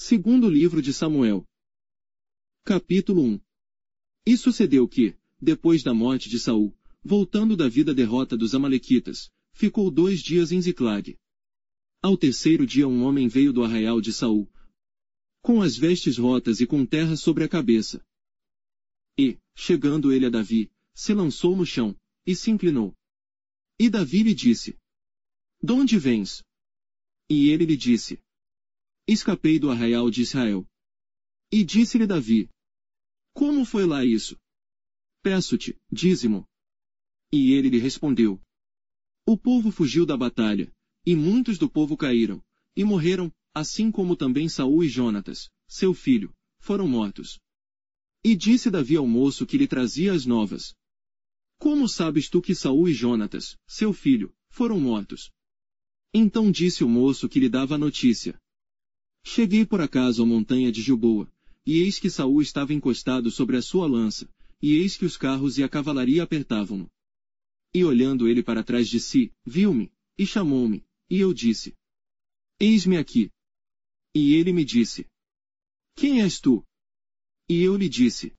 Segundo livro de Samuel. Capítulo 1. E sucedeu que, depois da morte de Saul, voltando Davi da derrota dos amalequitas, ficou 2 dias em Ziclag. Ao terceiro dia um homem veio do arraial de Saul, com as vestes rotas e com terra sobre a cabeça. E, chegando ele a Davi, se lançou no chão, e se inclinou. E Davi lhe disse: "Donde vens?" E ele lhe disse: "Escapei do arraial de Israel." E disse-lhe Davi: "Como foi lá isso? Peço-te, dízimo." E ele lhe respondeu: "O povo fugiu da batalha, e muitos do povo caíram, e morreram, assim como também Saul e Jonatas, seu filho, foram mortos." E disse Davi ao moço que lhe trazia as novas: "Como sabes tu que Saul e Jonatas, seu filho, foram mortos?" Então disse o moço que lhe dava a notícia: "Cheguei por acaso à montanha de Gilboa, e eis que Saul estava encostado sobre a sua lança, e eis que os carros e a cavalaria apertavam-no. E olhando ele para trás de si, viu-me, e chamou-me, e eu disse: Eis-me aqui. E ele me disse: Quem és tu? E eu lhe disse: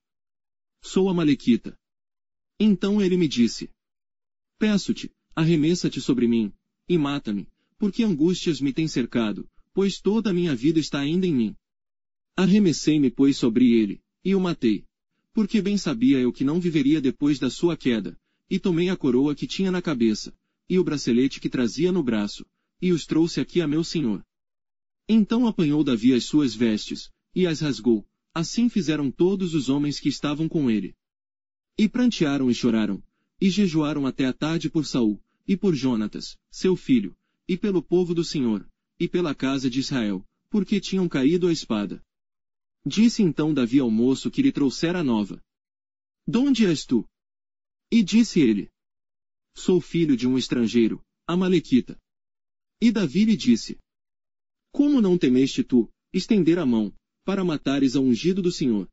Sou Amalequita. Então ele me disse: Peço-te, arremessa-te sobre mim, e mata-me, porque angústias me têm cercado, pois toda a minha vida está ainda em mim. Arremessei-me, pois, sobre ele, e o matei, porque bem sabia eu que não viveria depois da sua queda, e tomei a coroa que tinha na cabeça, e o bracelete que trazia no braço, e os trouxe aqui a meu senhor. Então apanhou Davi as suas vestes, e as rasgou, assim fizeram todos os homens que estavam com ele. E prantearam e choraram, e jejuaram até a tarde por Saul, e por Jonatas, seu filho, e pelo povo do Senhor, e pela casa de Israel, porque tinham caído à espada. Disse então Davi ao moço que lhe trouxera a nova: Donde és tu? E disse ele: Sou filho de um estrangeiro, Amalequita. E Davi lhe disse: Como não temeste tu, estender a mão, para matares a ungido do Senhor?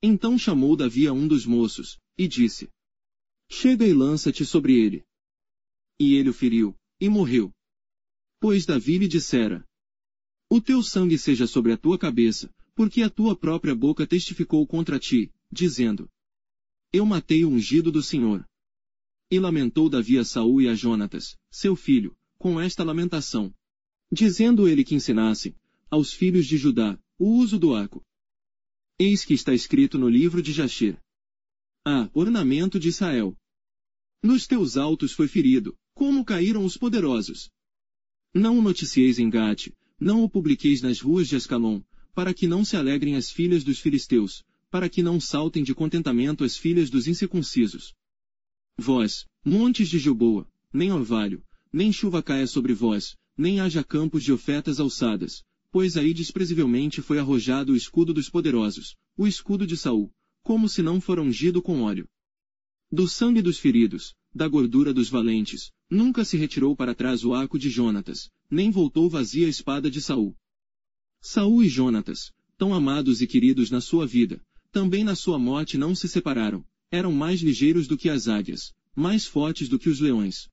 Então chamou Davi a um dos moços, e disse: Chega e lança-te sobre ele. E ele o feriu, e morreu. Pois Davi lhe dissera: O teu sangue seja sobre a tua cabeça, porque a tua própria boca testificou contra ti, dizendo: Eu matei o ungido do Senhor. E lamentou Davi a Saul e a Jonatas, seu filho, com esta lamentação, dizendo ele que ensinassem, aos filhos de Judá, o uso do arco. Eis que está escrito no livro de Jashir: ornamento de Israel. Nos teus altos foi ferido, como caíram os poderosos. Não o noticieis em Gate, não o publiqueis nas ruas de Ascalon, para que não se alegrem as filhas dos filisteus, para que não saltem de contentamento as filhas dos incircuncisos. Vós, montes de Gilboa, nem orvalho, nem chuva caia sobre vós, nem haja campos de ofertas alçadas, pois aí desprezivelmente foi arrojado o escudo dos poderosos, o escudo de Saul, como se não fora ungido com óleo. Do sangue dos feridos, da gordura dos valentes, nunca se retirou para trás o arco de Jonatas, nem voltou vazia a espada de Saul. Saul e Jonatas, tão amados e queridos na sua vida, também na sua morte não se separaram, eram mais ligeiros do que as águias, mais fortes do que os leões.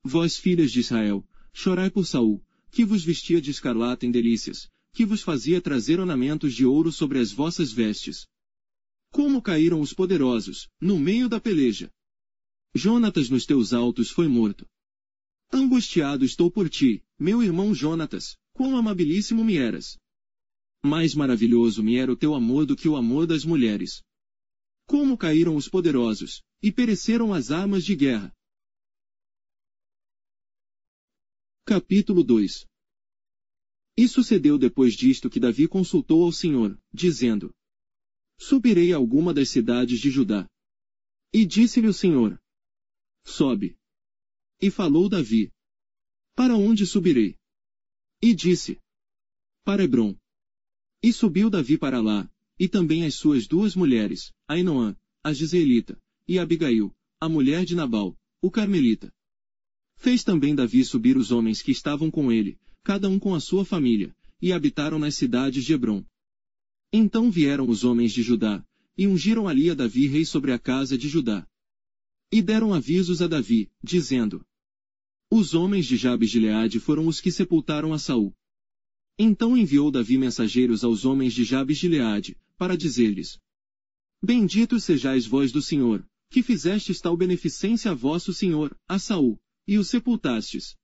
Vós, filhas de Israel, chorai por Saul, que vos vestia de escarlata em delícias, que vos fazia trazer ornamentos de ouro sobre as vossas vestes. Como caíram os poderosos, no meio da peleja! Jonatas nos teus altos foi morto. Angustiado estou por ti, meu irmão Jonatas, quão amabilíssimo me eras! Mais maravilhoso me era o teu amor do que o amor das mulheres. Como caíram os poderosos, e pereceram as armas de guerra! Capítulo 2. E sucedeu depois disto que Davi consultou ao Senhor, dizendo: Subirei a alguma das cidades de Judá. E disse-lhe o Senhor: Sobe. E falou Davi: Para onde subirei? E disse: Para Hebrom. E subiu Davi para lá, e também as suas 2 mulheres, Ainoã, a Gisraelita, e Abigail, a mulher de Nabal, o Carmelita. Fez também Davi subir os homens que estavam com ele, cada um com a sua família, e habitaram nas cidades de Hebrom. Então vieram os homens de Judá, e ungiram ali a Davi rei sobre a casa de Judá. E deram avisos a Davi, dizendo: Os homens de Jabes de Gileade foram os que sepultaram a Saul. Então enviou Davi mensageiros aos homens de Jabes de Gileade, para dizer-lhes: Benditos sejais vós do Senhor, que fizestes tal beneficência a vosso senhor, a Saul, e o sepultastes.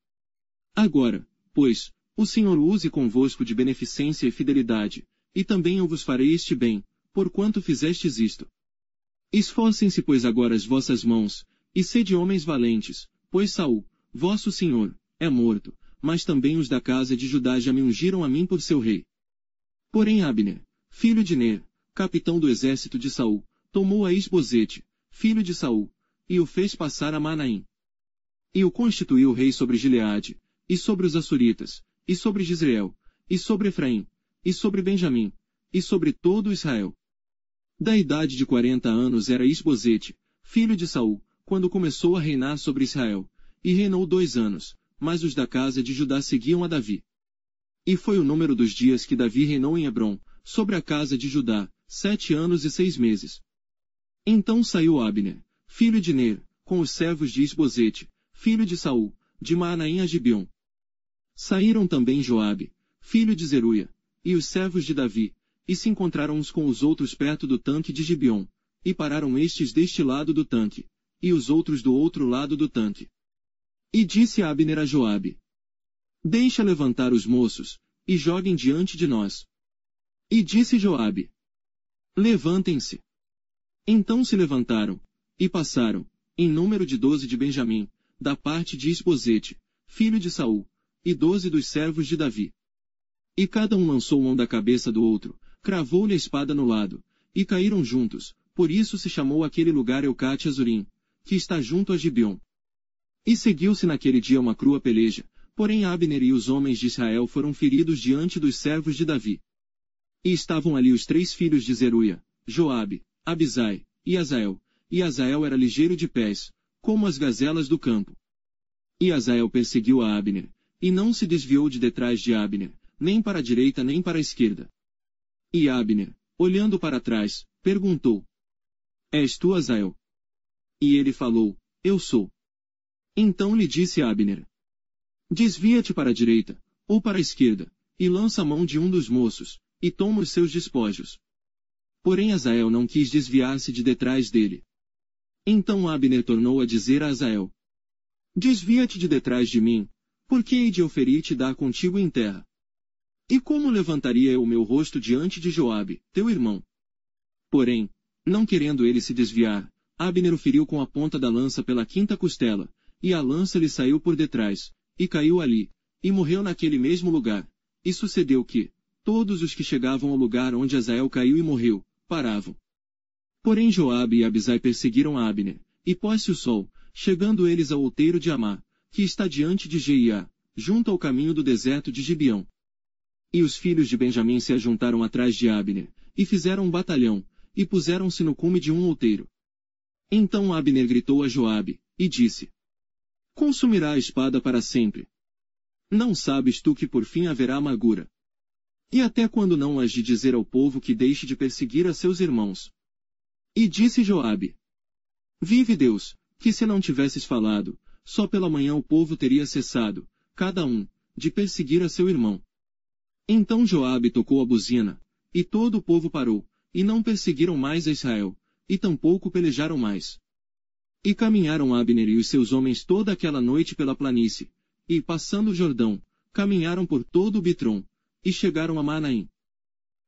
Agora, pois, o Senhor use convosco de beneficência e fidelidade, e também eu vos farei este bem, porquanto fizestes isto. Esforcem-se pois agora as vossas mãos, e sede homens valentes, pois Saul, vosso senhor, é morto, mas também os da casa de Judá já me ungiram a mim por seu rei. Porém Abner, filho de Ner, capitão do exército de Saul, tomou a Isbosete, filho de Saul, e o fez passar a Manaim. E o constituiu rei sobre Gileade, e sobre os Assuritas, e sobre Jezreel, e sobre Efraim, e sobre Benjamim, e sobre todo Israel. Da idade de 40 anos era Isbosete, filho de Saul, quando começou a reinar sobre Israel, e reinou 2 anos, mas os da casa de Judá seguiam a Davi. E foi o número dos dias que Davi reinou em Hebrom, sobre a casa de Judá, 7 anos e 6 meses. Então saiu Abner, filho de Ner, com os servos de Isbosete, filho de Saul, de Maanaim a Gibeon. Saíram também Joabe, filho de Zeruia, e os servos de Davi, e se encontraram uns com os outros perto do tanque de Gibeon, e pararam estes deste lado do tanque, e os outros do outro lado do tanque. E disse Abner a Joabe: Deixa levantar os moços, e joguem diante de nós. E disse Joabe: Levantem-se. Então se levantaram, e passaram, em número de 12 de Benjamim, da parte de Isbosete, filho de Saul, e 12 dos servos de Davi. E cada um lançou mão da cabeça do outro, cravou-lhe a espada no lado, e caíram juntos, por isso se chamou aquele lugar Eucate Azurim, que está junto a Gibeon. E seguiu-se naquele dia uma crua peleja, porém Abner e os homens de Israel foram feridos diante dos servos de Davi. E estavam ali os 3 filhos de Zeruia, Joabe, Abisai, e Azael era ligeiro de pés, como as gazelas do campo. E Azael perseguiu a Abner, e não se desviou de detrás de Abner, nem para a direita nem para a esquerda. E Abner, olhando para trás, perguntou: És tu Azael? E ele falou: Eu sou. Então lhe disse Abner: Desvia-te para a direita, ou para a esquerda, e lança a mão de um dos moços, e toma os seus despojos. Porém Azael não quis desviar-se de detrás dele. Então Abner tornou a dizer a Azael: Desvia-te de detrás de mim, porque hei de eu ferir-te e dar contigo em terra. E como levantaria eu o meu rosto diante de Joabe, teu irmão? Porém, não querendo ele se desviar, Abner o feriu com a ponta da lança pela 5ª costela, e a lança lhe saiu por detrás, e caiu ali, e morreu naquele mesmo lugar. E sucedeu que, todos os que chegavam ao lugar onde Azael caiu e morreu, paravam. Porém Joabe e Abisai perseguiram a Abner, e pôs-se o sol, chegando eles ao outeiro de Amá, que está diante de Jeia, junto ao caminho do deserto de Gibeão. E os filhos de Benjamim se ajuntaram atrás de Abner, e fizeram um batalhão, e puseram-se no cume de um outeiro. Então Abner gritou a Joabe, e disse: Consumirá a espada para sempre. Não sabes tu que por fim haverá amargura? E até quando não has de dizer ao povo que deixe de perseguir a seus irmãos? E disse Joabe: Vive Deus, que se não tivesses falado, só pela manhã o povo teria cessado, cada um, de perseguir a seu irmão. Então Joabe tocou a buzina, e todo o povo parou, e não perseguiram mais a Israel, e tampouco pelejaram mais. E caminharam Abner e os seus homens toda aquela noite pela planície, e, passando o Jordão, caminharam por todo o Bitrom, e chegaram a Manaim.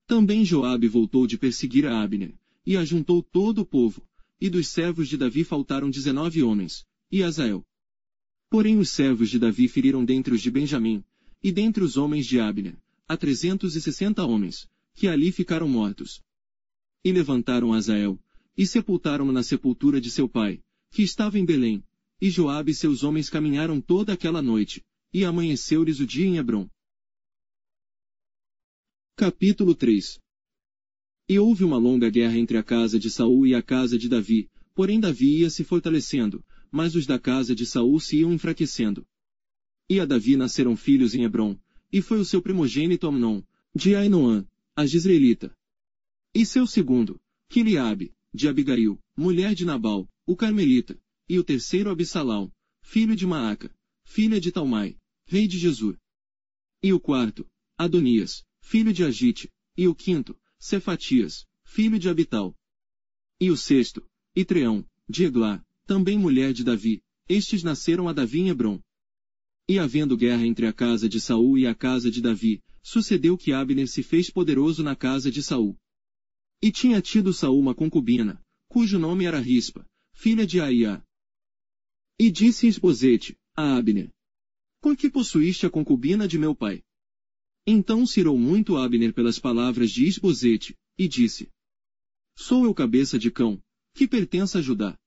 Também Joabe voltou de perseguir a Abner, e ajuntou todo o povo, e dos servos de Davi faltaram 19 homens, e Azael. Porém os servos de Davi feriram dentre os de Benjamim, e dentre os homens de Abner, a 360 homens, que ali ficaram mortos. E levantaram Azael, e sepultaram-no na sepultura de seu pai, que estava em Belém, e Joabe e seus homens caminharam toda aquela noite, e amanheceu-lhes o dia em Hebrom. Capítulo 3. E houve uma longa guerra entre a casa de Saul e a casa de Davi, porém Davi ia se fortalecendo, mas os da casa de Saul se iam enfraquecendo. E a Davi nasceram filhos em Hebrom, e foi o seu primogênito Amnon, de Ainoã, a Jezreelita. E seu segundo, Quiliabe, de Abigail, mulher de Nabal, o Carmelita, e o terceiro Abissalão, filho de Maaca, filha de Talmai, rei de Gesur. E o quarto, Adonias, filho de Agite, e o quinto, Cefatias, filho de Abital. E o sexto, Itreão, de Eglá, também mulher de Davi. Estes nasceram a Davi em Hebrom. E havendo guerra entre a casa de Saul e a casa de Davi, sucedeu que Abner se fez poderoso na casa de Saul. E tinha tido Saul uma concubina, cujo nome era Rispa, filha de Aiá. E disse Isbosete a Abner: por que possuíste a concubina de meu pai? Então se irou muito Abner pelas palavras de Isbosete, e disse: sou eu cabeça de cão, que pertence a Judá.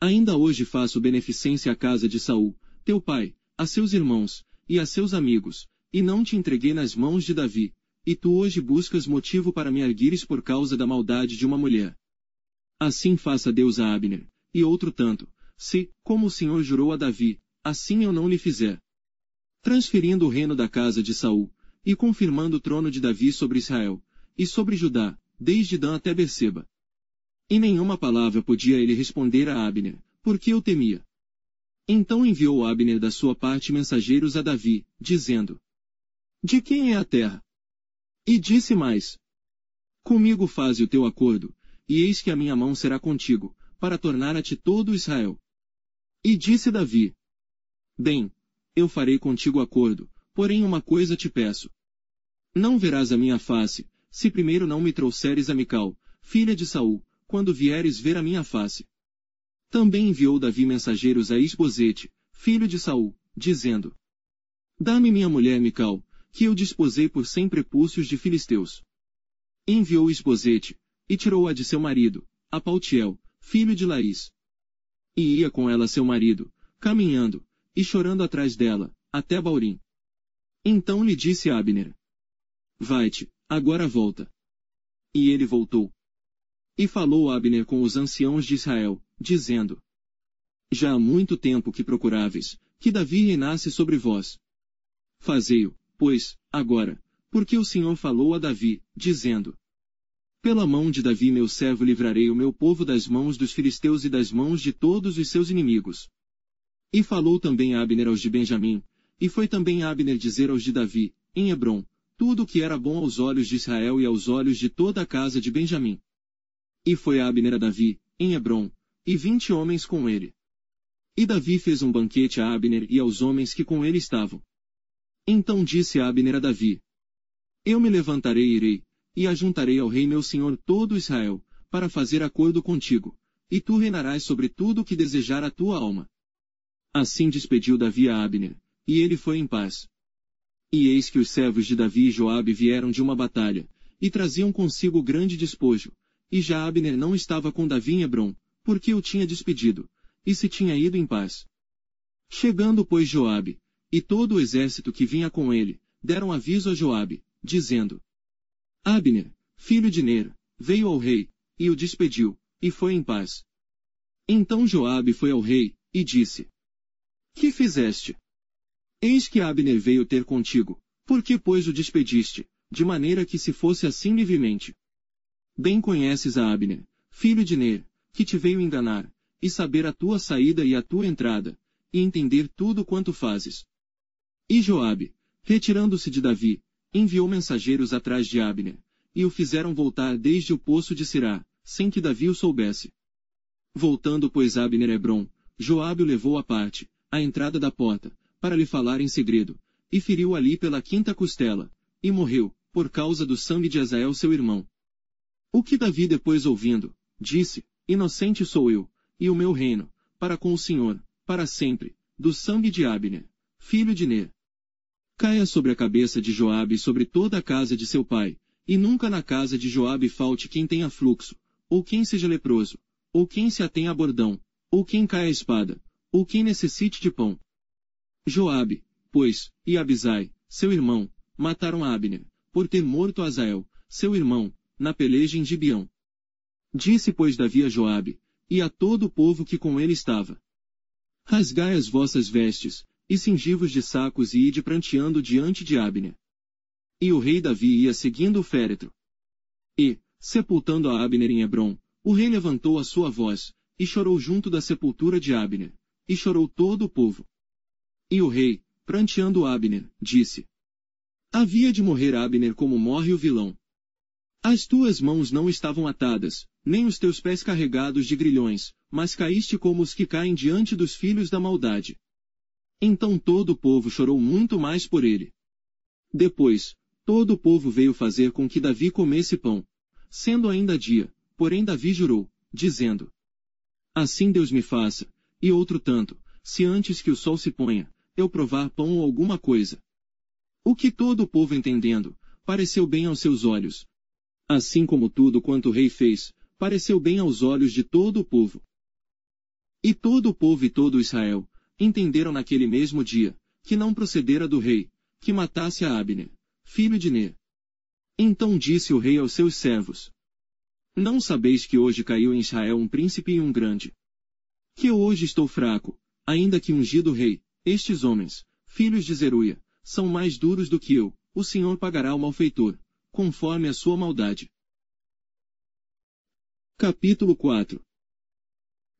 Ainda hoje faço beneficência à casa de Saul, teu pai, a seus irmãos, e a seus amigos, e não te entreguei nas mãos de Davi, e tu hoje buscas motivo para me arguires por causa da maldade de uma mulher. Assim faça Deus a Abner, e outro tanto, se, como o Senhor jurou a Davi, assim eu não lhe fizer. Transferindo o reino da casa de Saul, e confirmando o trono de Davi sobre Israel, e sobre Judá, desde Dan até Berseba. E nenhuma palavra podia ele responder a Abner, porque o temia. Então enviou Abner da sua parte mensageiros a Davi, dizendo: de quem é a terra? E disse mais: comigo faze o teu acordo, e eis que a minha mão será contigo, para tornar a ti todo Israel. E disse Davi: bem, eu farei contigo acordo, porém uma coisa te peço. Não verás a minha face, se primeiro não me trouxeres a Mical, filha de Saul, quando vieres ver a minha face. Também enviou Davi mensageiros a Isbosete, filho de Saul, dizendo: dá-me minha mulher Mical, que eu desposei por 100 prepúcios de filisteus. Enviou Isbosete, e tirou-a de seu marido, a Paltiel, filho de Laís. E ia com ela seu marido, caminhando, e chorando atrás dela, até Baurim. Então lhe disse Abner: vai-te, agora volta. E ele voltou. E falou Abner com os anciãos de Israel, dizendo: já há muito tempo que procuráveis, que Davi reinasse sobre vós. Fazei-o, pois, agora, porque o Senhor falou a Davi, dizendo: pela mão de Davi meu servo livrarei o meu povo das mãos dos filisteus e das mãos de todos os seus inimigos. E falou também Abner aos de Benjamim, e foi também Abner dizer aos de Davi, em Hebrom, tudo o que era bom aos olhos de Israel e aos olhos de toda a casa de Benjamim. E foi Abner a Davi, em Hebrom, e 20 homens com ele. E Davi fez um banquete a Abner e aos homens que com ele estavam. Então disse Abner a Davi: eu me levantarei e irei, e ajuntarei ao rei meu senhor todo Israel, para fazer acordo contigo, e tu reinarás sobre tudo o que desejar a tua alma. Assim despediu Davi a Abner, e ele foi em paz. E eis que os servos de Davi e Joabe vieram de uma batalha, e traziam consigo grande despojo, e já Abner não estava com Davi em Hebrom, porque o tinha despedido, e se tinha ido em paz. Chegando, pois, Joabe, e todo o exército que vinha com ele, deram aviso a Joabe, dizendo: Abner, filho de Ner, veio ao rei, e o despediu, e foi em paz. Então Joabe foi ao rei, e disse: que fizeste? Eis que Abner veio ter contigo, por que pois o despediste, de maneira que se fosse assim livremente? Bem conheces a Abner, filho de Ner, que te veio enganar, e saber a tua saída e a tua entrada, e entender tudo quanto fazes. E Joabe, retirando-se de Davi, enviou mensageiros atrás de Abner, e o fizeram voltar desde o poço de Sirá, sem que Davi o soubesse. Voltando pois Abner a Hebrom, Joabe o levou à parte, à entrada da porta, para lhe falar em segredo, e feriu ali pela 5ª costela, e morreu, por causa do sangue de Azael seu irmão. O que Davi depois ouvindo, disse: inocente sou eu, e o meu reino, para com o Senhor, para sempre, do sangue de Abner, filho de Ner. Caia sobre a cabeça de Joabe e sobre toda a casa de seu pai, e nunca na casa de Joabe falte quem tenha fluxo, ou quem seja leproso, ou quem se atenha a bordão, ou quem caia a espada, ou quem necessite de pão. Joabe, pois, e Abisai, seu irmão, mataram Abner, por ter morto Azael, seu irmão, na peleja em Gibeão. Disse pois Davi a Joabe, e a todo o povo que com ele estava: rasgai as vossas vestes, e cingi-vos de sacos e ide pranteando diante de Abner. E o rei Davi ia seguindo o féretro. E, sepultando a Abner em Hebrom, o rei levantou a sua voz, e chorou junto da sepultura de Abner, e chorou todo o povo. E o rei, pranteando Abner, disse: Havia de morrer Abner como morre o vilão. As tuas mãos não estavam atadas, nem os teus pés carregados de grilhões, mas caíste como os que caem diante dos filhos da maldade. Então todo o povo chorou muito mais por ele. Depois, todo o povo veio fazer com que Davi comesse pão, sendo ainda dia, porém Davi jurou, dizendo: Assim Deus me faça, e outro tanto, se antes que o sol se ponha, eu provar pão ou alguma coisa. O que todo o povo entendendo, pareceu bem aos seus olhos. Assim como tudo quanto o rei fez, pareceu bem aos olhos de todo o povo. E todo o povo e todo Israel, entenderam naquele mesmo dia, que não procedera do rei, que matasse a Abner, filho de Ner. Então disse o rei aos seus servos: Não sabeis que hoje caiu em Israel um príncipe e um grande? Que eu hoje estou fraco, ainda que ungido rei, estes homens, filhos de Zeruia, são mais duros do que eu, o Senhor pagará ao malfeitor, conforme a sua maldade. Capítulo 4.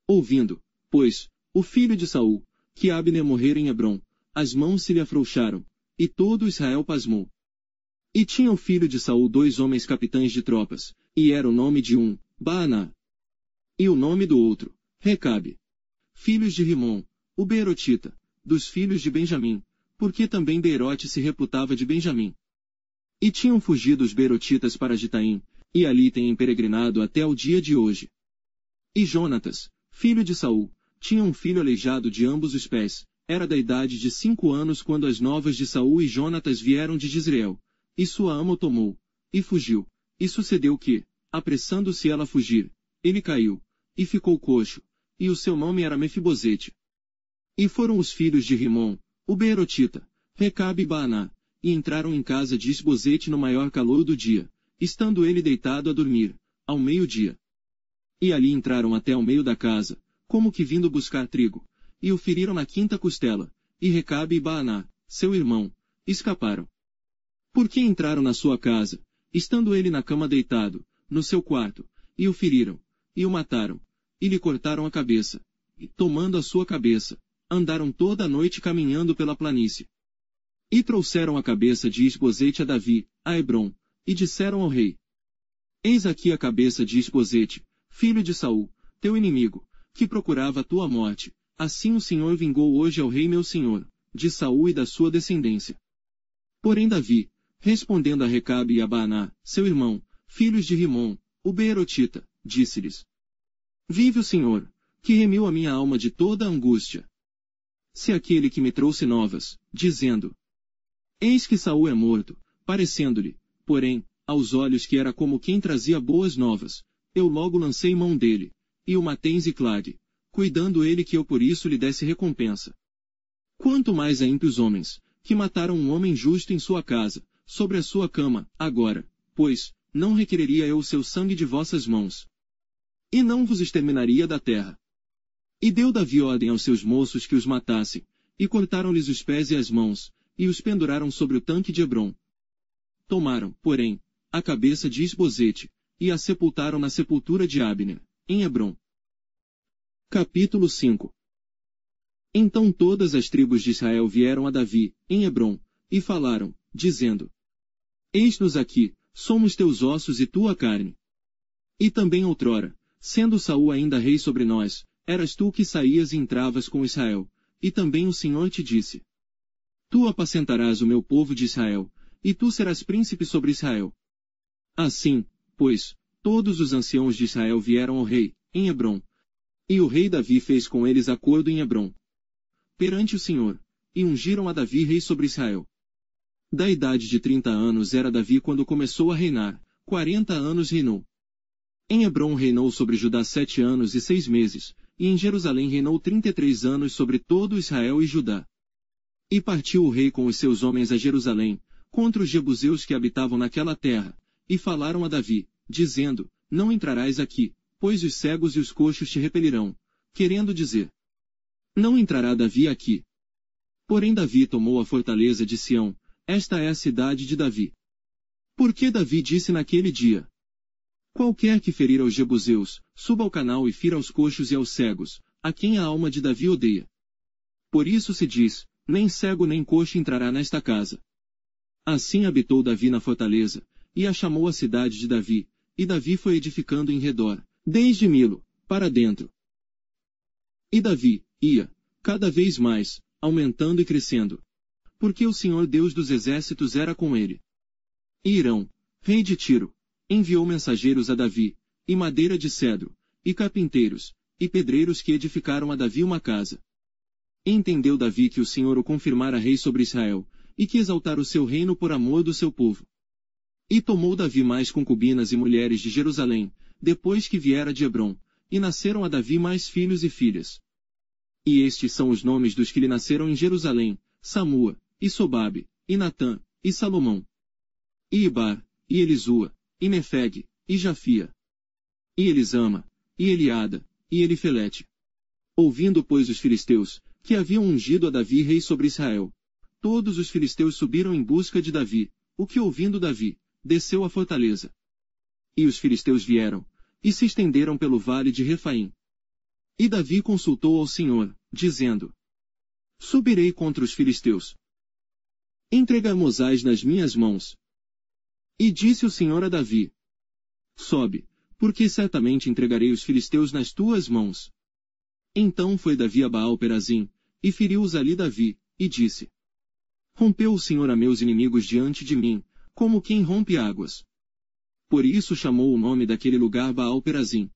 Ouvindo, pois, o filho de Saul, que Abner morrera em Hebrom, as mãos se lhe afrouxaram, e todo Israel pasmou. E tinha o filho de Saul 2 homens capitães de tropas, e era o nome de um, Baaná, e o nome do outro, Recabe. Filhos de Rimom, o Beerotita, dos filhos de Benjamim, porque também Beerote se reputava de Benjamim. E tinham fugido os Beerotitas para Gitaim, e ali têm peregrinado até o dia de hoje. E Jonatas, filho de Saul, tinha um filho aleijado de ambos os pés, era da idade de 5 anos quando as novas de Saul e Jonatas vieram de Jezreel, e sua ama o tomou, e fugiu, e sucedeu que, apressando-se ela a fugir, ele caiu, e ficou coxo, e o seu nome era Mefibosete. E foram os filhos de Rimom, o Beerotita, Recabe e Baaná, e entraram em casa de Isbosete no maior calor do dia, estando ele deitado a dormir, ao meio-dia. E ali entraram até ao meio da casa, como que vindo buscar trigo, e o feriram na quinta costela, e Recabe e Baaná, seu irmão, escaparam. Porque entraram na sua casa, estando ele na cama deitado, no seu quarto, e o feriram, e o mataram, e lhe cortaram a cabeça, e, tomando a sua cabeça, andaram toda a noite caminhando pela planície. E trouxeram a cabeça de Isbosete a Davi, a Hebrom, e disseram ao rei: Eis aqui a cabeça de Isbosete, filho de Saul, teu inimigo, que procurava a tua morte, assim o Senhor vingou hoje ao rei meu senhor, de Saul e da sua descendência. Porém Davi, respondendo a Recabe e a Baaná, seu irmão, filhos de Rimom, o Beerotita, disse-lhes: Vive o Senhor, que remiu a minha alma de toda a angústia. Se aquele que me trouxe novas, dizendo: Eis que Saul é morto, parecendo-lhe, porém, aos olhos que era como quem trazia boas novas, eu logo lancei mão dele, e o matei em Ziclague, cuidando ele que eu por isso lhe desse recompensa. Quanto mais a ímpios homens, que mataram um homem justo em sua casa, sobre a sua cama, agora, pois, não requereria eu o seu sangue de vossas mãos. E não vos exterminaria da terra. E deu Davi ordem aos seus moços que os matassem, e cortaram-lhes os pés e as mãos, e os penduraram sobre o tanque de Hebrom. Tomaram, porém, a cabeça de Isbosete, e a sepultaram na sepultura de Abner, em Hebrom. Capítulo 5. Então todas as tribos de Israel vieram a Davi, em Hebrom, e falaram, dizendo: Eis-nos aqui, somos teus ossos e tua carne. E também outrora, sendo Saul ainda rei sobre nós, eras tu que saías e entravas com Israel, e também o Senhor te disse: Tu apacentarás o meu povo de Israel, e tu serás príncipe sobre Israel. Assim, pois, todos os anciãos de Israel vieram ao rei, em Hebrom, e o rei Davi fez com eles acordo em Hebrom, perante o Senhor, e ungiram a Davi rei sobre Israel. Da idade de 30 anos era Davi quando começou a reinar, 40 anos reinou. Em Hebrom reinou sobre Judá 7 anos e 6 meses, e em Jerusalém reinou 33 anos sobre todo Israel e Judá. E partiu o rei com os seus homens a Jerusalém, contra os jebuseus que habitavam naquela terra, e falaram a Davi, dizendo: Não entrarás aqui, pois os cegos e os coxos te repelirão, querendo dizer: Não entrará Davi aqui. Porém Davi tomou a fortaleza de Sião, esta é a cidade de Davi. Porque Davi disse naquele dia: Qualquer que ferir aos jebuseus, suba ao canal e fira aos coxos e aos cegos, a quem a alma de Davi odeia. Por isso se diz: Nem cego nem coxo entrará nesta casa. Assim habitou Davi na fortaleza, e a chamou a cidade de Davi, e Davi foi edificando em redor, desde Milo, para dentro. E Davi ia, cada vez mais, aumentando e crescendo. Porque o Senhor Deus dos exércitos era com ele. E Hirão, rei de Tiro, enviou mensageiros a Davi, e madeira de cedro, e carpinteiros, e pedreiros que edificaram a Davi uma casa. E entendeu Davi que o Senhor o confirmara rei sobre Israel, e que exaltara o seu reino por amor do seu povo. E tomou Davi mais concubinas e mulheres de Jerusalém, depois que viera de Hebrom, e nasceram a Davi mais filhos e filhas. E estes são os nomes dos que lhe nasceram em Jerusalém: Samua, e Sobabe, e Natã, e Salomão, e Ibar, e Elisua, e Nefeg, e Jafia, e Elisama, e Eliada, e Elifelete. Ouvindo, pois, os filisteus, que haviam ungido a Davi rei sobre Israel, todos os filisteus subiram em busca de Davi, o que ouvindo Davi, desceu à fortaleza. E os filisteus vieram, e se estenderam pelo vale de Refaim. E Davi consultou ao Senhor, dizendo: Subirei contra os filisteus. Entrega-mos-ás nas minhas mãos. E disse o Senhor a Davi: Sobe, porque certamente entregarei os filisteus nas tuas mãos. Então foi Davi a Baal-Perazim, e feriu-os ali Davi, e disse: Rompeu o Senhor a meus inimigos diante de mim, como quem rompe águas. Por isso chamou o nome daquele lugar Baal-Perazim.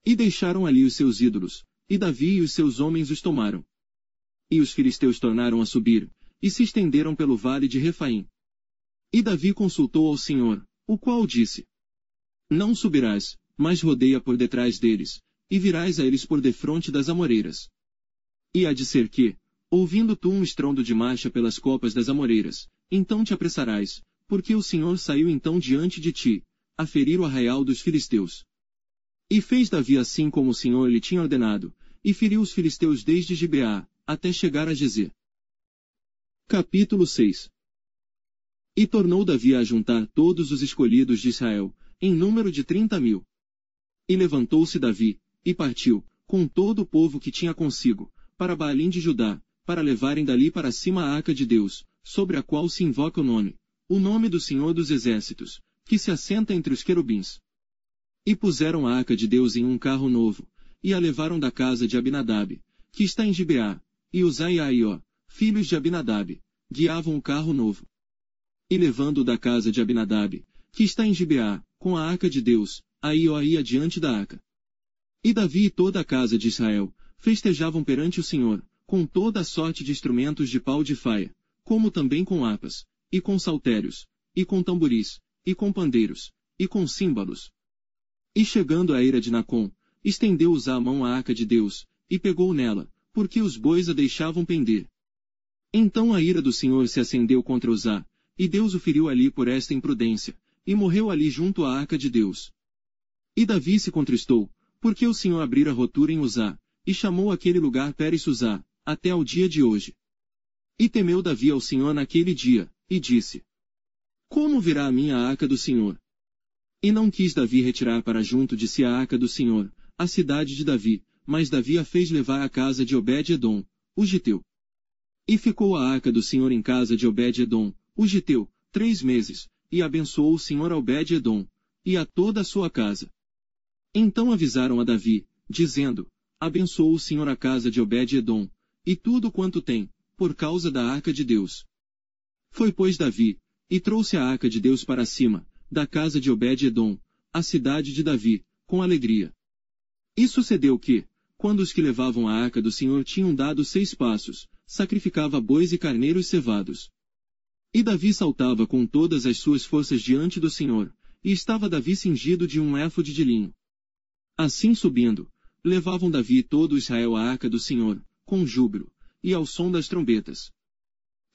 E deixaram ali os seus ídolos, e Davi e os seus homens os tomaram. E os filisteus tornaram a subir, e se estenderam pelo vale de Refaim. E Davi consultou ao Senhor, o qual disse: Não subirás, mas rodeia por detrás deles, e virás a eles por defronte das amoreiras. E há de ser que, ouvindo tu um estrondo de marcha pelas copas das amoreiras, então te apressarás, porque o Senhor saiu então diante de ti, a ferir o arraial dos filisteus. E fez Davi assim como o Senhor lhe tinha ordenado, e feriu os filisteus desde Gibeá, até chegar a Gezer. Capítulo 6. E tornou Davi a juntar todos os escolhidos de Israel, em número de 30.000. E levantou-se Davi, e partiu, com todo o povo que tinha consigo, para Baalim de Judá, para levarem dali para cima a arca de Deus, sobre a qual se invoca o nome do Senhor dos exércitos, que se assenta entre os querubins. E puseram a arca de Deus em um carro novo, e a levaram da casa de Abinadab, que está em Gibeá, e Uzai e Aió, filhos de Abinadab, guiavam o carro novo. E levando-o da casa de Abinadab, que está em Gibeá, com a arca de Deus, Aió ia diante da arca. E Davi e toda a casa de Israel festejavam perante o Senhor, com toda a sorte de instrumentos de pau de faia, como também com harpas, e com saltérios, e com tamboris, e com pandeiros, e com símbolos. E chegando à eira de Nacon, estendeu Uzá a mão à arca de Deus, e pegou nela, porque os bois a deixavam pender. Então a ira do Senhor se acendeu contra Uzá, e Deus o feriu ali por esta imprudência, e morreu ali junto à arca de Deus. E Davi se contristou, porque o Senhor abrira rotura em Uzá, e chamou aquele lugar Peres-Uzá, até ao dia de hoje. E temeu Davi ao Senhor naquele dia, e disse: Como virá a minha arca do Senhor? E não quis Davi retirar para junto de si a arca do Senhor, a cidade de Davi, mas Davi a fez levar à casa de Obed-edom, o giteu. E ficou a arca do Senhor em casa de Obed-edom, o giteu, 3 meses, e abençoou o Senhor a Obed-edom, e a toda a sua casa. Então avisaram a Davi, dizendo: Abençoou o Senhor a casa de Obed-edom, e tudo quanto tem, por causa da arca de Deus. Foi, pois, Davi, e trouxe a arca de Deus para cima, da casa de Obed-edom, a cidade de Davi, com alegria. E sucedeu que, quando os que levavam a arca do Senhor tinham dado 6 passos, sacrificava bois e carneiros cevados. E Davi saltava com todas as suas forças diante do Senhor, e estava Davi cingido de um éfode de linho. Assim subindo, levavam Davi e todo Israel a arca do Senhor, com júbilo, e ao som das trombetas.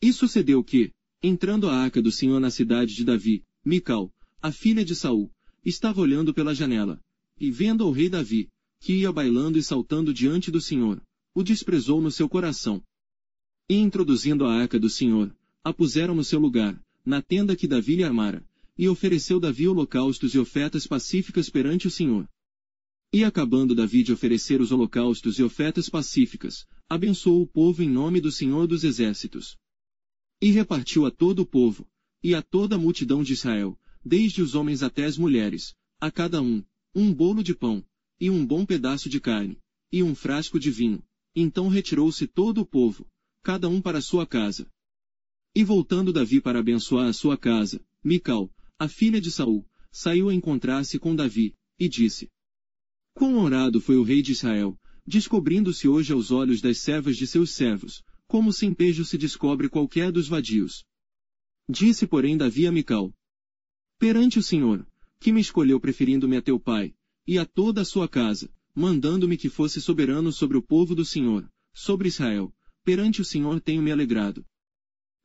E sucedeu que, entrando a arca do Senhor na cidade de Davi, Mical, a filha de Saul, estava olhando pela janela, e vendo ao rei Davi, que ia bailando e saltando diante do Senhor, o desprezou no seu coração. E introduzindo a arca do Senhor, a puseram no seu lugar, na tenda que Davi lhe armara, e ofereceu Davi holocaustos e ofertas pacíficas perante o Senhor. E acabando Davi de oferecer os holocaustos e ofertas pacíficas, abençoou o povo em nome do Senhor dos exércitos. E repartiu a todo o povo, e a toda a multidão de Israel, desde os homens até as mulheres, a cada um bolo de pão, e um bom pedaço de carne, e um frasco de vinho. Então retirou-se todo o povo, cada um para sua casa. E voltando Davi para abençoar a sua casa, Mical, a filha de Saul, saiu a encontrar-se com Davi, e disse: Quão honrado foi o rei de Israel, descobrindo-se hoje aos olhos das servas de seus servos, como sem pejo se descobre qualquer dos vadios. Disse porém Davi a Mical: Perante o Senhor, que me escolheu preferindo-me a teu pai, e a toda a sua casa, mandando-me que fosse soberano sobre o povo do Senhor, sobre Israel, perante o Senhor tenho-me alegrado.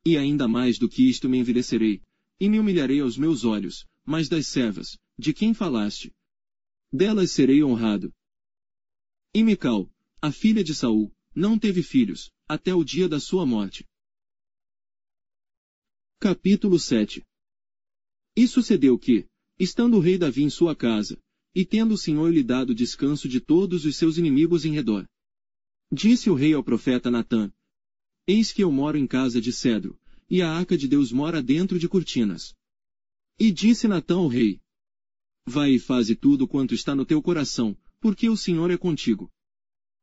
E ainda mais do que isto me envilecerei, e me humilharei aos meus olhos, mas das servas, de quem falaste, delas serei honrado. E Mical, a filha de Saul, não teve filhos, até o dia da sua morte. Capítulo 7. E sucedeu que, estando o rei Davi em sua casa, e tendo o Senhor lhe dado descanso de todos os seus inimigos em redor, disse o rei ao profeta Natã: Eis que eu moro em casa de cedro, e a arca de Deus mora dentro de cortinas. E disse Natã ao rei: Vai e faze tudo quanto está no teu coração, porque o Senhor é contigo.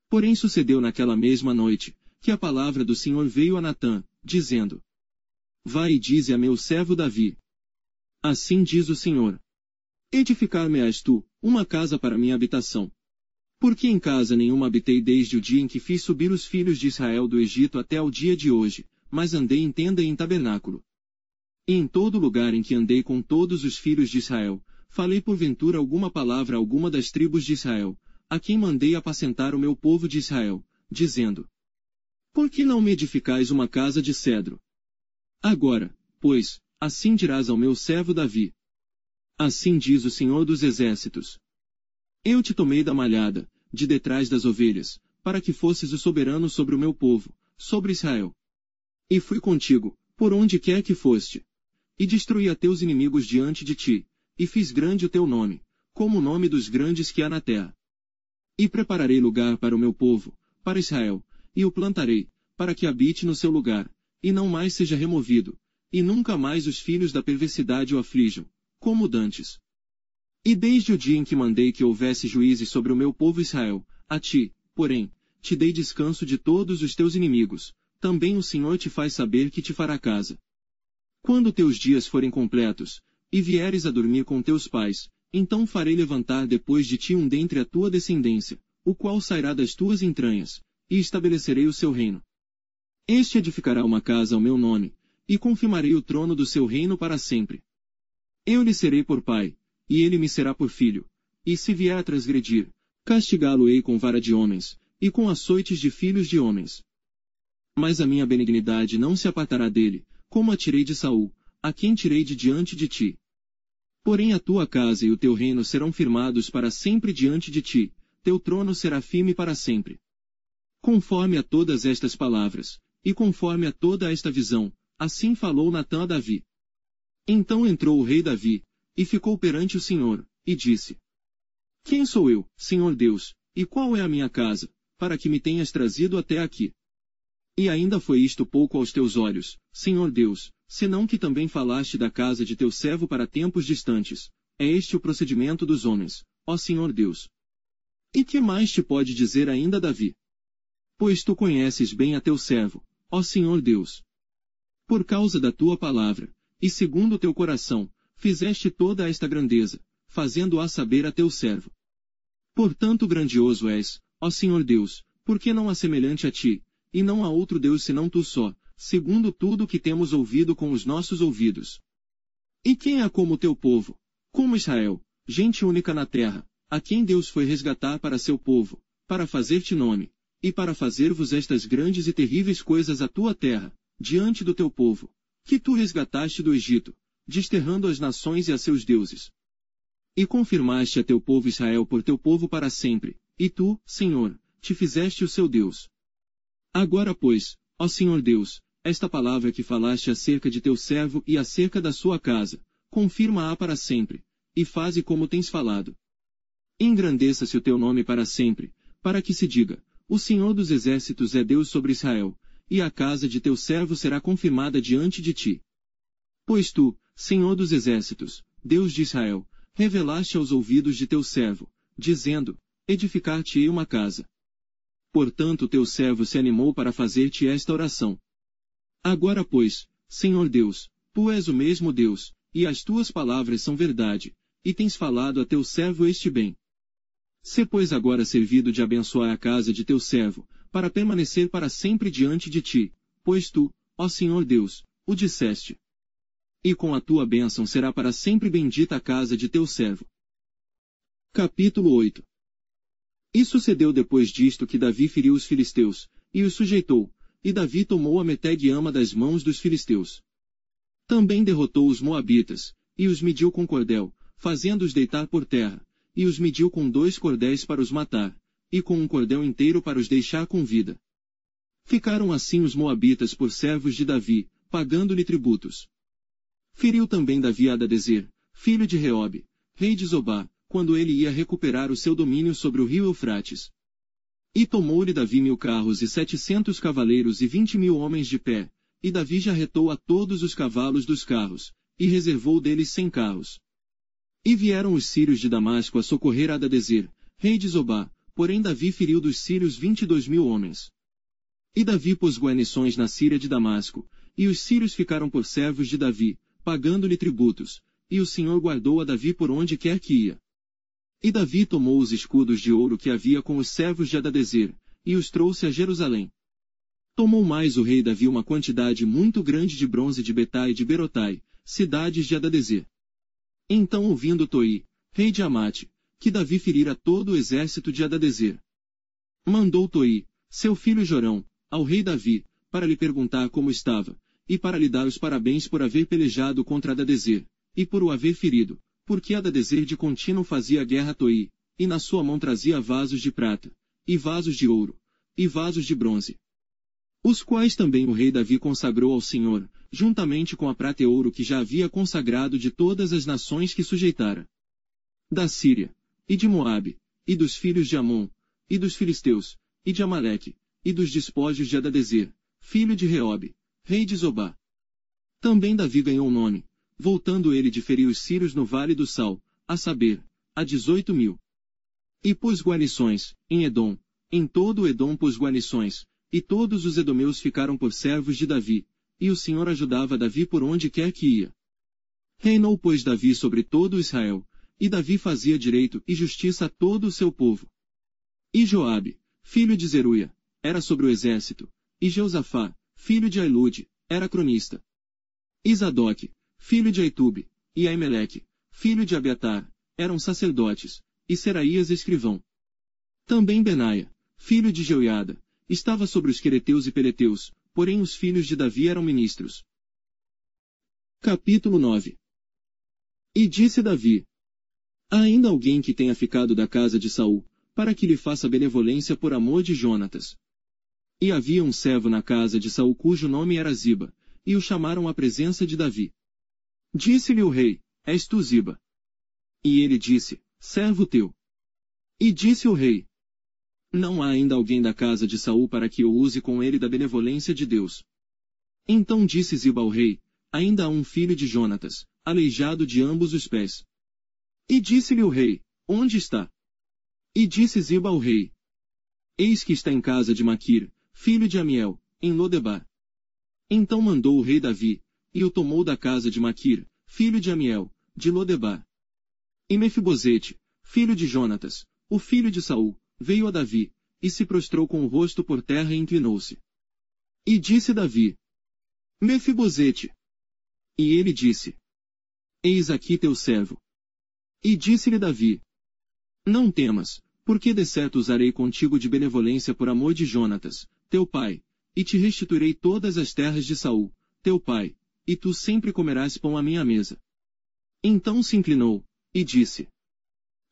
Porém sucedeu naquela mesma noite, que a palavra do Senhor veio a Natã, dizendo: Vai e dize a meu servo Davi: Assim diz o Senhor: Edificar-me-ás tu, uma casa para minha habitação. Porque em casa nenhuma habitei desde o dia em que fiz subir os filhos de Israel do Egito até ao dia de hoje, mas andei em tenda e em tabernáculo. E em todo lugar em que andei com todos os filhos de Israel, falei porventura alguma palavra a alguma das tribos de Israel, a quem mandei apacentar o meu povo de Israel, dizendo: Por que não me edificais uma casa de cedro? Agora, pois, assim dirás ao meu servo Davi: Assim diz o Senhor dos Exércitos: Eu te tomei da malhada, de detrás das ovelhas, para que fosses o soberano sobre o meu povo, sobre Israel. E fui contigo, por onde quer que foste. E destruí a teus inimigos diante de ti, e fiz grande o teu nome, como o nome dos grandes que há na terra. E prepararei lugar para o meu povo, para Israel, e o plantarei, para que habite no seu lugar, e não mais seja removido, e nunca mais os filhos da perversidade o aflijam, como dantes. E desde o dia em que mandei que houvesse juízes sobre o meu povo Israel, a ti, porém, te dei descanso de todos os teus inimigos, também o Senhor te faz saber que te fará casa. Quando teus dias forem completos, e vieres a dormir com teus pais, então farei levantar depois de ti um dentre a tua descendência, o qual sairá das tuas entranhas, e estabelecerei o seu reino. Este edificará uma casa ao meu nome, e confirmarei o trono do seu reino para sempre. Eu lhe serei por pai, e ele me será por filho, e se vier a transgredir, castigá-lo-ei com vara de homens, e com açoites de filhos de homens. Mas a minha benignidade não se apartará dele, como a tirei de Saul, a quem tirei de diante de ti. Porém a tua casa e o teu reino serão firmados para sempre diante de ti, teu trono será firme para sempre. Conforme a todas estas palavras, e conforme a toda esta visão, assim falou Natã a Davi. Então entrou o rei Davi, e ficou perante o Senhor, e disse: Quem sou eu, Senhor Deus, e qual é a minha casa, para que me tenhas trazido até aqui? E ainda foi isto pouco aos teus olhos, Senhor Deus, senão que também falaste da casa de teu servo para tempos distantes. É este o procedimento dos homens, ó Senhor Deus. E que mais te pode dizer ainda Davi? Pois tu conheces bem a teu servo, ó Senhor Deus. Por causa da tua palavra, e segundo o teu coração, fizeste toda esta grandeza, fazendo-a saber a teu servo. Portanto grandioso és, ó Senhor Deus, porque não há semelhante a ti, e não há outro Deus senão tu só, segundo tudo o que temos ouvido com os nossos ouvidos. E quem é como o teu povo, como Israel, gente única na terra, a quem Deus foi resgatar para seu povo, para fazer-te nome, e para fazer-vos estas grandes e terríveis coisas à tua terra, diante do teu povo, que tu resgataste do Egito, desterrando as nações e a seus deuses. E confirmaste a teu povo Israel por teu povo para sempre, e tu, Senhor, te fizeste o seu Deus. Agora pois, ó Senhor Deus, esta palavra que falaste acerca de teu servo e acerca da sua casa, confirma-a para sempre, e faze como tens falado. Engrandeça-se o teu nome para sempre, para que se diga, o Senhor dos Exércitos é Deus sobre Israel, e a casa de teu servo será confirmada diante de ti. Pois tu, Senhor dos exércitos, Deus de Israel, revelaste aos ouvidos de teu servo, dizendo, edificar-te-ei uma casa. Portanto teu servo se animou para fazer-te esta oração. Agora pois, Senhor Deus, tu és o mesmo Deus, e as tuas palavras são verdade, e tens falado a teu servo este bem. Sê pois agora servido de abençoar a casa de teu servo, para permanecer para sempre diante de ti, pois tu, ó Senhor Deus, o disseste. E com a tua bênção será para sempre bendita a casa de teu servo. Capítulo 8. E sucedeu depois disto que Davi feriu os filisteus, e os sujeitou, e Davi tomou a Meteg-Ama das mãos dos filisteus. Também derrotou os moabitas, e os mediu com cordel, fazendo-os deitar por terra, e os mediu com 2 cordéis para os matar, e com um cordel inteiro para os deixar com vida. Ficaram assim os moabitas por servos de Davi, pagando-lhe tributos. Feriu também Davi Hadadezer, filho de Reobe, rei de Zobá, quando ele ia recuperar o seu domínio sobre o rio Eufrates. E tomou-lhe Davi 1000 carros e 700 cavaleiros e 20.000 homens de pé, e Davi jarretou a todos os cavalos dos carros, e reservou deles 100 carros. E vieram os sírios de Damasco a socorrer Hadadezer, rei de Zobá, porém Davi feriu dos sírios 22.000 homens. E Davi pôs guarnições na Síria de Damasco, e os sírios ficaram por servos de Davi, pagando-lhe tributos, e o Senhor guardou a Davi por onde quer que ia. E Davi tomou os escudos de ouro que havia com os servos de Hadadezer, e os trouxe a Jerusalém. Tomou mais o rei Davi uma quantidade muito grande de bronze de Betá e de Berotai, cidades de Hadadezer. Então ouvindo Toi, rei de Amate, que Davi ferira todo o exército de Hadadezer, mandou Toi, seu filho Jorão, ao rei Davi, para lhe perguntar como estava, e para lhe dar os parabéns por haver pelejado contra Hadadezer, e por o haver ferido, porque Hadadezer de contínuo fazia guerra a Toi, e na sua mão trazia vasos de prata, e vasos de ouro, e vasos de bronze, os quais também o rei Davi consagrou ao Senhor, juntamente com a prata e ouro que já havia consagrado de todas as nações que sujeitara. Da Síria, e de Moabe, e dos filhos de Amon, e dos filisteus, e de Amaleque, e dos despojos de Hadadezer, filho de Reobe, rei de Zobá. Também Davi ganhou nome, voltando ele de ferir os sírios no vale do Sal, a saber, a 18.000. E pôs guarnições, em Edom, em todo o Edom pôs guarnições, e todos os edomeus ficaram por servos de Davi, e o Senhor ajudava Davi por onde quer que ia. Reinou pois Davi sobre todo Israel, e Davi fazia direito e justiça a todo o seu povo. E Joabe, filho de Zeruia, era sobre o exército, e Jeosafá, filho de Ailude, era cronista. E Zadoque, filho de Aitube, e Aimeleque, filho de Abiatar, eram sacerdotes, e Seraías escrivão. Também Benaia, filho de Jeoiada, estava sobre os quereteus e peleteus, porém os filhos de Davi eram ministros. Capítulo 9. E disse Davi: há ainda alguém que tenha ficado da casa de Saul, para que lhe faça benevolência por amor de Jonatas. E havia um servo na casa de Saul cujo nome era Ziba, e o chamaram à presença de Davi. Disse-lhe o rei: és tu Ziba? E ele disse: servo teu. E disse o rei: não há ainda alguém da casa de Saul para que eu use com ele da benevolência de Deus. Então disse Ziba ao rei: ainda há um filho de Jonatas, aleijado de ambos os pés. E disse-lhe o rei: onde está? E disse Ziba ao rei: eis que está em casa de Maquir, filho de Amiel, em Lodebar. Então mandou o rei Davi, e o tomou da casa de Maquir, filho de Amiel, de Lodebar. E Mefibosete, filho de Jonatas, o filho de Saul, veio a Davi, e se prostrou com o rosto por terra e inclinou-se. E disse Davi: Mefibosete. E ele disse: eis aqui teu servo. E disse-lhe Davi: não temas, porque de certo usarei contigo de benevolência por amor de Jonatas, teu pai, e te restituirei todas as terras de Saul, teu pai, e tu sempre comerás pão à minha mesa. Então se inclinou, e disse: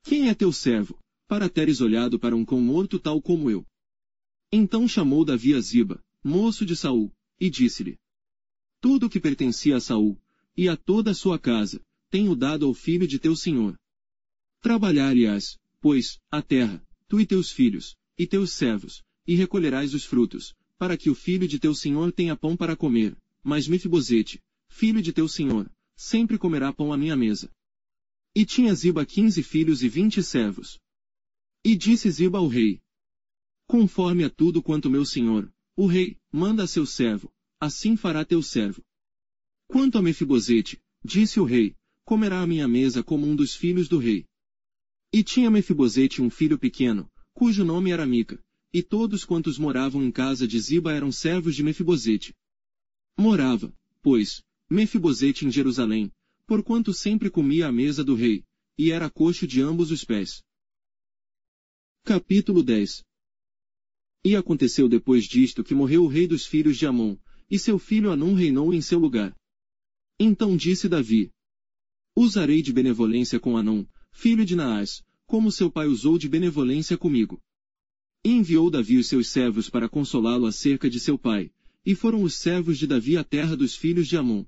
quem é teu servo, para teres olhado para um cão morto tal como eu? Então chamou Davi a Ziba, moço de Saul, e disse-lhe: tudo o que pertencia a Saul, e a toda a sua casa, tenho dado ao filho de teu senhor. Trabalhar-lhe-ás, pois, a terra, tu e teus filhos, e teus servos, e recolherás os frutos, para que o filho de teu senhor tenha pão para comer. Mas Mefibosete, filho de teu senhor, sempre comerá pão à minha mesa. E tinha Ziba 15 filhos e 20 servos. E disse Ziba ao rei: conforme a tudo quanto meu senhor, o rei, manda a seu servo, assim fará teu servo. Quanto a Mefibosete, disse o rei, comerá à minha mesa como um dos filhos do rei. E tinha Mefibosete um filho pequeno, cujo nome era Mica, e todos quantos moravam em casa de Ziba eram servos de Mefibosete. Morava, pois, Mefibosete em Jerusalém, porquanto sempre comia à mesa do rei, e era coxo de ambos os pés. Capítulo 10. E aconteceu depois disto que morreu o rei dos filhos de Amon, e seu filho Anum reinou em seu lugar. Então disse Davi: usarei de benevolência com Anum, filho de Naás, como seu pai usou de benevolência comigo. E enviou Davi os seus servos para consolá-lo acerca de seu pai, e foram os servos de Davi à terra dos filhos de Amon.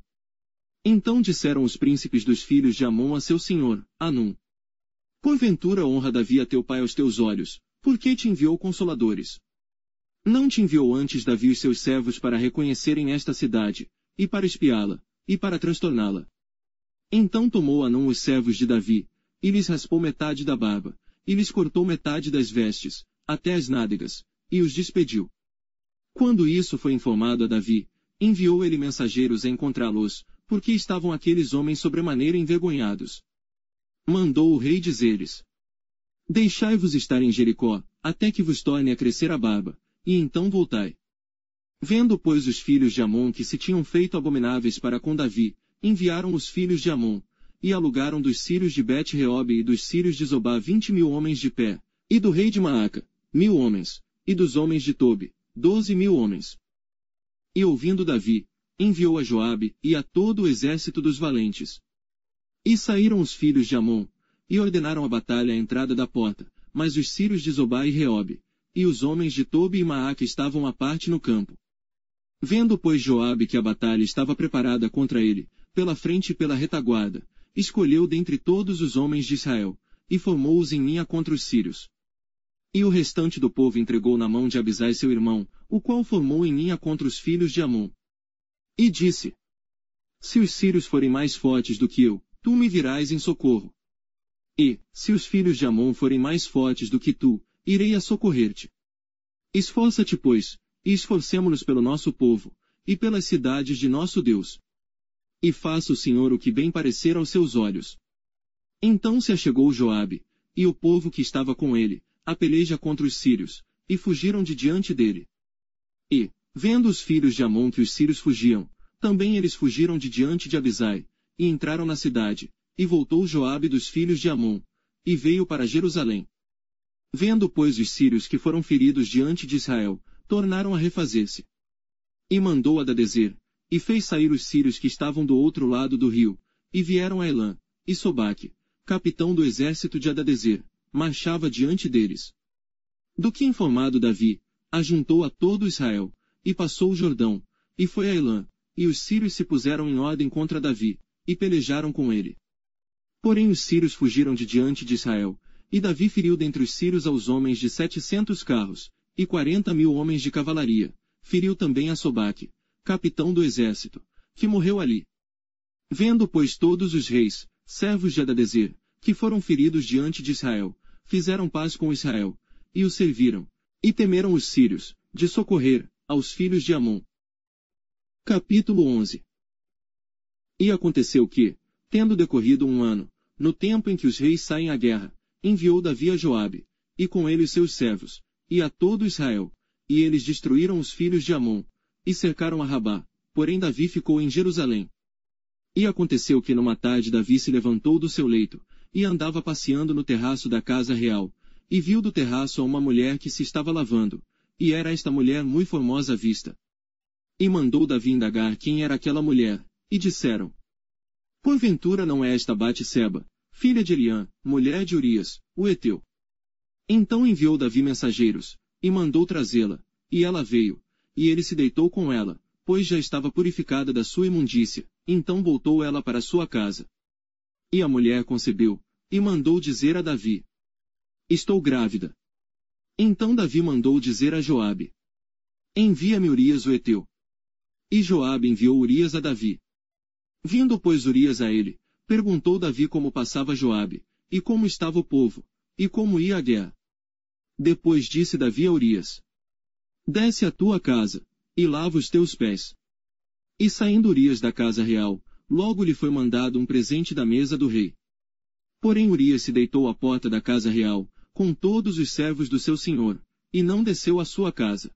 Então disseram os príncipes dos filhos de Amon a seu senhor, Anum: porventura honra Davi a teu pai aos teus olhos, por que te enviou consoladores? Não te enviou antes Davi os seus servos para reconhecerem esta cidade, e para espiá-la, e para transtorná-la? Então tomou Anum os servos de Davi, e lhes raspou metade da barba, e lhes cortou metade das vestes, até as nádegas, e os despediu. Quando isso foi informado a Davi, enviou ele mensageiros a encontrá-los, porque estavam aqueles homens sobremaneira envergonhados. Mandou o rei dizer-lhes: deixai-vos estar em Jericó, até que vos torne a crescer a barba, e então voltai. Vendo, pois, os filhos de Amon que se tinham feito abomináveis para com Davi, enviaram os filhos de Amon, e alugaram dos sírios de Bet-Reobe e dos sírios de Zobá 20.000 homens de pé, e do rei de Maaca, 1.000 homens, e dos homens de Tobi, 12.000 homens. E ouvindo Davi, enviou a Joabe, e a todo o exército dos valentes. E saíram os filhos de Amon, e ordenaram a batalha à entrada da porta, mas os sírios de Zobá e Reobe, e os homens de Tobi e Maaca estavam à parte no campo. Vendo, pois, Joabe que a batalha estava preparada contra ele, pela frente e pela retaguarda, escolheu dentre todos os homens de Israel, e formou-os em linha contra os sírios. E o restante do povo entregou na mão de Abisai seu irmão, o qual formou em linha contra os filhos de Amon. E disse: se os sírios forem mais fortes do que eu, tu me virás em socorro. E, se os filhos de Amon forem mais fortes do que tu, irei a socorrer-te. Esforça-te, pois, e esforcemo-nos pelo nosso povo, e pelas cidades de nosso Deus. E faça o Senhor o que bem parecer aos seus olhos. Então se achegou Joabe, e o povo que estava com ele, a peleja contra os sírios, e fugiram de diante dele. E, vendo os filhos de Amon que os sírios fugiam, também eles fugiram de diante de Abisai, e entraram na cidade, e voltou Joabe dos filhos de Amon, e veio para Jerusalém. Vendo, pois, os sírios que foram feridos diante de Israel, tornaram a refazer-se. E mandou Adadezer, e fez sair os sírios que estavam do outro lado do rio, e vieram a Elã, e Sobaque, capitão do exército de Adadezer, marchava diante deles. Do que informado Davi, ajuntou a todo Israel, e passou o Jordão, e foi a Elã, e os sírios se puseram em ordem contra Davi, e pelejaram com ele. Porém os sírios fugiram de diante de Israel, e Davi feriu dentre os sírios aos homens de 700 carros, e 40.000 homens de cavalaria, feriu também a Sobaque, capitão do exército, que morreu ali. Vendo, pois, todos os reis, servos de Adadezer, que foram feridos diante de Israel, fizeram paz com Israel, e o serviram, e temeram os sírios, de socorrer, aos filhos de Amon. Capítulo 11. E aconteceu que, tendo decorrido 1 ano, no tempo em que os reis saem à guerra, enviou Davi a Joabe, e com ele os seus servos, e a todo Israel, e eles destruíram os filhos de Amon, e cercaram a Rabá, porém Davi ficou em Jerusalém. E aconteceu que numa tarde Davi se levantou do seu leito, e andava passeando no terraço da casa real, e viu do terraço a uma mulher que se estava lavando, e era esta mulher muito formosa à vista. E mandou Davi indagar quem era aquela mulher, e disseram: porventura não é esta Batseba, filha de Eliã, mulher de Urias, o heteu? Então enviou Davi mensageiros, e mandou trazê-la, e ela veio, e ele se deitou com ela, pois já estava purificada da sua imundícia, então voltou ela para sua casa. E a mulher concebeu, e mandou dizer a Davi: estou grávida. Então Davi mandou dizer a Joabe: envia-me Urias o heteu. E Joabe enviou Urias a Davi. Vindo pois Urias a ele, perguntou Davi como passava Joabe, e como estava o povo, e como ia a guerra. Depois disse Davi a Urias: Desce à tua casa, e lava os teus pés. E saindo Urias da casa real, logo lhe foi mandado um presente da mesa do rei. Porém Urias se deitou à porta da casa real, com todos os servos do seu senhor, e não desceu à sua casa.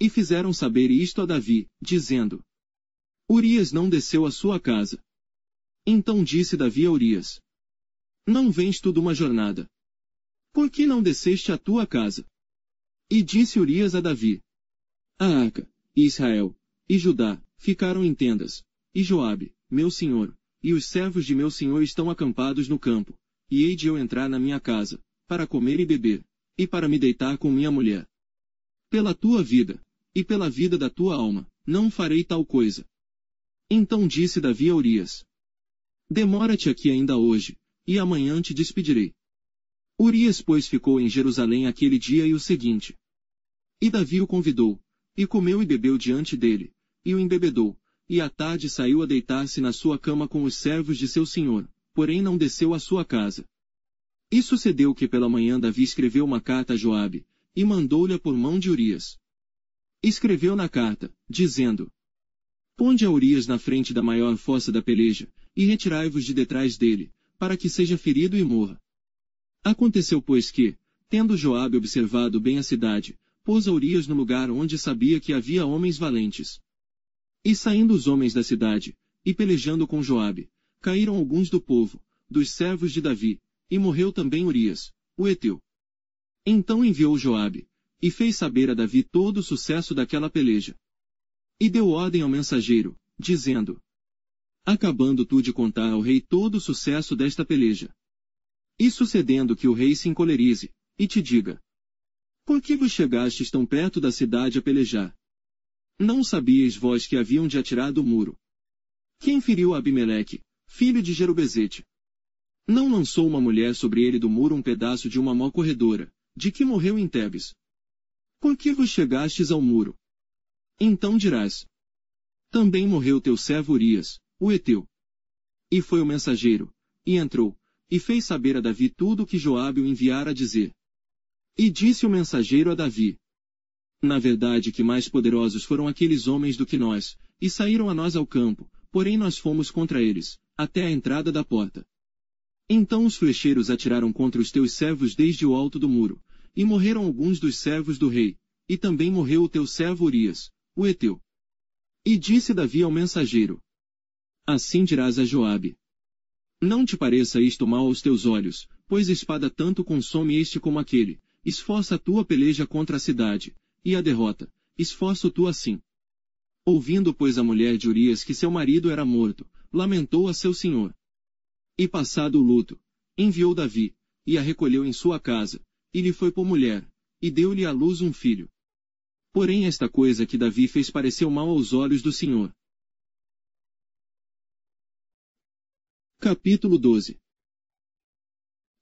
E fizeram saber isto a Davi, dizendo: Urias não desceu à sua casa. Então disse Davi a Urias: Não vens tu de uma jornada? Por que não desceste à tua casa? E disse Urias a Davi: A arca, e Israel, e Judá, ficaram em tendas, e Joabe, meu senhor, e os servos de meu senhor estão acampados no campo, e hei de eu entrar na minha casa, para comer e beber, e para me deitar com minha mulher. Pela tua vida, e pela vida da tua alma, não farei tal coisa. Então disse Davi a Urias: Demora-te aqui ainda hoje, e amanhã te despedirei. Urias, pois, ficou em Jerusalém aquele dia e o seguinte. E Davi o convidou, e comeu e bebeu diante dele, e o embebedou, e à tarde saiu a deitar-se na sua cama com os servos de seu senhor, porém não desceu à sua casa. E sucedeu que pela manhã Davi escreveu uma carta a Joabe, e mandou-lhe por mão de Urias. Escreveu na carta, dizendo: Ponde a Urias na frente da maior fossa da peleja, e retirai-vos de detrás dele, para que seja ferido e morra. Aconteceu, pois, que, tendo Joabe observado bem a cidade, pôs a Urias no lugar onde sabia que havia homens valentes. E saindo os homens da cidade, e pelejando com Joabe, caíram alguns do povo, dos servos de Davi, e morreu também Urias, o heteu. Então enviou Joabe, e fez saber a Davi todo o sucesso daquela peleja. E deu ordem ao mensageiro, dizendo: Acabando tu de contar ao rei todo o sucesso desta peleja. E sucedendo que o rei se encolerize, e te diga: Por que vos chegastes tão perto da cidade a pelejar? Não sabíeis vós que haviam de atirar do muro? Quem feriu Abimeleque, filho de Jerubezete? Não lançou uma mulher sobre ele do muro um pedaço de uma mó corredora, de que morreu em Tebes? Por que vos chegastes ao muro? Então dirás: Também morreu teu servo Urias, o heteu. E foi o mensageiro, e entrou, e fez saber a Davi tudo o que Joabe o enviara a dizer. E disse o mensageiro a Davi: Na verdade que mais poderosos foram aqueles homens do que nós, e saíram a nós ao campo, porém nós fomos contra eles, até a entrada da porta. Então os flecheiros atiraram contra os teus servos desde o alto do muro, e morreram alguns dos servos do rei, e também morreu o teu servo Urias, o heteu. E disse Davi ao mensageiro: Assim dirás a Joabe: Não te pareça isto mal aos teus olhos, pois espada tanto consome este como aquele. Esforça a tua peleja contra a cidade, e a derrota, esforça tu assim. Ouvindo, pois, a mulher de Urias que seu marido era morto, lamentou a seu senhor. E passado o luto, enviou Davi, e a recolheu em sua casa, e lhe foi por mulher, e deu-lhe à luz um filho. Porém esta coisa que Davi fez pareceu mal aos olhos do Senhor. Capítulo 12.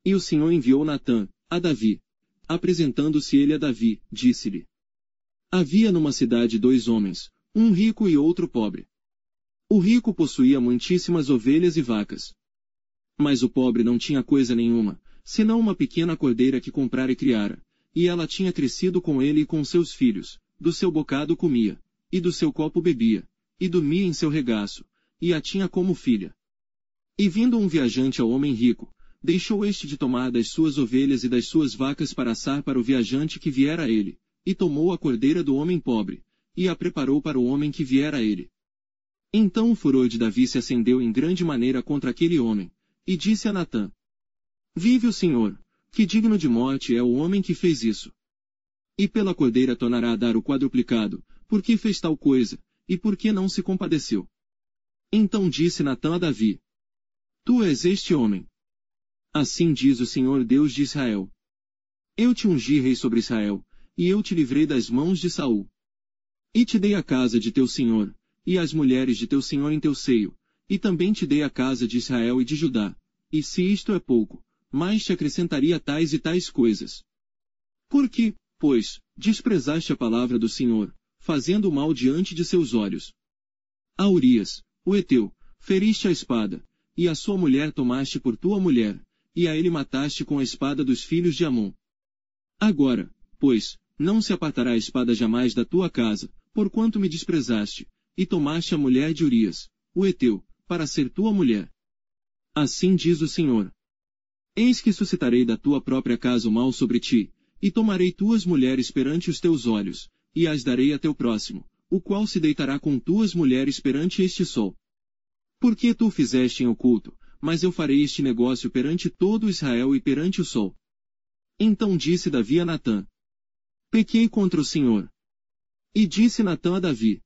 E o Senhor enviou Natã, a Davi. Apresentando-se ele a Davi, disse-lhe: Havia numa cidade 2 homens, um rico e outro pobre. O rico possuía muitíssimas ovelhas e vacas. Mas o pobre não tinha coisa nenhuma, senão uma pequena cordeira que comprara e criara, e ela tinha crescido com ele e com seus filhos, do seu bocado comia, e do seu copo bebia, e dormia em seu regaço, e a tinha como filha. E vindo um viajante ao homem rico, deixou este de tomar das suas ovelhas e das suas vacas para assar para o viajante que viera a ele, e tomou a cordeira do homem pobre, e a preparou para o homem que viera a ele. Então o furor de Davi se acendeu em grande maneira contra aquele homem, e disse a Natã: Vive o Senhor, que digno de morte é o homem que fez isso. E pela cordeira tornará a dar o quadruplicado, porque fez tal coisa, e porque não se compadeceu. Então disse Natã a Davi: Tu és este homem. Assim diz o Senhor Deus de Israel: Eu te ungi rei sobre Israel, e eu te livrei das mãos de Saul. E te dei a casa de teu senhor, e as mulheres de teu senhor em teu seio, e também te dei a casa de Israel e de Judá. E se isto é pouco, mais te acrescentaria tais e tais coisas. Por que, pois, desprezaste a palavra do Senhor, fazendo o mal diante de seus olhos? A Urias, o heteu, feriste a espada, e a sua mulher tomaste por tua mulher, e a ele mataste com a espada dos filhos de Amon. Agora, pois, não se apartará a espada jamais da tua casa, porquanto me desprezaste, e tomaste a mulher de Urias, o heteu, para ser tua mulher. Assim diz o Senhor. Eis que suscitarei da tua própria casa o mal sobre ti, e tomarei tuas mulheres perante os teus olhos, e as darei a teu próximo, o qual se deitará com tuas mulheres perante este sol. Porque tu fizeste em oculto, mas eu farei este negócio perante todo Israel e perante o sol. Então disse Davi a Natã: Pequei contra o Senhor. E disse Natã a Davi: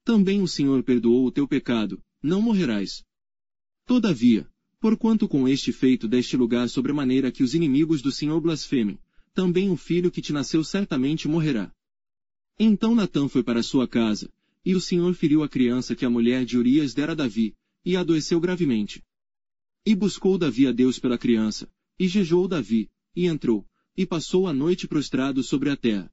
Também o Senhor perdoou o teu pecado, não morrerás. Todavia, porquanto com este feito deste lugar sobremaneira que os inimigos do Senhor blasfemem, também o filho que te nasceu certamente morrerá. Então Natã foi para sua casa, e o Senhor feriu a criança que a mulher de Urias dera a Davi, e adoeceu gravemente. E buscou Davi a Deus pela criança, e jejuou Davi, e entrou, e passou a noite prostrado sobre a terra.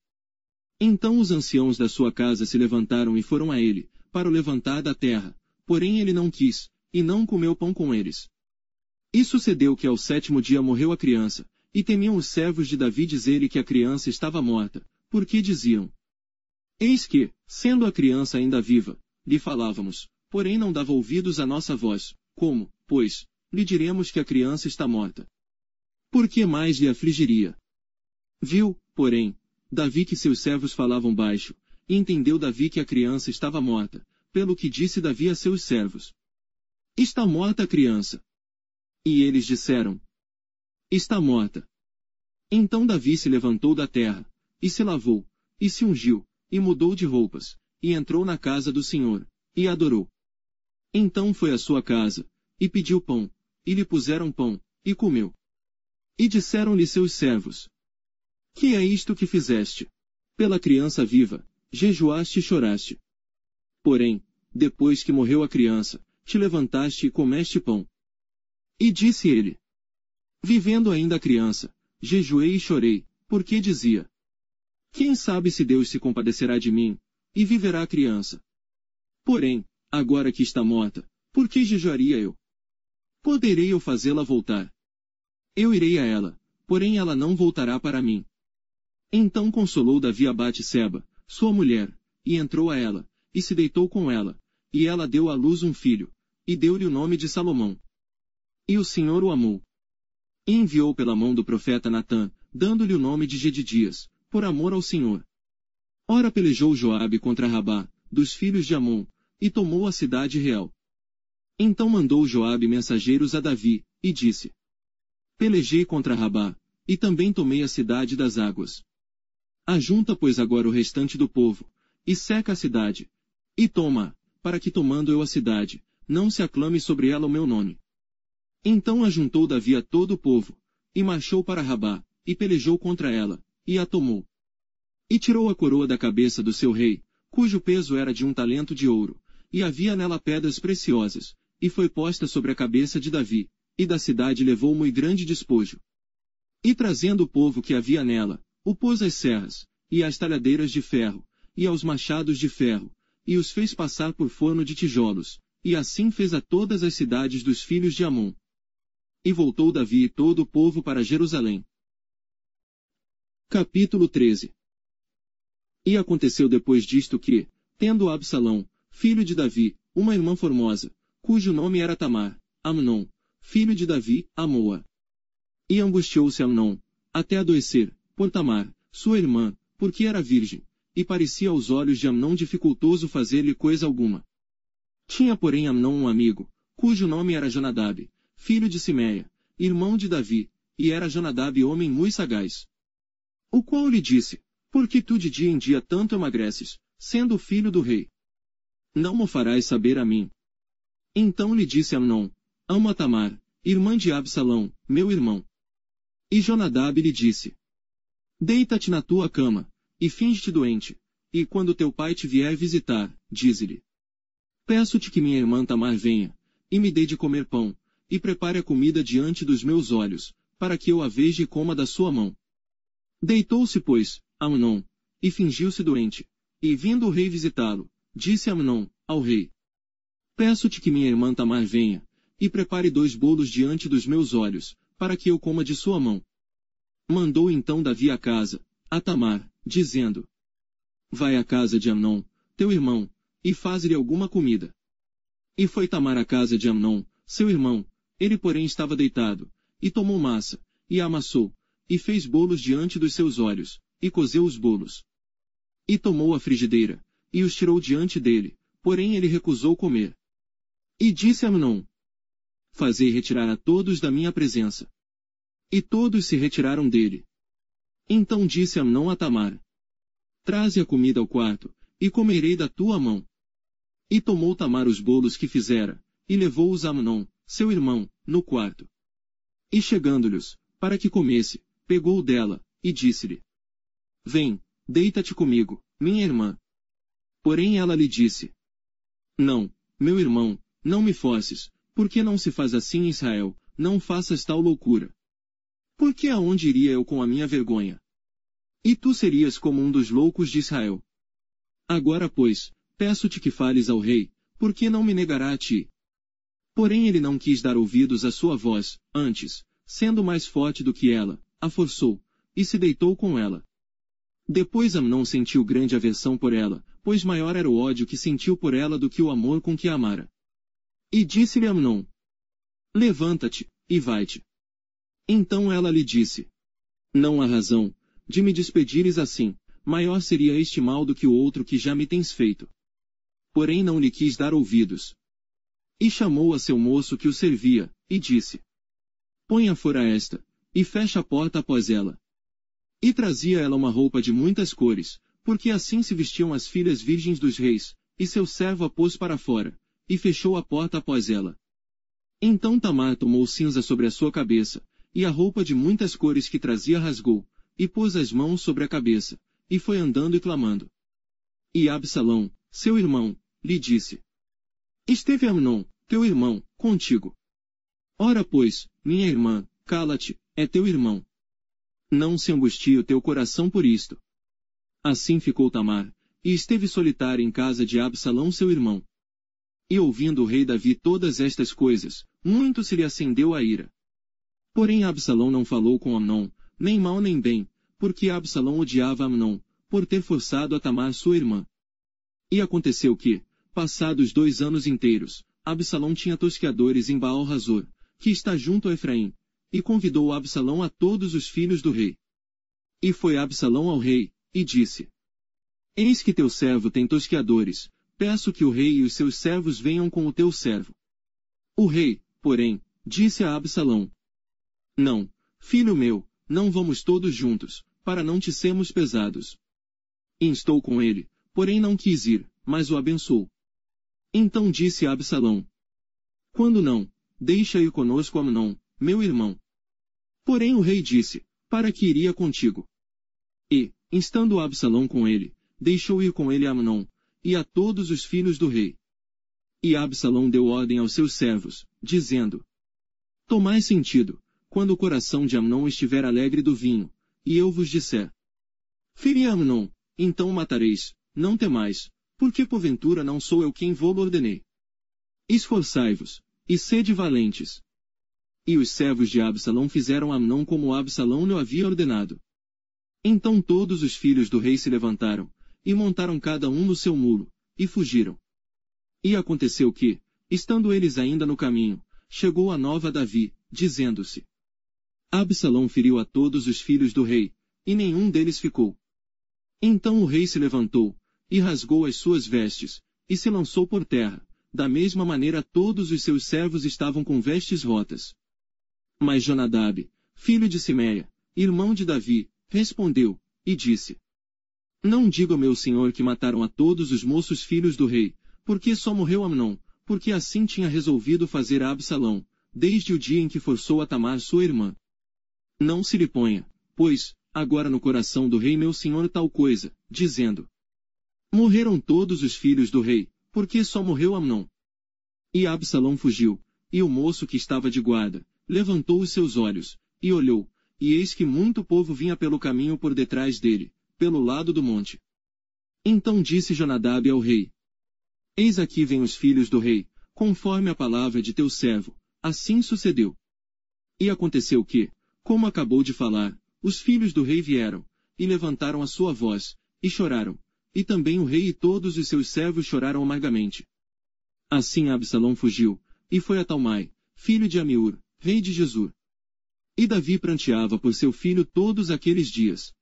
Então os anciãos da sua casa se levantaram e foram a ele, para o levantar da terra, porém ele não quis, e não comeu pão com eles. E sucedeu que ao 7º dia morreu a criança, e temiam os servos de Davi dizer-lhe que a criança estava morta, porque diziam: Eis que, sendo a criança ainda viva, lhe falávamos, porém não dava ouvidos à nossa voz. Como, pois, lhe diremos que a criança está morta? Por que mais lhe afligiria? Viu, porém, Davi que seus servos falavam baixo, e entendeu Davi que a criança estava morta, pelo que disse Davi a seus servos: Está morta a criança. E eles disseram: Está morta. Então Davi se levantou da terra, e se lavou, e se ungiu, e mudou de roupas, e entrou na casa do Senhor, e adorou. Então foi à sua casa, e pediu pão, e lhe puseram pão, e comeu. E disseram-lhe seus servos: Que é isto que fizeste? Pela criança viva, jejuaste e choraste. Porém, depois que morreu a criança, te levantaste e comeste pão. E disse ele: Vivendo ainda a criança, jejuei e chorei, porque dizia: Quem sabe se Deus se compadecerá de mim, e viverá a criança? Porém, agora que está morta, por que jejuaria eu? Poderei eu fazê-la voltar? Eu irei a ela, porém ela não voltará para mim. Então consolou Davi a Batseba, sua mulher, e entrou a ela, e se deitou com ela, e ela deu à luz um filho, e deu-lhe o nome de Salomão. E o Senhor o amou. E enviou pela mão do profeta Natã, dando-lhe o nome de Jedidias, por amor ao Senhor. Ora pelejou Joabe contra Rabá, dos filhos de Amon, e tomou a cidade real. Então mandou Joabe mensageiros a Davi, e disse: Pelejei contra Rabá, e também tomei a cidade das águas. Ajunta, pois, agora o restante do povo, e seca a cidade, e toma, para que tomando eu a cidade, não se aclame sobre ela o meu nome. Então ajuntou Davi a todo o povo, e marchou para Rabá, e pelejou contra ela, e a tomou. E tirou a coroa da cabeça do seu rei, cujo peso era de 1 talento de ouro, e havia nela pedras preciosas, e foi posta sobre a cabeça de Davi, e da cidade levou muito grande despojo. E trazendo o povo que havia nela, o pôs às serras, e às talhadeiras de ferro, e aos machados de ferro, e os fez passar por forno de tijolos, e assim fez a todas as cidades dos filhos de Amon. E voltou Davi e todo o povo para Jerusalém. Capítulo 13. E aconteceu depois disto que, tendo Absalão, filho de Davi, uma irmã formosa, cujo nome era Tamar, Amnon, filho de Davi, amou-a. E angustiou-se Amnon, até adoecer, por Tamar, sua irmã, porque era virgem, e parecia aos olhos de Amnon dificultoso fazer-lhe coisa alguma. Tinha porém Amnon um amigo, cujo nome era Jonadab, filho de Simeia, irmão de Davi, e era Jonadab homem muito sagaz. O qual lhe disse: Por que tu de dia em dia tanto emagreces, sendo filho do rei? Não mo farás saber a mim. Então lhe disse Amnon: Amo a Tamar, irmã de Absalão, meu irmão. E Jonadab lhe disse: Deita-te na tua cama, e finge-te doente, e quando teu pai te vier visitar, dize-lhe: Peço-te que minha irmã Tamar venha, e me dê de comer pão, e prepare a comida diante dos meus olhos, para que eu a veja e coma da sua mão. Deitou-se, pois, Amnon, e fingiu-se doente, e vindo o rei visitá-lo, disse Amnon ao rei: Peço-te que minha irmã Tamar venha, e prepare 2 bolos diante dos meus olhos, para que eu coma de sua mão. Mandou então Davi a casa, a Tamar, dizendo: Vai à casa de Amnon, teu irmão, e faz-lhe alguma comida. E foi Tamar à casa de Amnon, seu irmão, ele porém estava deitado, e tomou massa, e a amassou, e fez bolos diante dos seus olhos, e cozeu os bolos. E tomou a frigideira, e os tirou diante dele, porém ele recusou comer. E disse a Amnon: Fazei retirar a todos da minha presença. E todos se retiraram dele. Então disse Amnon a Tamar: Traze a comida ao quarto, e comerei da tua mão. E tomou Tamar os bolos que fizera, e levou-os a Amnon, seu irmão, no quarto. E chegando-lhes, para que comesse, pegou dela, e disse-lhe: Vem, deita-te comigo, minha irmã. Porém ela lhe disse: Não, meu irmão, não me forces, porque não se faz assim em Israel, não faças tal loucura. Porque aonde iria eu com a minha vergonha? E tu serias como um dos loucos de Israel. Agora, pois, peço-te que fales ao rei, porque não me negará a ti. Porém ele não quis dar ouvidos à sua voz, antes, sendo mais forte do que ela, a forçou, e se deitou com ela. Depois Amnon sentiu grande aversão por ela, pois maior era o ódio que sentiu por ela do que o amor com que a amara. E disse-lhe Amnon: Levanta-te, e vai-te. Então ela lhe disse: Não há razão de me despedires assim, maior seria este mal do que o outro que já me tens feito. Porém não lhe quis dar ouvidos. E chamou a seu moço que o servia, e disse: Ponha fora esta, e fecha a porta após ela. E trazia ela uma roupa de muitas cores, porque assim se vestiam as filhas virgens dos reis, e seu servo a pôs para fora, e fechou a porta após ela. Então Tamar tomou cinza sobre a sua cabeça, e a roupa de muitas cores que trazia rasgou, e pôs as mãos sobre a cabeça, e foi andando e clamando. E Absalão, seu irmão, lhe disse: Esteve Amnon, teu irmão, contigo. Ora pois, minha irmã, cala-te, é teu irmão. Não se angustie o teu coração por isto. Assim ficou Tamar, e esteve solitária em casa de Absalão seu irmão. E ouvindo o rei Davi todas estas coisas, muito se lhe acendeu a ira. Porém Absalão não falou com Amnon, nem mal nem bem, porque Absalão odiava Amnon, por ter forçado a Tamar sua irmã. E aconteceu que, passados 2 anos inteiros, Absalão tinha tosqueadores em Baal-Razor, que está junto a Efraim, e convidou Absalão a todos os filhos do rei. E foi Absalão ao rei, e disse: Eis que teu servo tem tosqueadores, peço que o rei e os seus servos venham com o teu servo. O rei, porém, disse a Absalão: Não, filho meu, não vamos todos juntos, para não te sermos pesados. Instou com ele, porém não quis ir, mas o abençoou. Então disse a Absalão: Quando não, deixa ir conosco Amnon, meu irmão. Porém o rei disse: Para que iria contigo? E, instando Absalão com ele, deixou ir com ele a Amnon, e a todos os filhos do rei. E Absalão deu ordem aos seus servos, dizendo: Tomai sentido, quando o coração de Amnon estiver alegre do vinho, e eu vos disser: Feri a Amnon, então o matareis, não temais, porque porventura não sou eu quem vou-lo ordenei. Esforçai-vos, e sede valentes. E os servos de Absalão fizeram a Amnon como Absalão lhe havia ordenado. Então todos os filhos do rei se levantaram, e montaram cada um no seu mulo, e fugiram. E aconteceu que, estando eles ainda no caminho, chegou a nova a Davi, dizendo-se: Absalão feriu a todos os filhos do rei, e nenhum deles ficou. Então o rei se levantou, e rasgou as suas vestes, e se lançou por terra, da mesma maneira todos os seus servos estavam com vestes rotas. Mas Jonadab, filho de Simeia, irmão de Davi, respondeu, e disse: Não diga ao meu senhor que mataram a todos os moços filhos do rei, porque só morreu Amnon, porque assim tinha resolvido fazer a Absalão, desde o dia em que forçou a Tamar sua irmã. Não se lhe ponha, pois, agora no coração do rei meu senhor tal coisa, dizendo: Morreram todos os filhos do rei, porque só morreu Amnon. E Absalão fugiu, e o moço que estava de guarda, levantou os seus olhos, e olhou, e eis que muito povo vinha pelo caminho por detrás dele, pelo lado do monte. Então disse Jonadab ao rei: Eis aqui vêm os filhos do rei, conforme a palavra de teu servo, assim sucedeu. E aconteceu que, como acabou de falar, os filhos do rei vieram, e levantaram a sua voz, e choraram, e também o rei e todos os seus servos choraram amargamente. Assim Absalão fugiu, e foi a Talmai, filho de Amiur, rei de Gesur. E Davi pranteava por seu filho todos aqueles dias.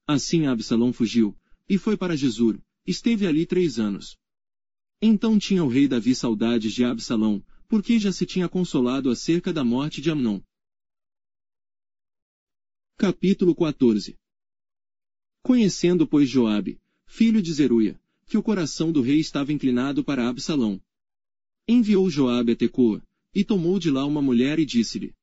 Assim Absalão fugiu, e foi para Gesur, esteve ali 3 anos. Então tinha o rei Davi saudades de Absalão, porque já se tinha consolado acerca da morte de Amnon. Capítulo 14. Conhecendo, pois, Joabe, filho de Zeruia, que o coração do rei estava inclinado para Absalão, enviou Joabe a Tecoa, e tomou de lá uma mulher e disse-lhe: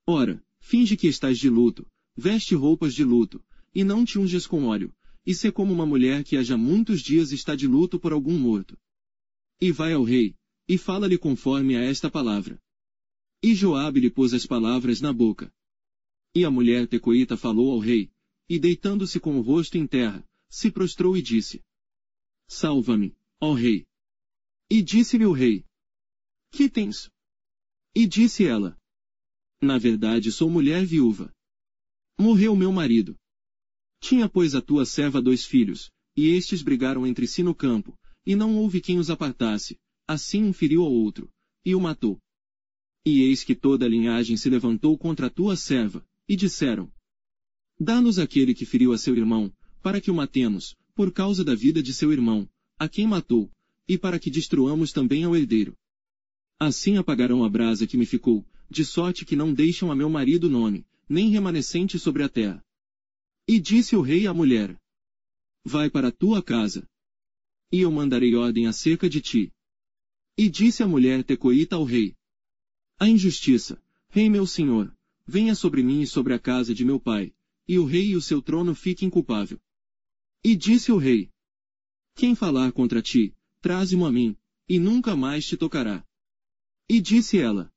Ora, finge que estás de luto, veste roupas de luto, e não te unges com óleo, e sê como uma mulher que há já muitos dias está de luto por algum morto. E vai ao rei, e fala-lhe conforme a esta palavra. E Joabe lhe pôs as palavras na boca. E a mulher tecoíta falou ao rei, e deitando-se com o rosto em terra, se prostrou e disse: Salva-me, ó rei. E disse-lhe o rei: Que tens? E disse ela: Na verdade sou mulher viúva. Morreu meu marido. Tinha, pois, a tua serva 2 filhos, e estes brigaram entre si no campo, e não houve quem os apartasse, assim um feriu ao outro, e o matou. E eis que toda a linhagem se levantou contra a tua serva, e disseram: Dá-nos aquele que feriu a seu irmão, para que o matemos, por causa da vida de seu irmão, a quem matou, e para que destruamos também ao herdeiro. Assim apagarão a brasa que me ficou, de sorte que não deixam a meu marido nome, nem remanescente sobre a terra. E disse o rei à mulher: Vai para a tua casa. E eu mandarei ordem acerca de ti. E disse a mulher tecoíta ao rei: A injustiça, rei meu senhor, venha sobre mim e sobre a casa de meu pai, e o rei e o seu trono fiquem culpável. E disse o rei: Quem falar contra ti, traze-mo a mim, e nunca mais te tocará. E disse ela: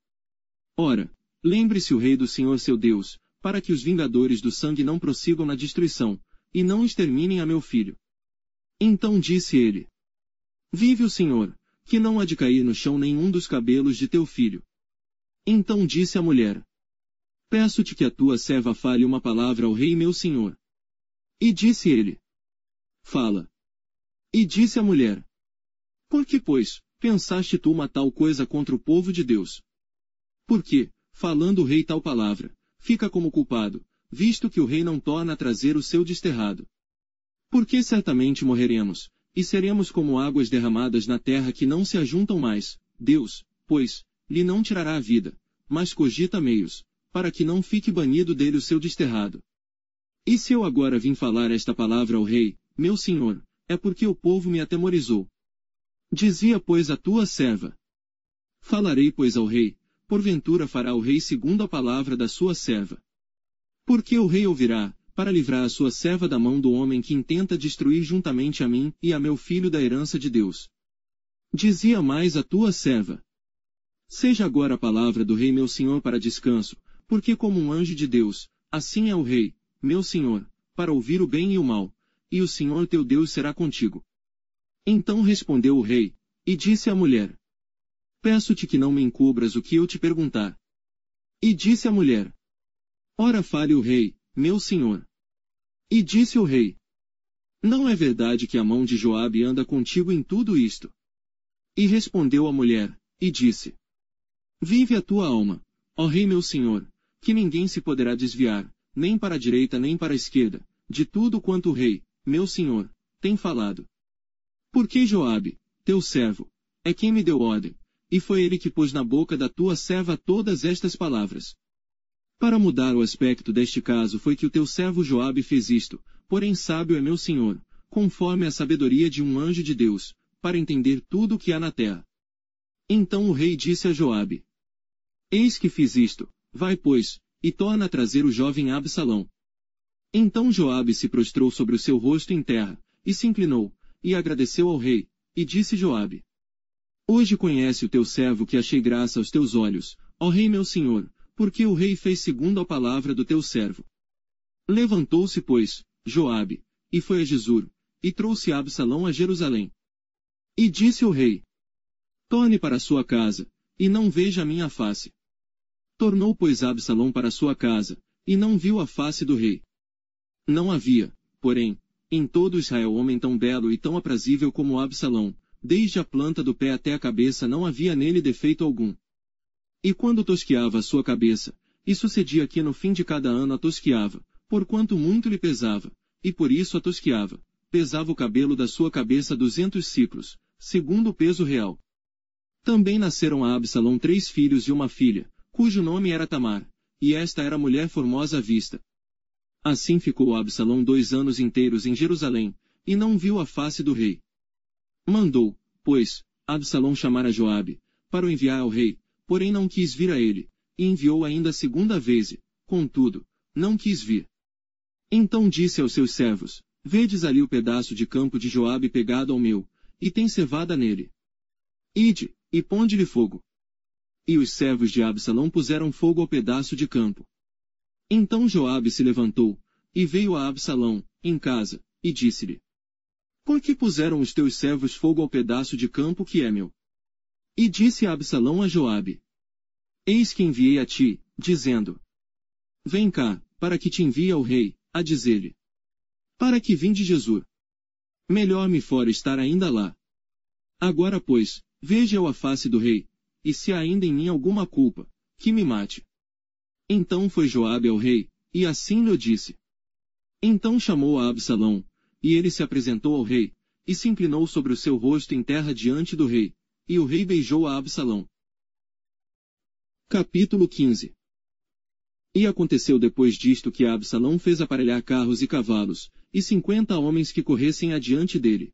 Ora, lembre-se o rei do Senhor seu Deus, para que os vingadores do sangue não prossigam na destruição, e não exterminem a meu filho. Então disse ele: Vive o Senhor, que não há de cair no chão nenhum dos cabelos de teu filho. Então disse a mulher: Peço-te que a tua serva fale uma palavra ao rei meu senhor. E disse ele: Fala. E disse a mulher: Por que, pois, pensaste tu uma tal coisa contra o povo de Deus? Porque, falando o rei tal palavra, fica como culpado, visto que o rei não torna a trazer o seu desterrado. Porque certamente morreremos, e seremos como águas derramadas na terra que não se ajuntam mais. Deus, pois, lhe não tirará a vida, mas cogita meios, para que não fique banido dele o seu desterrado. E se eu agora vim falar esta palavra ao rei, meu senhor, é porque o povo me atemorizou. Dizia, pois, a tua serva: Falarei, pois, ao rei, porventura fará o rei segundo a palavra da sua serva. Porque o rei ouvirá, para livrar a sua serva da mão do homem que intenta destruir juntamente a mim e a meu filho da herança de Deus. Dizia mais a tua serva: Seja agora a palavra do rei meu senhor para descanso, porque como um anjo de Deus, assim é o rei, meu senhor, para ouvir o bem e o mal, e o Senhor teu Deus será contigo. Então respondeu o rei, e disse à mulher: Peço-te que não me encubras o que eu te perguntar. E disse a mulher: Ora fale o rei, meu senhor. E disse o rei: Não é verdade que a mão de Joabe anda contigo em tudo isto? E respondeu a mulher, e disse: Vive a tua alma, ó rei meu senhor, que ninguém se poderá desviar, nem para a direita nem para a esquerda, de tudo quanto o rei, meu senhor, tem falado. Porque Joabe, teu servo, é quem me deu ordem, e foi ele que pôs na boca da tua serva todas estas palavras. Para mudar o aspecto deste caso foi que o teu servo Joabe fez isto, porém sábio é meu senhor, conforme a sabedoria de um anjo de Deus, para entender tudo o que há na terra. Então o rei disse a Joabe: Eis que fiz isto, vai pois, e torna a trazer o jovem Absalão. Então Joabe se prostrou sobre o seu rosto em terra, e se inclinou, e agradeceu ao rei, e disse Joabe: Hoje conhece o teu servo que achei graça aos teus olhos, ó rei meu senhor, porque o rei fez segundo a palavra do teu servo. Levantou-se, pois, Joabe, e foi a Gesur, e trouxe Absalão a Jerusalém. E disse o rei: Torne para sua casa, e não veja a minha face. Tornou, pois, Absalão para sua casa, e não viu a face do rei. Não havia, porém, em todo Israel homem tão belo e tão aprazível como Absalão, desde a planta do pé até a cabeça não havia nele defeito algum. E quando tosquiava a sua cabeça, e sucedia que no fim de cada ano a tosquiava, porquanto muito lhe pesava, e por isso a tosquiava, pesava o cabelo da sua cabeça 200 siclos, segundo o peso real. Também nasceram a Absalão 3 filhos e uma filha, cujo nome era Tamar, e esta era mulher formosa à vista. Assim ficou Absalão 2 anos inteiros em Jerusalém, e não viu a face do rei. Mandou, pois, Absalão chamar a Joabe, para o enviar ao rei, porém não quis vir a ele, e enviou ainda a segunda vez, e, contudo, não quis vir. Então disse aos seus servos, vedes ali o pedaço de campo de Joabe pegado ao meu, e tem cevada nele. Ide, e ponde-lhe fogo. E os servos de Absalão puseram fogo ao pedaço de campo. Então Joabe se levantou, e veio a Absalão, em casa, e disse-lhe, por que puseram os teus servos fogo ao pedaço de campo que é meu? E disse Absalão a Joabe, eis que enviei a ti, dizendo, vem cá, para que te envie ao rei, a dizer-lhe, para que vinde Jesur. Melhor me fora estar ainda lá. Agora, pois, veja eu a face do rei, e se há ainda em mim alguma culpa, que me mate. Então foi Joabe ao rei, e assim lhe disse. Então chamou a Absalão, e ele se apresentou ao rei, e se inclinou sobre o seu rosto em terra diante do rei, e o rei beijou a Absalão. Capítulo 15. E aconteceu depois disto que Absalão fez aparelhar carros e cavalos, e 50 homens que corressem adiante dele.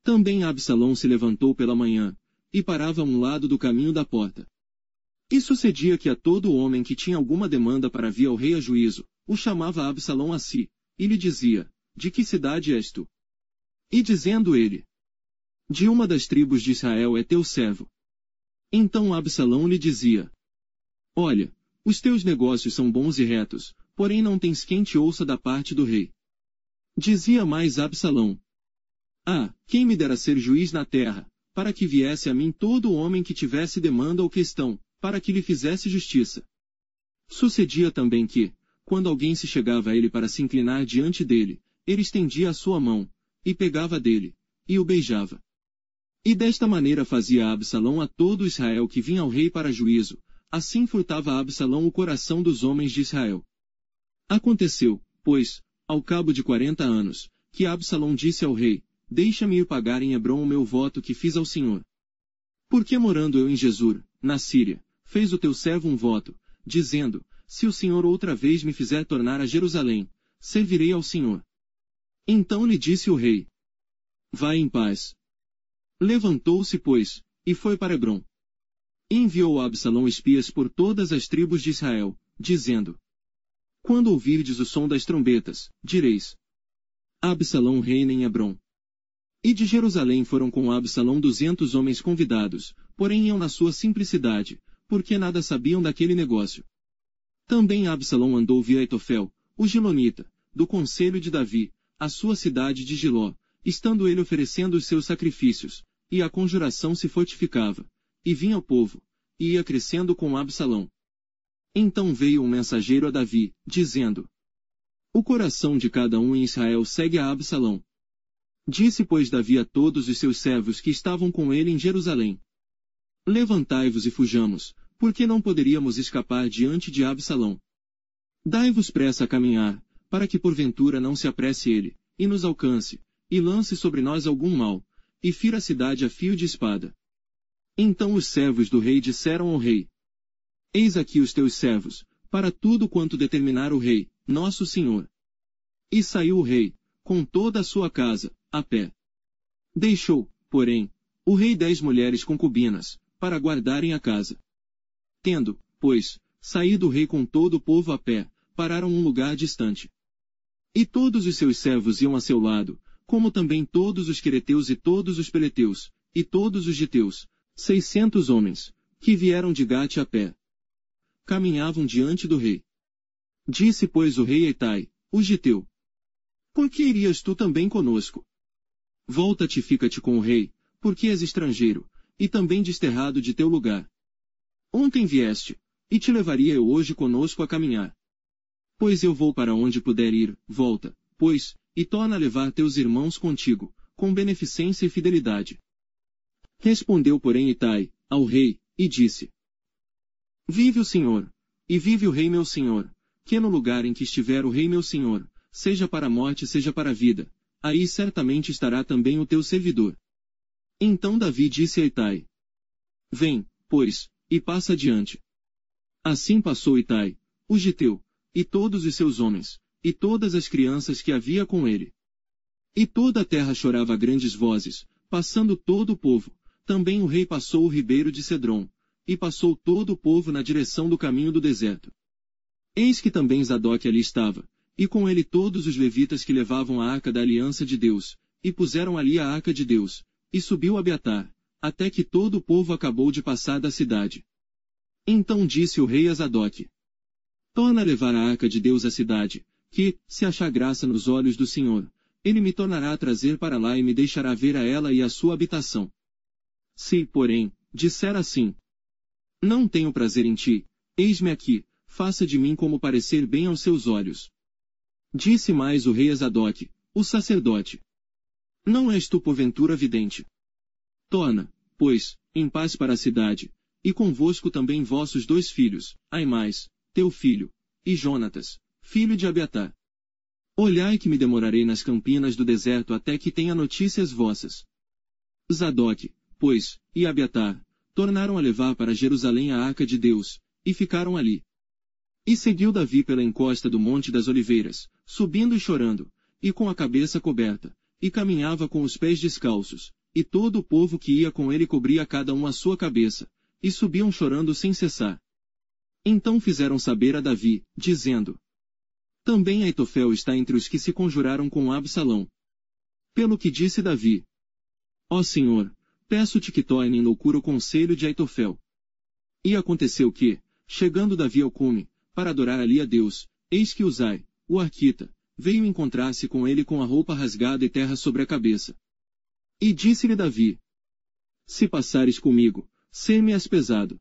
Também Absalão se levantou pela manhã, e parava a um lado do caminho da porta. E sucedia que a todo homem que tinha alguma demanda para vir ao rei a juízo, o chamava Absalão a si, e lhe dizia, de que cidade és tu? E dizendo ele, de uma das tribos de Israel é teu servo. Então Absalão lhe dizia, olha, os teus negócios são bons e retos, porém não tens quem te ouça da parte do rei. Dizia mais Absalão, quem me dera ser juiz na terra, para que viesse a mim todo homem que tivesse demanda ou questão, para que lhe fizesse justiça. Sucedia também que, quando alguém se chegava a ele para se inclinar diante dele, ele estendia a sua mão, e pegava dele, e o beijava. E desta maneira fazia Absalão a todo Israel que vinha ao rei para juízo, assim furtava Absalão o coração dos homens de Israel. Aconteceu, pois, ao cabo de 40 anos, que Absalão disse ao rei, deixa-me ir pagar em Hebrom o meu voto que fiz ao Senhor. Porque morando eu em Jesur, na Síria, fez o teu servo um voto, dizendo, se o Senhor outra vez me fizer tornar a Jerusalém, servirei ao Senhor. Então lhe disse o rei, vai em paz. Levantou-se, pois, e foi para Hebrom. E enviou Absalão espias por todas as tribos de Israel, dizendo, quando ouvirdes o som das trombetas, direis, Absalão reina em Hebrom. E de Jerusalém foram com Absalão 200 homens convidados, porém iam na sua simplicidade, porque nada sabiam daquele negócio. Também Absalão andou via Aitofel, o Gilonita, do conselho de Davi, à sua cidade de Giló, estando ele oferecendo os seus sacrifícios, e a conjuração se fortificava, e vinha o povo, e ia crescendo com Absalão. Então veio um mensageiro a Davi, dizendo, o coração de cada um em Israel segue a Absalão. Disse, pois, Davi a todos os seus servos que estavam com ele em Jerusalém, levantai-vos e fujamos, porque não poderíamos escapar diante de Absalão. Dai-vos pressa a caminhar, para que porventura não se apresse ele, e nos alcance, e lance sobre nós algum mal, e fira a cidade a fio de espada. Então os servos do rei disseram ao rei, eis aqui os teus servos, para tudo quanto determinar o rei, nosso senhor. E saiu o rei, com toda a sua casa, a pé. Deixou, porém, o rei 10 mulheres concubinas, para guardarem a casa. Tendo, pois, saído o rei com todo o povo a pé, pararam um lugar distante. E todos os seus servos iam a seu lado, como também todos os quereteus e todos os peleteus, e todos os giteus, 600 homens, que vieram de Gate a pé. Caminhavam diante do rei. Disse, pois, o rei a Itai, o giteu, por que irias tu também conosco? Volta-te e fica-te com o rei, porque és estrangeiro, e também desterrado de teu lugar. Ontem vieste, e te levaria eu hoje conosco a caminhar. Pois eu vou para onde puder ir, volta, pois, e torna a levar teus irmãos contigo, com beneficência e fidelidade. Respondeu, porém, Itai ao rei, e disse: Vive o Senhor, e vive o rei meu senhor, que no lugar em que estiver o rei meu senhor, seja para a morte, seja para a vida, aí certamente estará também o teu servidor. Então Davi disse a Itai: Vem, pois, e passa adiante. Assim passou Itai, o giteu, e todos os seus homens, e todas as crianças que havia com ele. E toda a terra chorava a grandes vozes, passando todo o povo. Também o rei passou o ribeiro de Cedron, e passou todo o povo na direção do caminho do deserto. Eis que também Zadok ali estava, e com ele todos os levitas que levavam a arca da aliança de Deus, e puseram ali a arca de Deus, e subiu Abiatar, até que todo o povo acabou de passar da cidade. Então disse o rei a Zadok: Torna a levar a arca de Deus à cidade, que, se achar graça nos olhos do Senhor, ele me tornará a trazer para lá e me deixará ver a ela e a sua habitação. Se, porém, disser assim: Não tenho prazer em ti, eis-me aqui, faça de mim como parecer bem aos seus olhos. Disse mais o rei a Zadok, o sacerdote: Não és tu porventura vidente? Torna, pois, em paz para a cidade, e convosco também vossos 2 filhos, Aimais, teu filho, e Jonatas, filho de Abiatar. Olhai que me demorarei nas campinas do deserto até que tenha notícias vossas. Zadok, pois, e Abiatar, tornaram a levar para Jerusalém a arca de Deus, e ficaram ali. E seguiu Davi pela encosta do Monte das Oliveiras, subindo e chorando, e com a cabeça coberta, e caminhava com os pés descalços, e todo o povo que ia com ele cobria cada um a sua cabeça, e subiam chorando sem cessar. Então fizeram saber a Davi, dizendo: Também Aitofel está entre os que se conjuraram com Absalão. Pelo que disse Davi: Ó Senhor, peço-te que torne em loucura o conselho de Aitofel. E aconteceu que, chegando Davi ao cume, para adorar ali a Deus, eis que Uzai, o arquita, veio encontrar-se com ele com a roupa rasgada e terra sobre a cabeça. E disse-lhe Davi: Se passares comigo, ser-me-ás pesado.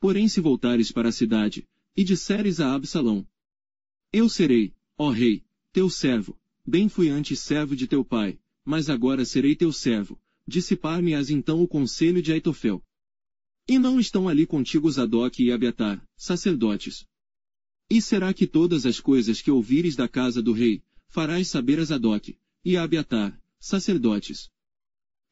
Porém se voltares para a cidade, e disseres a Absalão: Eu serei, ó rei, teu servo, bem fui antes servo de teu pai, mas agora serei teu servo, dissipar-me-ás então o conselho de Aitofel. E não estão ali contigo Zadok e Abiatar, sacerdotes. E será que todas as coisas que ouvires da casa do rei, farás saber a Zadok, e a Abiatar, sacerdotes?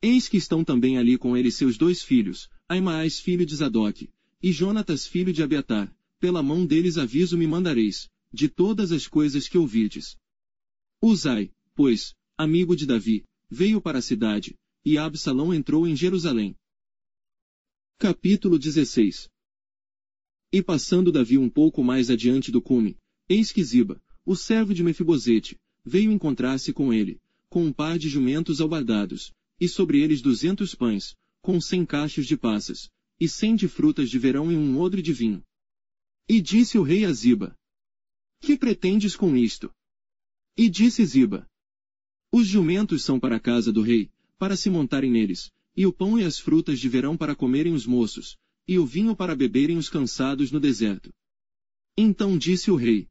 Eis que estão também ali com ele seus 2 filhos, Aimaas filho de Zadok, e Jonatas filho de Abiatar, pela mão deles aviso me mandareis, de todas as coisas que ouvirdes. Uzai, pois, amigo de Davi, veio para a cidade, e Absalão entrou em Jerusalém. Capítulo 16. E passando Davi um pouco mais adiante do cume, eis que Ziba, o servo de Mefibosete, veio encontrar-se com ele, com um par de jumentos albardados, e sobre eles 200 pães, com 100 cachos de passas, e 100 de frutas de verão e um odre de vinho. E disse o rei a Ziba: Que pretendes com isto? E disse Ziba: Os jumentos são para a casa do rei, para se montarem neles, e o pão e as frutas de verão para comerem os moços, e o vinho para beberem os cansados no deserto. Então disse o rei: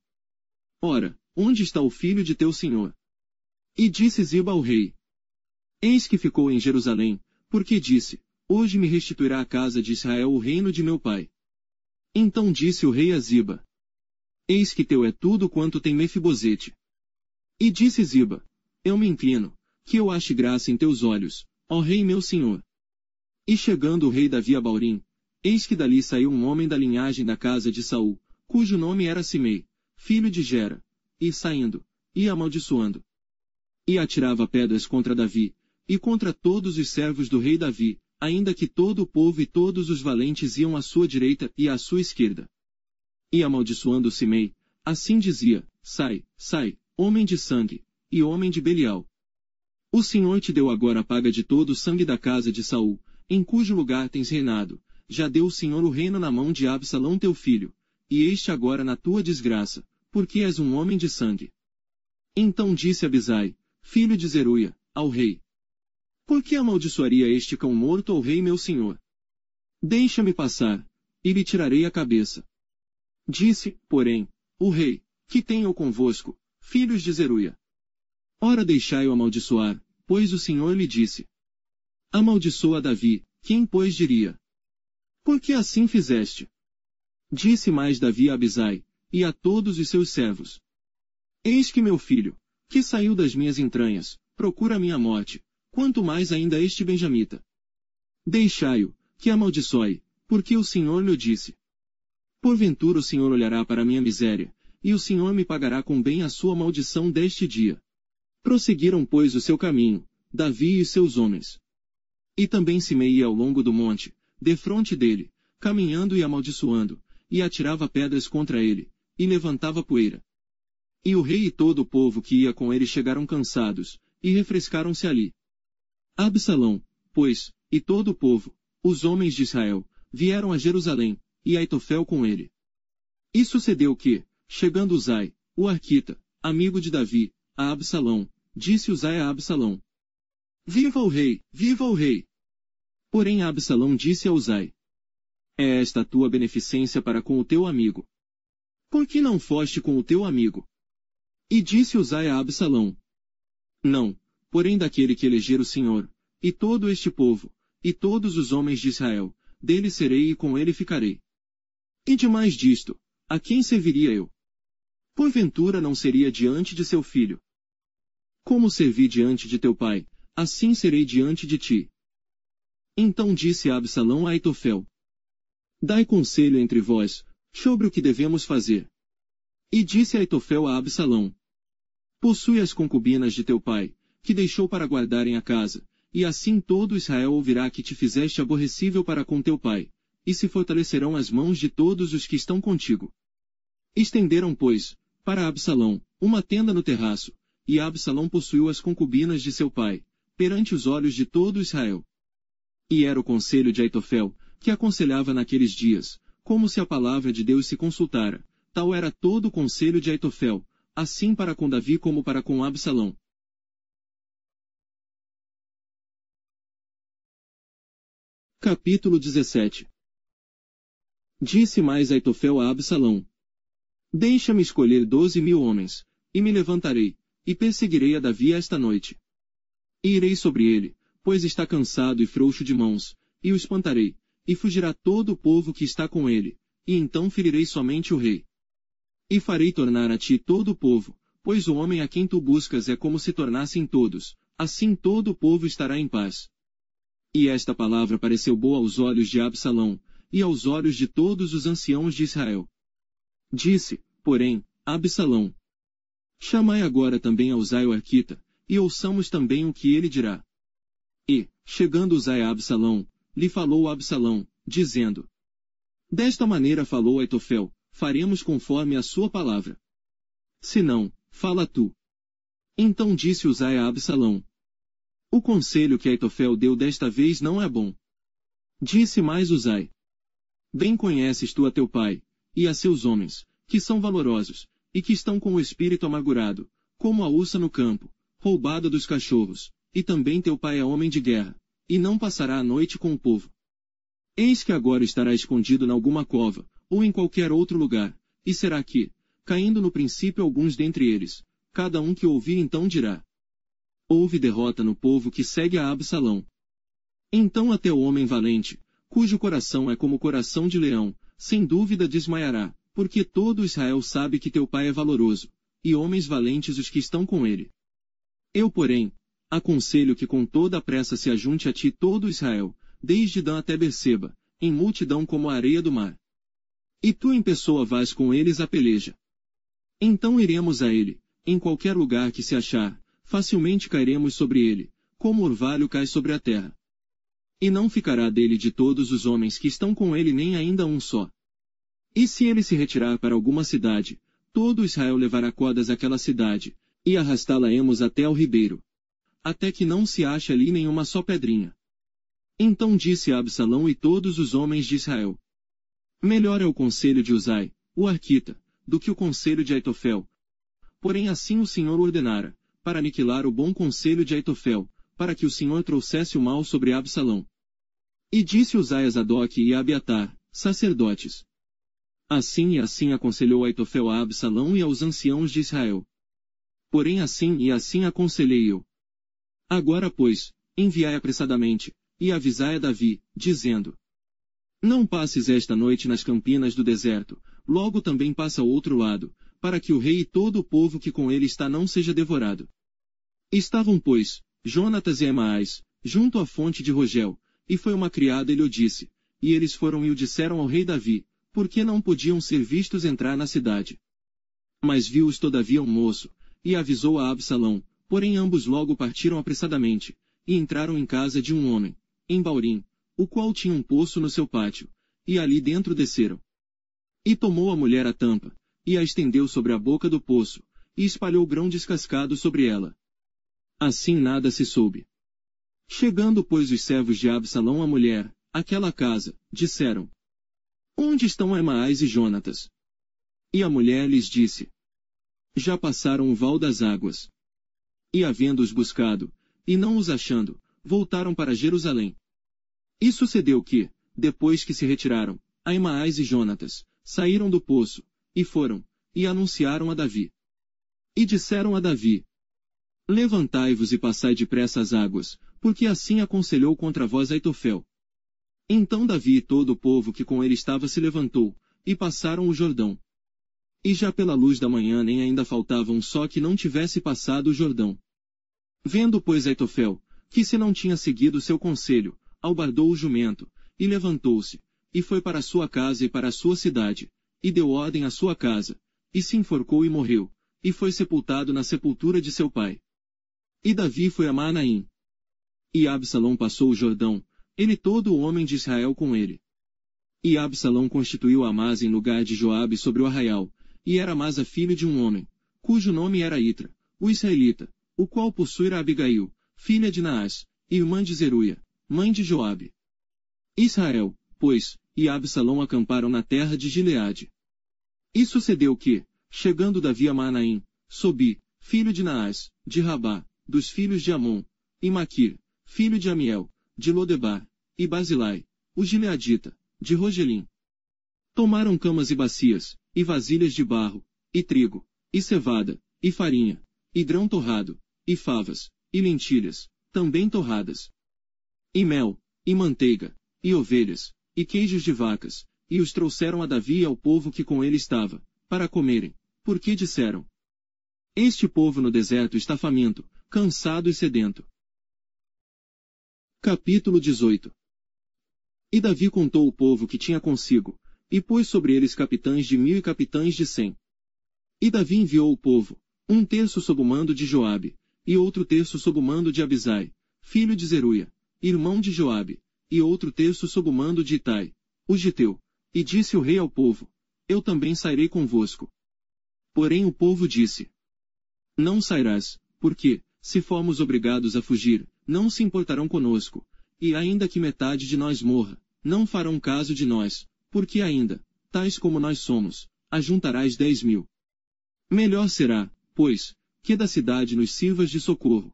Ora, onde está o filho de teu senhor? E disse Ziba ao rei: Eis que ficou em Jerusalém, porque disse: Hoje me restituirá a casa de Israel o reino de meu pai. Então disse o rei a Ziba: Eis que teu é tudo quanto tem Mefibosete. E disse Ziba: Eu me inclino, que eu ache graça em teus olhos, ó rei meu senhor. E chegando o rei Davi a Baurim, eis que dali saiu um homem da linhagem da casa de Saul, cujo nome era Simei, filho de Gera, e saindo, ia amaldiçoando. E atirava pedras contra Davi, e contra todos os servos do rei Davi, ainda que todo o povo e todos os valentes iam à sua direita e à sua esquerda. E amaldiçoando Simei, assim dizia: Sai, sai, homem de sangue, e homem de Belial. O Senhor te deu agora a paga de todo o sangue da casa de Saul, em cujo lugar tens reinado, já deu o Senhor o reino na mão de Absalão teu filho, e este agora na tua desgraça, porque és um homem de sangue. Então disse Abisai, filho de Zeruia, ao rei: Por que amaldiçoaria este cão morto ao rei meu senhor? Deixa-me passar, e lhe tirarei a cabeça. Disse, porém, o rei, que tenho convosco, filhos de Zeruia. Ora deixai-o amaldiçoar, pois o Senhor lhe disse. Amaldiçoa Davi, quem pois diria? Por que assim fizeste? Disse mais Davi a Abisai, e a todos os seus servos. Eis que meu filho, que saiu das minhas entranhas, procura a minha morte, quanto mais ainda este benjamita. Deixai-o, que amaldiçoe, porque o Senhor lhe disse. Porventura o Senhor olhará para a minha miséria, e o Senhor me pagará com bem a sua maldição deste dia. Prosseguiram, pois, o seu caminho, Davi e os seus homens. E também Simei ia ao longo do monte, defronte dele, caminhando e amaldiçoando, e atirava pedras contra ele, e levantava poeira. E o rei e todo o povo que ia com ele chegaram cansados, e refrescaram-se ali. Absalão, pois, e todo o povo, os homens de Israel, vieram a Jerusalém, e Aitofel com ele. E sucedeu que, chegando Uzai, o arquita, amigo de Davi, a Absalão, disse Uzai a Absalão: Viva o rei, viva o rei! Porém Absalão disse a Uzai: É esta a tua beneficência para com o teu amigo. Por que não foste com o teu amigo? E disse Uzai a Absalão: Não, porém daquele que eleger o Senhor, e todo este povo, e todos os homens de Israel, dele serei e com ele ficarei. E demais disto, a quem serviria eu? Porventura não seria diante de seu filho? Como servi diante de teu pai, assim serei diante de ti. Então disse Absalão a Aitofel: Dai conselho entre vós, sobre o que devemos fazer. E disse Aitofel a Absalão: Possui as concubinas de teu pai, que deixou para guardarem a casa, e assim todo Israel ouvirá que te fizeste aborrecível para com teu pai, e se fortalecerão as mãos de todos os que estão contigo. Estenderam, pois, para Absalão, uma tenda no terraço, e Absalão possuiu as concubinas de seu pai, perante os olhos de todo Israel. E era o conselho de Aitofel, que aconselhava naqueles dias, como se a palavra de Deus se consultara, tal era todo o conselho de Aitofel, assim para com Davi como para com Absalão. Capítulo 17. Disse mais Aitofel a Absalão: Deixa-me escolher 12.000 homens, e me levantarei, e perseguirei a Davi esta noite. E irei sobre ele, pois está cansado e frouxo de mãos, e o espantarei, e fugirá todo o povo que está com ele, e então ferirei somente o rei. E farei tornar a ti todo o povo, pois o homem a quem tu buscas é como se tornassem todos, assim todo o povo estará em paz. E esta palavra pareceu boa aos olhos de Absalão, e aos olhos de todos os anciãos de Israel. Disse, porém, Absalão: Chamai agora também a Uzai o arquita, e ouçamos também o que ele dirá. E, chegando Uzai a Absalão, lhe falou Absalão, dizendo: Desta maneira falou Aitofel, faremos conforme a sua palavra. Se não, fala tu. Então disse Uzai a Absalão: O conselho que Aitofel deu desta vez não é bom. Disse mais Uzai: Bem conheces tu a teu pai, e a seus homens, que são valorosos, e que estão com o espírito amargurado, como a ursa no campo, roubada dos cachorros, e também teu pai é homem de guerra, e não passará a noite com o povo. Eis que agora estará escondido em alguma cova, ou em qualquer outro lugar, e será que, caindo no princípio alguns dentre eles, cada um que ouvir então dirá: Houve derrota no povo que segue a Absalão. Então até o homem valente, cujo coração é como o coração de leão, sem dúvida desmaiará, porque todo Israel sabe que teu pai é valoroso, e homens valentes os que estão com ele. Eu, porém, aconselho que com toda a pressa se ajunte a ti todo Israel, desde Dan até Berseba, em multidão como a areia do mar. E tu em pessoa vás com eles à peleja. Então iremos a ele, em qualquer lugar que se achar, facilmente cairemos sobre ele, como orvalho cai sobre a terra. E não ficará dele de todos os homens que estão com ele nem ainda um só. E se ele se retirar para alguma cidade, todo Israel levará cordas àquela cidade, e arrastá-la-emos até ao ribeiro, até que não se ache ali nenhuma só pedrinha. Então disse Absalão e todos os homens de Israel: Melhor é o conselho de Uzai, o arquita, do que o conselho de Aitofel. Porém assim o Senhor ordenara, para aniquilar o bom conselho de Aitofel, para que o Senhor trouxesse o mal sobre Absalão. E disse Uzai a Zadok e a Abiatar, sacerdotes. Assim e assim aconselhou Aitofel a Absalão e aos anciãos de Israel. Porém assim e assim aconselhei eu. Agora pois, enviai apressadamente, e avisai a Davi, dizendo: Não passes esta noite nas campinas do deserto, logo também passa ao outro lado, para que o rei e todo o povo que com ele está não seja devorado. Estavam, pois, Jonatas e Aimais, junto à fonte de Rogel, e foi uma criada e lhe o disse, e eles foram e o disseram ao rei Davi, porque não podiam ser vistos entrar na cidade. Mas viu-os todavia um moço, e avisou a Absalão, porém ambos logo partiram apressadamente, e entraram em casa de um homem, em Baurim, o qual tinha um poço no seu pátio, e ali dentro desceram. E tomou a mulher a tampa, e a estendeu sobre a boca do poço, e espalhou grão descascado sobre ela. Assim nada se soube. Chegando, pois, os servos de Absalão à mulher, àquela casa, disseram: Onde estão Aimais e Jonatas? E a mulher lhes disse: Já passaram o val das águas. E havendo-os buscado, e não os achando, voltaram para Jerusalém. E sucedeu que, depois que se retiraram, Aimais e Jonatas saíram do poço, e foram, e anunciaram a Davi. E disseram a Davi: Levantai-vos e passai depressa as águas, porque assim aconselhou contra vós Aitofel. Então Davi e todo o povo que com ele estava se levantou, e passaram o Jordão. E já pela luz da manhã nem ainda faltava um só que não tivesse passado o Jordão. Vendo, pois, Aitofel, que se não tinha seguido seu conselho, albardou o jumento, e levantou-se, e foi para a sua casa e para a sua cidade, e deu ordem à sua casa, e se enforcou e morreu, e foi sepultado na sepultura de seu pai. E Davi foi a Maanaim. E Absalão passou o Jordão, ele e todo o homem de Israel com ele. E Absalão constituiu Amasa em lugar de Joabe sobre o arraial, e era Amasa filho de um homem, cujo nome era Itra, o israelita, o qual possuíra Abigail, filha de Naás, irmã de Zeruia, mãe de Joabe. Israel, pois, e Absalão acamparam na terra de Gileade. E sucedeu que, chegando Davi a Maanaim, Sobi, filho de Naás, de Rabá, dos filhos de Amon, e Maquir, filho de Amiel, de Lodebar, e Basilai, o gileadita, de Rogelim. Tomaram camas e bacias, e vasilhas de barro, e trigo, e cevada, e farinha, e grão torrado, e favas, e lentilhas, também torradas. E mel, e manteiga, e ovelhas, e queijos de vacas, e os trouxeram a Davi e ao povo que com ele estava, para comerem, porque disseram: Este povo no deserto está faminto, cansado e sedento. Capítulo 18. E Davi contou o povo que tinha consigo, e pôs sobre eles capitães de 1000 e capitães de 100. E Davi enviou o povo, um terço sob o mando de Joabe, e outro terço sob o mando de Abisai, filho de Zeruia, irmão de Joabe, e outro terço sob o mando de Itai, o giteu. E disse o rei ao povo: Eu também sairei convosco. Porém o povo disse: Não sairás, porque, se formos obrigados a fugir, não se importarão conosco, e ainda que metade de nós morra, não farão caso de nós, porque ainda, tais como nós somos, ajuntarás 10.000. Melhor será, pois, que da cidade nos sirvas de socorro.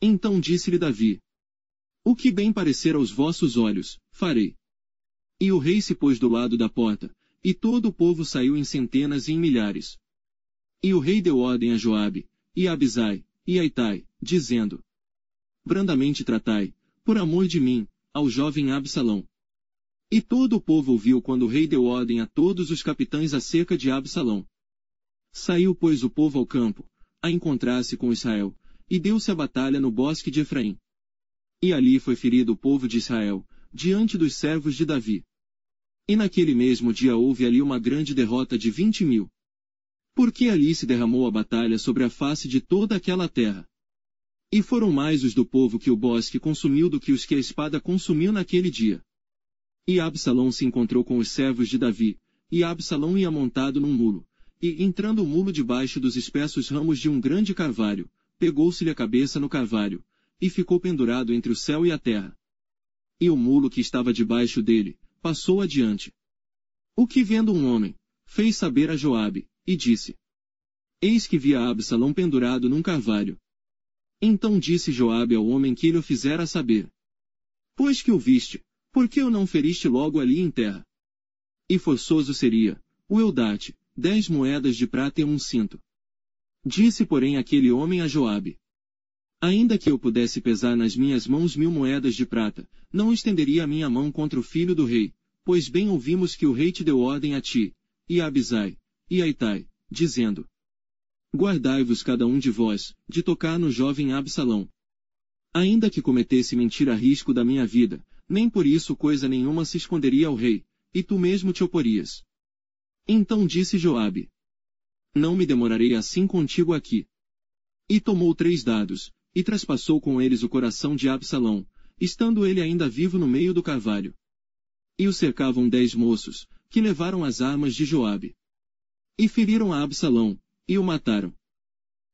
Então disse-lhe Davi: O que bem parecer aos vossos olhos, farei. E o rei se pôs do lado da porta, e todo o povo saiu em centenas e em milhares. E o rei deu ordem a Joabe, e a Abisai, e a Itai, dizendo: Brandamente tratai, por amor de mim, ao jovem Absalão. E todo o povo ouviu quando o rei deu ordem a todos os capitães acerca de Absalão. Saiu, pois, o povo ao campo, a encontrar-se com Israel, e deu-se a batalha no bosque de Efraim. E ali foi ferido o povo de Israel, diante dos servos de Davi. E naquele mesmo dia houve ali uma grande derrota de 20.000. Porque ali se derramou a batalha sobre a face de toda aquela terra. E foram mais os do povo que o bosque consumiu do que os que a espada consumiu naquele dia. E Absalão se encontrou com os servos de Davi, e Absalão ia montado num mulo, e entrando o mulo debaixo dos espessos ramos de um grande carvalho, pegou-se-lhe a cabeça no carvalho, e ficou pendurado entre o céu e a terra. E o mulo que estava debaixo dele, passou adiante. O que vendo um homem, fez saber a Joabe, e disse: Eis que via Absalão pendurado num carvalho. Então disse Joabe ao homem que lhe o fizera saber: Pois que o viste, por que o não feriste logo ali em terra? E forçoso seria o eu dar-te 10 moedas de prata e um cinto. Disse, porém, aquele homem a Joabe: Ainda que eu pudesse pesar nas minhas mãos 1000 moedas de prata, não estenderia a minha mão contra o filho do rei, pois bem ouvimos que o rei te deu ordem a ti, e a Abisai, e a Itai, dizendo: Guardai-vos cada um de vós, de tocar no jovem Absalão. Ainda que cometesse mentira a risco da minha vida, nem por isso coisa nenhuma se esconderia ao rei, e tu mesmo te oporias. Então disse Joabe: Não me demorarei assim contigo aqui. E tomou 3 dados, e traspassou com eles o coração de Absalão, estando ele ainda vivo no meio do carvalho. E o cercavam 10 moços, que levaram as armas de Joabe. E feriram a Absalão, e o mataram.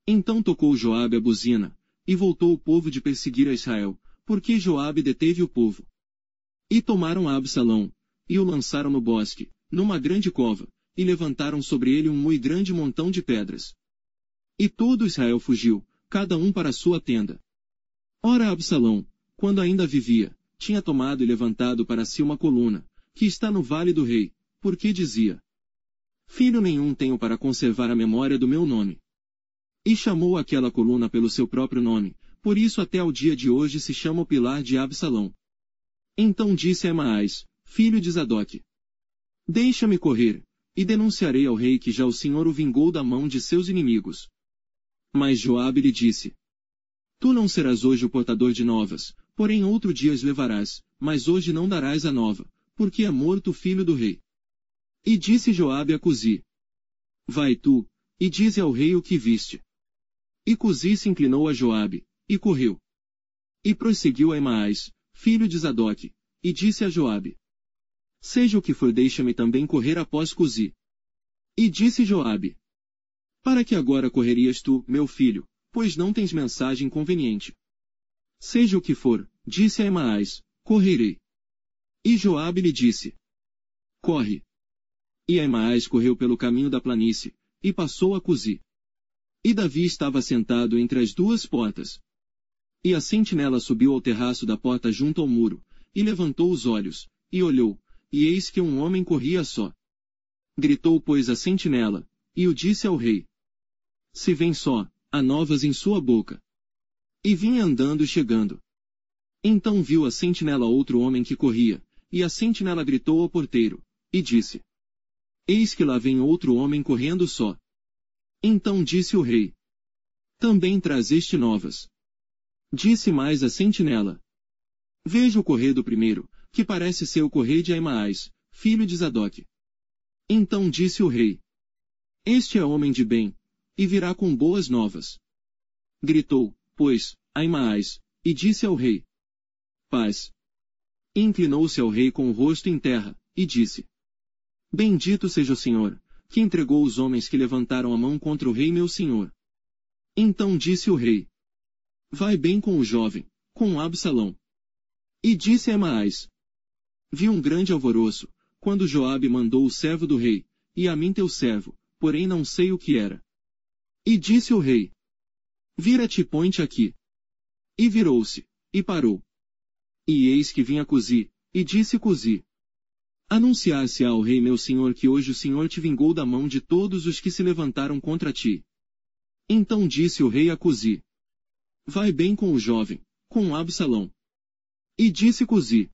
Então tocou Joabe a buzina, e voltou o povo de perseguir a Israel, porque Joabe deteve o povo. E tomaram a Absalão, e o lançaram no bosque, numa grande cova, e levantaram sobre ele um muito grande montão de pedras. E todo Israel fugiu, cada um para sua tenda. Ora Absalão, quando ainda vivia, tinha tomado e levantado para si uma coluna, que está no vale do rei, porque dizia: Filho nenhum tenho para conservar a memória do meu nome. E chamou aquela coluna pelo seu próprio nome, por isso até ao dia de hoje se chama o pilar de Absalão. Então disse Aimaas, filho de Zadoque: Deixa-me correr, e denunciarei ao rei que já o Senhor o vingou da mão de seus inimigos. Mas Joabe lhe disse: Tu não serás hoje o portador de novas, porém outro dia as levarás, mas hoje não darás a nova, porque é morto o filho do rei. E disse Joabe a Cusi: Vai tu, e dize ao rei o que viste. E Cusi se inclinou a Joabe, e correu. E prosseguiu Aimaas, filho de Zadoque, e disse a Joabe: Seja o que for, deixa-me também correr após Cusi. E disse Joabe: Para que agora correrias tu, meu filho, pois não tens mensagem conveniente? Seja o que for, disse Aimaas, correrei. E Joabe lhe disse: Corre. E Aimaas correu pelo caminho da planície, e passou a Cusi. E Davi estava sentado entre as 2 portas. E a sentinela subiu ao terraço da porta junto ao muro, e levantou os olhos, e olhou, e eis que um homem corria só. Gritou, pois, a sentinela, e o disse ao rei: Se vem só, há novas em sua boca. E vinha andando e chegando. Então viu a sentinela outro homem que corria, e a sentinela gritou ao porteiro, e disse: Eis que lá vem outro homem correndo só. Então disse o rei: Também trazeste novas. Disse mais a sentinela: Veja o correr do primeiro, que parece ser o correr de Aimaas, filho de Zadoque. Então disse o rei: Este é homem de bem, e virá com boas novas. Gritou, pois, Aimaas, e disse ao rei: Paz. Inclinou-se ao rei com o rosto em terra, e disse: Bendito seja o Senhor, que entregou os homens que levantaram a mão contra o rei meu senhor. Então disse o rei: Vai bem com o jovem, com Absalão. E disse Aimaas: Vi um grande alvoroço, quando Joabe mandou o servo do rei, e a mim teu servo, porém não sei o que era. E disse o rei: Vira-te e põe-te aqui. E virou-se, e parou. E eis que vinha Cusi, e disse Cusi: Anunciar-se-á ao rei meu senhor que hoje o Senhor te vingou da mão de todos os que se levantaram contra ti. Então disse o rei a Cusi: Vai bem com o jovem, com Absalão. E disse Cusi: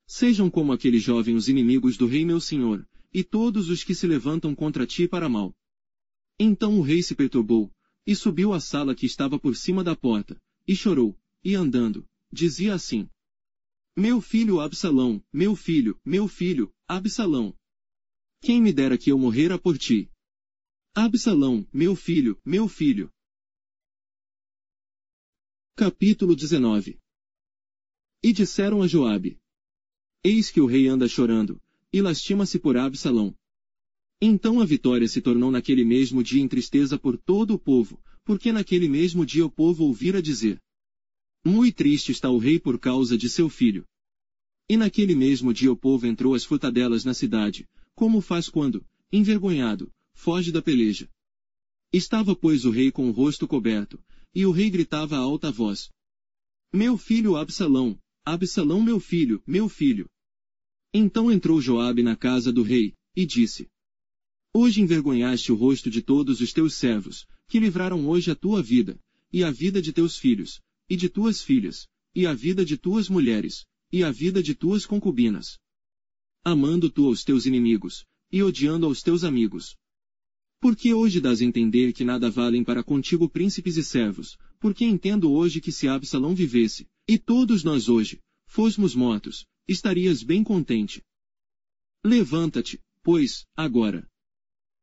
Sejam como aquele jovem os inimigos do rei meu senhor, e todos os que se levantam contra ti para mal. Então o rei se perturbou, e subiu à sala que estava por cima da porta, e chorou, e andando, dizia assim: Meu filho Absalão, meu filho, Absalão. Quem me dera que eu morrera por ti. Absalão, meu filho, meu filho. Capítulo 19. E disseram a Joabe: Eis que o rei anda chorando, e lastima-se por Absalão. Então a vitória se tornou naquele mesmo dia em tristeza por todo o povo, porque naquele mesmo dia o povo ouvira dizer: Muito triste está o rei por causa de seu filho. E naquele mesmo dia o povo entrou às furtadelas na cidade, como faz quando, envergonhado, foge da peleja. Estava, pois, o rei com o rosto coberto, e o rei gritava a alta voz: Meu filho Absalão, Absalão meu filho, meu filho. Então entrou Joabe na casa do rei, e disse: Hoje envergonhaste o rosto de todos os teus servos, que livraram hoje a tua vida, e a vida de teus filhos, e de tuas filhas, e a vida de tuas mulheres, e a vida de tuas concubinas. Amando tu aos teus inimigos, e odiando aos teus amigos. Porque hoje dás a entender que nada valem para contigo príncipes e servos, porque entendo hoje que se Absalão vivesse, e todos nós hoje, fôssemos mortos, estarias bem contente. Levanta-te, pois, agora.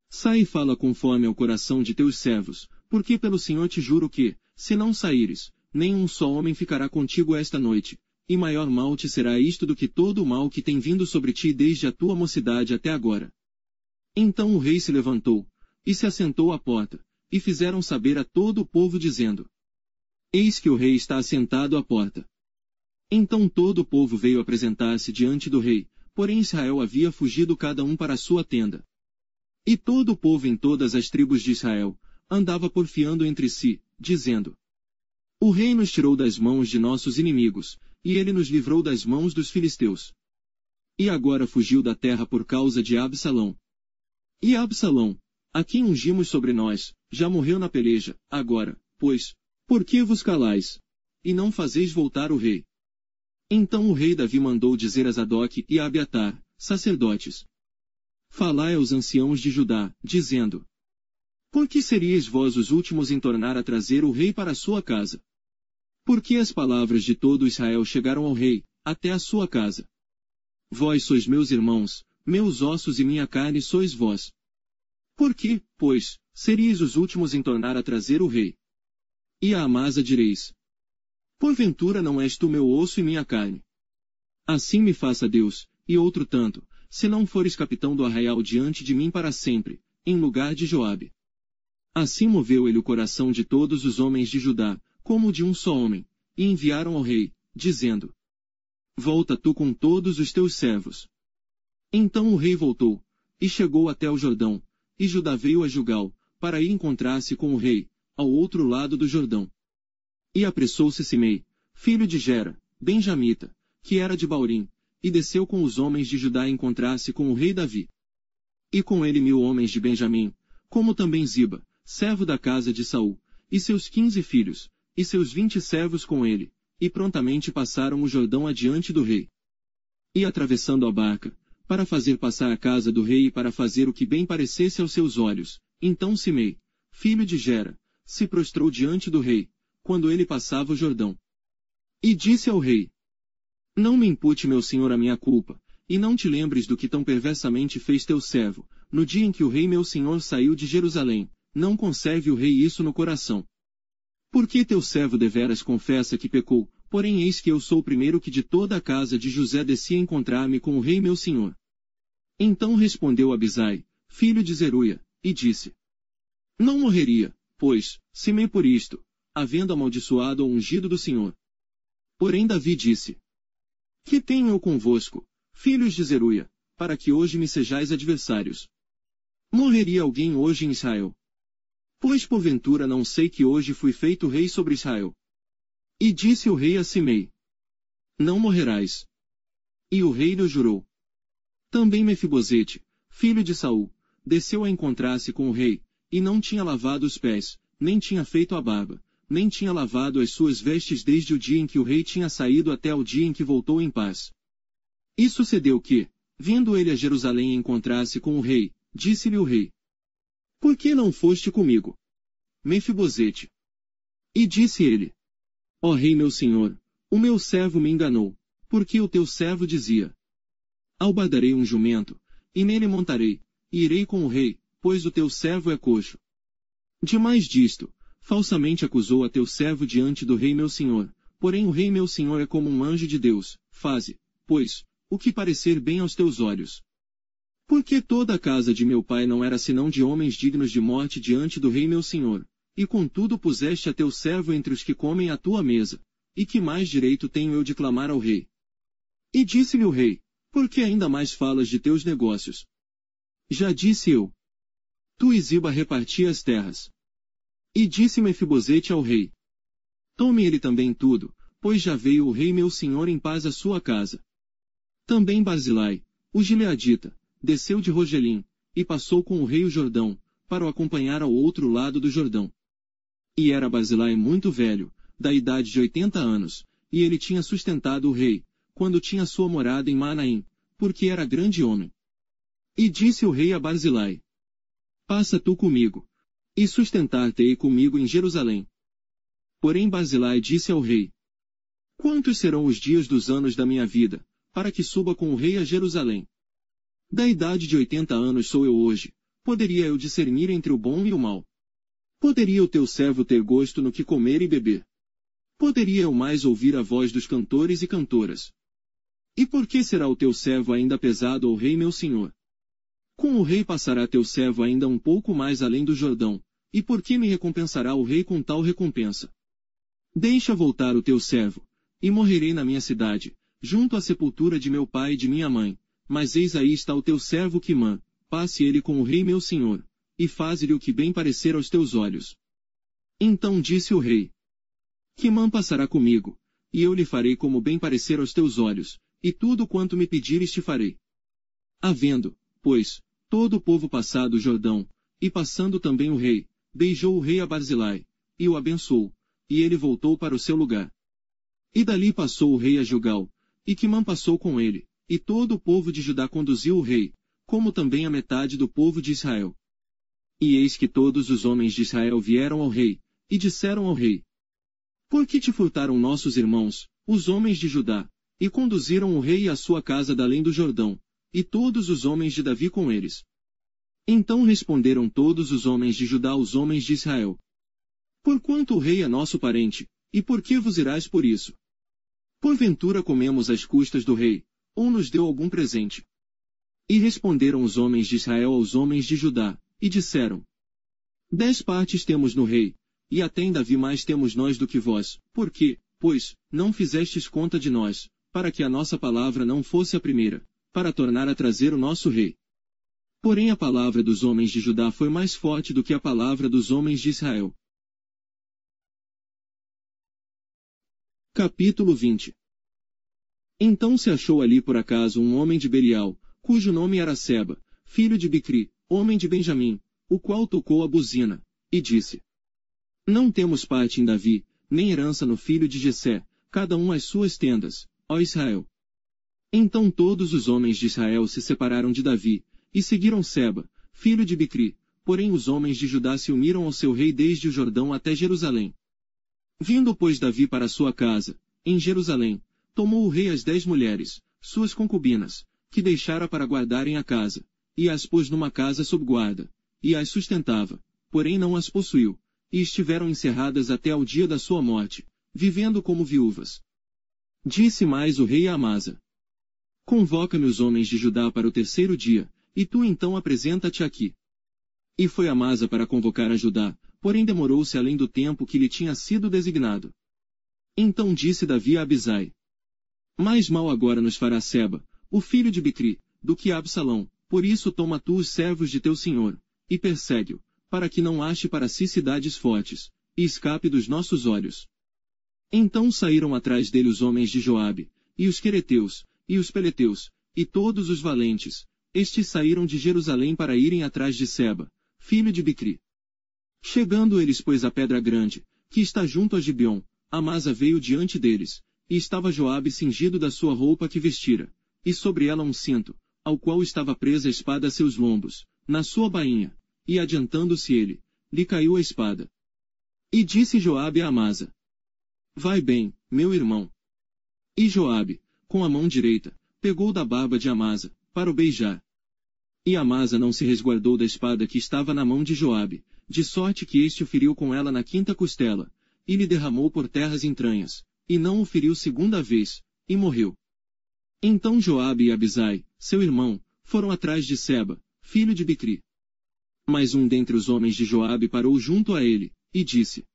Sai e fala conforme ao coração de teus servos, porque pelo Senhor te juro que, se não saíres, nem um só homem ficará contigo esta noite, e maior mal te será isto do que todo o mal que tem vindo sobre ti desde a tua mocidade até agora. Então o rei se levantou, e se assentou à porta, e fizeram saber a todo o povo dizendo: Eis que o rei está assentado à porta. Então todo o povo veio apresentar-se diante do rei, porém Israel havia fugido cada um para a sua tenda. E todo o povo em todas as tribos de Israel, andava porfiando entre si, dizendo: O rei nos tirou das mãos de nossos inimigos, e ele nos livrou das mãos dos filisteus. E agora fugiu da terra por causa de Absalão. E Absalão, a quem ungimos sobre nós, já morreu na peleja, agora, pois, por que vos calais? E não fazeis voltar o rei? Então o rei Davi mandou dizer a Zadoque e a Abiatar, sacerdotes: Falai aos anciãos de Judá, dizendo: Por que seríeis vós os últimos em tornar a trazer o rei para a sua casa? Porque as palavras de todo Israel chegaram ao rei, até a sua casa. Vós sois meus irmãos, meus ossos e minha carne sois vós. Por que, pois, seríeis os últimos em tornar a trazer o rei? E a Amasa direis: Porventura não és tu meu osso e minha carne? Assim me faça Deus, e outro tanto, se não fores capitão do arraial diante de mim para sempre, em lugar de Joabe. Assim moveu ele o coração de todos os homens de Judá, como de um só homem, e enviaram ao rei, dizendo: Volta tu com todos os teus servos. Então o rei voltou, e chegou até o Jordão, e Judá veio a Gilgal, para ir encontrar-se com o rei, ao outro lado do Jordão. E apressou-se Simei, filho de Gera, benjamita, que era de Baurim, e desceu com os homens de Judá a encontrar-se com o rei Davi. E com ele 1000 homens de Benjamim, como também Ziba, servo da casa de Saul, e seus 15 filhos, e seus 20 servos com ele, e prontamente passaram o Jordão adiante do rei. E atravessando a barca, para fazer passar a casa do rei e para fazer o que bem parecesse aos seus olhos, então Simei, filho de Gera, se prostrou diante do rei, quando ele passava o Jordão. E disse ao rei: Não me impute meu senhor a minha culpa, e não te lembres do que tão perversamente fez teu servo, no dia em que o rei meu senhor saiu de Jerusalém, não conserve o rei isso no coração. Porque teu servo deveras confessa que pecou, porém eis que eu sou o primeiro que de toda a casa de José desci a encontrar-me com o rei meu senhor. Então respondeu Abisai, filho de Zeruia, e disse: Não morreria, pois, Simei por isto, havendo amaldiçoado ao ungido do Senhor. Porém Davi disse: Que tenho eu convosco, filhos de Zeruia, para que hoje me sejais adversários? Morreria alguém hoje em Israel? Pois porventura não sei que hoje fui feito rei sobre Israel. E disse o rei a Simei: Não morrerás. E o rei lhe jurou. Também Mefibosete, filho de Saul, desceu a encontrar-se com o rei, e não tinha lavado os pés, nem tinha feito a barba, nem tinha lavado as suas vestes desde o dia em que o rei tinha saído até o dia em que voltou em paz. E sucedeu que, vindo ele a Jerusalém encontrar-se com o rei, disse-lhe o rei: Por que não foste comigo, Mefibosete? E disse ele: Ó rei meu senhor, o meu servo me enganou, porque o teu servo dizia: Albardarei um jumento, e nele montarei, e irei com o rei, pois o teu servo é coxo. Demais disto, falsamente acusou a teu servo diante do rei meu senhor, porém o rei meu senhor é como um anjo de Deus, faze, pois, o que parecer bem aos teus olhos. Porque toda a casa de meu pai não era senão de homens dignos de morte diante do rei meu senhor, e contudo puseste a teu servo entre os que comem à tua mesa, e que mais direito tenho eu de clamar ao rei? E disse-lhe o rei: Por que ainda mais falas de teus negócios? Já disse eu. Tu e Ziba reparti as terras. E disse Mefibosete ao rei: Tome ele também tudo, pois já veio o rei meu senhor em paz à sua casa. Também Barzilai, o gileadita, desceu de Rogelim, e passou com o rei o Jordão, para o acompanhar ao outro lado do Jordão. E era Barzilai muito velho, da idade de 80 anos, e ele tinha sustentado o rei, quando tinha sua morada em Manaim, porque era grande homem. E disse o rei a Barzilai: Passa tu comigo, e sustentar-te-ei comigo em Jerusalém. Porém Barzilai disse ao rei: Quantos serão os dias dos anos da minha vida, para que suba com o rei a Jerusalém? Da idade de 80 anos sou eu hoje, poderia eu discernir entre o bom e o mal? Poderia o teu servo ter gosto no que comer e beber? Poderia eu mais ouvir a voz dos cantores e cantoras? E por que será o teu servo ainda pesado ao rei meu senhor? Com o rei passará teu servo ainda um pouco mais além do Jordão, e por que me recompensará o rei com tal recompensa? Deixa voltar o teu servo, e morrerei na minha cidade, junto à sepultura de meu pai e de minha mãe, mas eis aí está o teu servo Quimã, passe ele com o rei meu senhor, e faze-lhe o que bem parecer aos teus olhos. Então disse o rei: Quimã passará comigo, e eu lhe farei como bem parecer aos teus olhos, e tudo quanto me pedires te farei. Havendo, pois, todo o povo passado o Jordão, e passando também o rei, beijou o rei a Barzilai, e o abençoou, e ele voltou para o seu lugar. E dali passou o rei a Gilgal, e Quimã passou com ele, e todo o povo de Judá conduziu o rei, como também a metade do povo de Israel. E eis que todos os homens de Israel vieram ao rei, e disseram ao rei: Por que te furtaram nossos irmãos, os homens de Judá, e conduziram o rei à sua casa da além do Jordão, e todos os homens de Davi com eles? Então responderam todos os homens de Judá aos homens de Israel: Porquanto o rei é nosso parente, e por que vos irais por isso? Porventura comemos às custas do rei, ou nos deu algum presente? E responderam os homens de Israel aos homens de Judá, e disseram: 10 partes temos no rei, e até em Davi mais temos nós do que vós, porque, pois, não fizestes conta de nós, para que a nossa palavra não fosse a primeira, para tornar a trazer o nosso rei. Porém a palavra dos homens de Judá foi mais forte do que a palavra dos homens de Israel. Capítulo 20. Então se achou ali por acaso um homem de Belial, cujo nome era Seba, filho de Bicri, homem de Benjamim, o qual tocou a buzina, e disse: Não temos parte em Davi, nem herança no filho de Jessé, cada um às suas tendas, ó Israel. Então todos os homens de Israel se separaram de Davi, e seguiram Seba, filho de Bicri, porém os homens de Judá se uniram ao seu rei desde o Jordão até Jerusalém. Vindo pois Davi para sua casa, em Jerusalém, tomou o rei as 10 mulheres, suas concubinas, que deixara para guardarem a casa, e as pôs numa casa sob guarda, e as sustentava, porém não as possuiu, e estiveram encerradas até ao dia da sua morte, vivendo como viúvas. Disse mais o rei a Amasa: Convoca-me os homens de Judá para o 3º dia, e tu então apresenta-te aqui. E foi Amasa para convocar a Judá, porém demorou-se além do tempo que lhe tinha sido designado. Então disse Davi a Abisai: Mais mal agora nos fará Seba, o filho de Bicri, do que Absalão, por isso toma tu os servos de teu senhor, e persegue-o, para que não ache para si cidades fortes, e escape dos nossos olhos. Então saíram atrás dele os homens de Joabe, e os quereteus, e os peleteus, e todos os valentes, estes saíram de Jerusalém para irem atrás de Seba, filho de Bicri. Chegando eles pois à pedra grande, que está junto a Gibeon, Amasa veio diante deles, e estava Joabe cingido da sua roupa que vestira, e sobre ela um cinto, ao qual estava presa a espada a seus lombos, na sua bainha, e adiantando-se ele, lhe caiu a espada. E disse Joabe a Amasa: Vai bem, meu irmão. E Joabe, com a mão direita, pegou da barba de Amasa, para o beijar. E Amasa não se resguardou da espada que estava na mão de Joabe, de sorte que este o feriu com ela na 5ª costela, e lhe derramou por terra as entranhas, e não o feriu 2ª vez, e morreu. Então Joabe e Abisai, seu irmão, foram atrás de Seba, filho de Bicri. Mas um dentre os homens de Joabe parou junto a ele, e disse: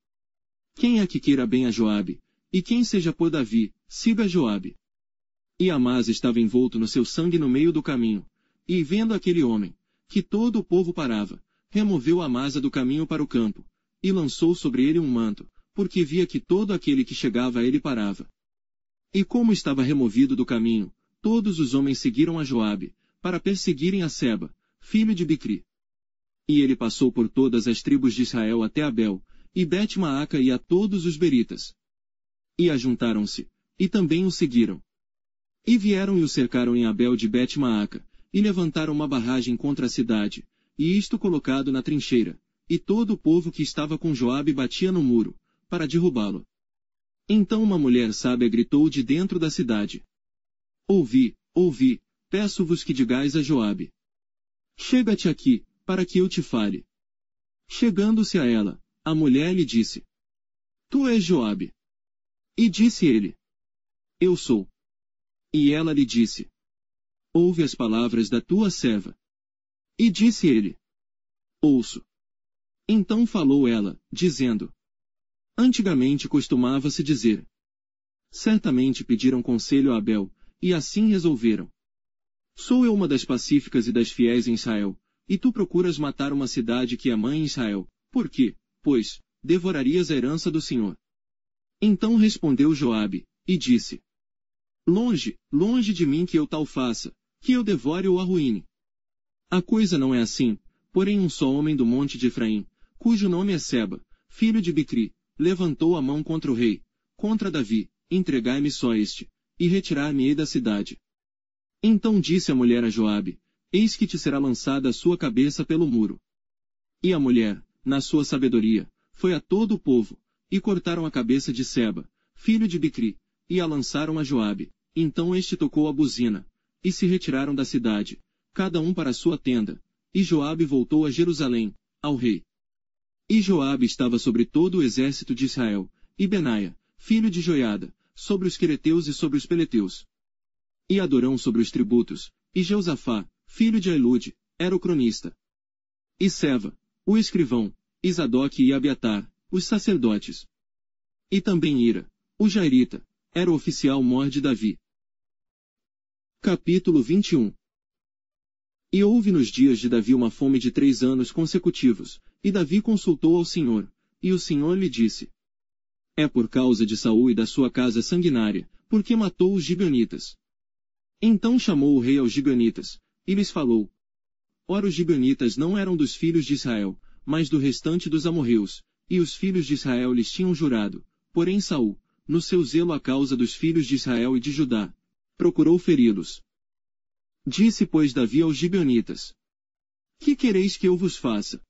Quem é que queira bem a Joabe, e quem seja por Davi, siga Joabe. E Amasa estava envolto no seu sangue no meio do caminho, e vendo aquele homem, que todo o povo parava, removeu Amasa do caminho para o campo, e lançou sobre ele um manto, porque via que todo aquele que chegava a ele parava. E como estava removido do caminho, todos os homens seguiram a Joabe, para perseguirem a Seba, filho de Bicri. E ele passou por todas as tribos de Israel até Abel, e Bet-Maaca e a todos os beritas. E ajuntaram-se, e também o seguiram. E vieram e o cercaram em Abel de Bet-Maaca, e levantaram uma barragem contra a cidade, e isto colocado na trincheira, e todo o povo que estava com Joabe batia no muro, para derrubá-lo. Então uma mulher sábia gritou de dentro da cidade: Ouvi, ouvi, peço-vos que digais a Joabe. Chega-te aqui, para que eu te fale. Chegando-se a ela, a mulher lhe disse: Tu és Joabe. E disse ele: Eu sou. E ela lhe disse: Ouve as palavras da tua serva. E disse ele: Ouço. Então falou ela, dizendo: Antigamente costumava-se dizer: Certamente pediram conselho a Abel, e assim resolveram. Sou eu uma das pacíficas e das fiéis em Israel, e tu procuras matar uma cidade que é mãe em Israel, por quê, pois, devorarias a herança do Senhor? Então respondeu Joabe, e disse: Longe, longe de mim que eu tal faça, que eu devore ou arruíne. A coisa não é assim, porém um só homem do monte de Efraim, cujo nome é Seba, filho de Bicri, levantou a mão contra o rei, contra Davi, entregai-me só este, e retirar-me-ei da cidade. Então disse a mulher a Joabe: Eis que te será lançada a sua cabeça pelo muro. E a mulher, na sua sabedoria, foi a todo o povo, e cortaram a cabeça de Seba, filho de Bicri, e a lançaram a Joabe. Então este tocou a buzina, e se retiraram da cidade, cada um para a sua tenda, e Joabe voltou a Jerusalém, ao rei. E Joabe estava sobre todo o exército de Israel, e Benaia, filho de Joiada, sobre os quereteus e sobre os peleteus. E Adorão sobre os tributos, e Jeosafá, filho de Ailude, era o cronista. E Seva, o escrivão, e Zadoque e Abiatar, os sacerdotes. E também Ira, o jairita, era o oficial mor de Davi. Capítulo 21. E houve nos dias de Davi uma fome de 3 anos consecutivos, e Davi consultou ao Senhor, e o Senhor lhe disse: É por causa de Saul e da sua casa sanguinária, porque matou os gibeonitas. Então chamou o rei aos gibeonitas, e lhes falou: Ora os gibeonitas não eram dos filhos de Israel, mas do restante dos amorreus, e os filhos de Israel lhes tinham jurado, porém Saul, no seu zelo à causa dos filhos de Israel e de Judá, procurou feri-los. Disse, pois, Davi aos gibeonitas: Que quereis que eu vos faça?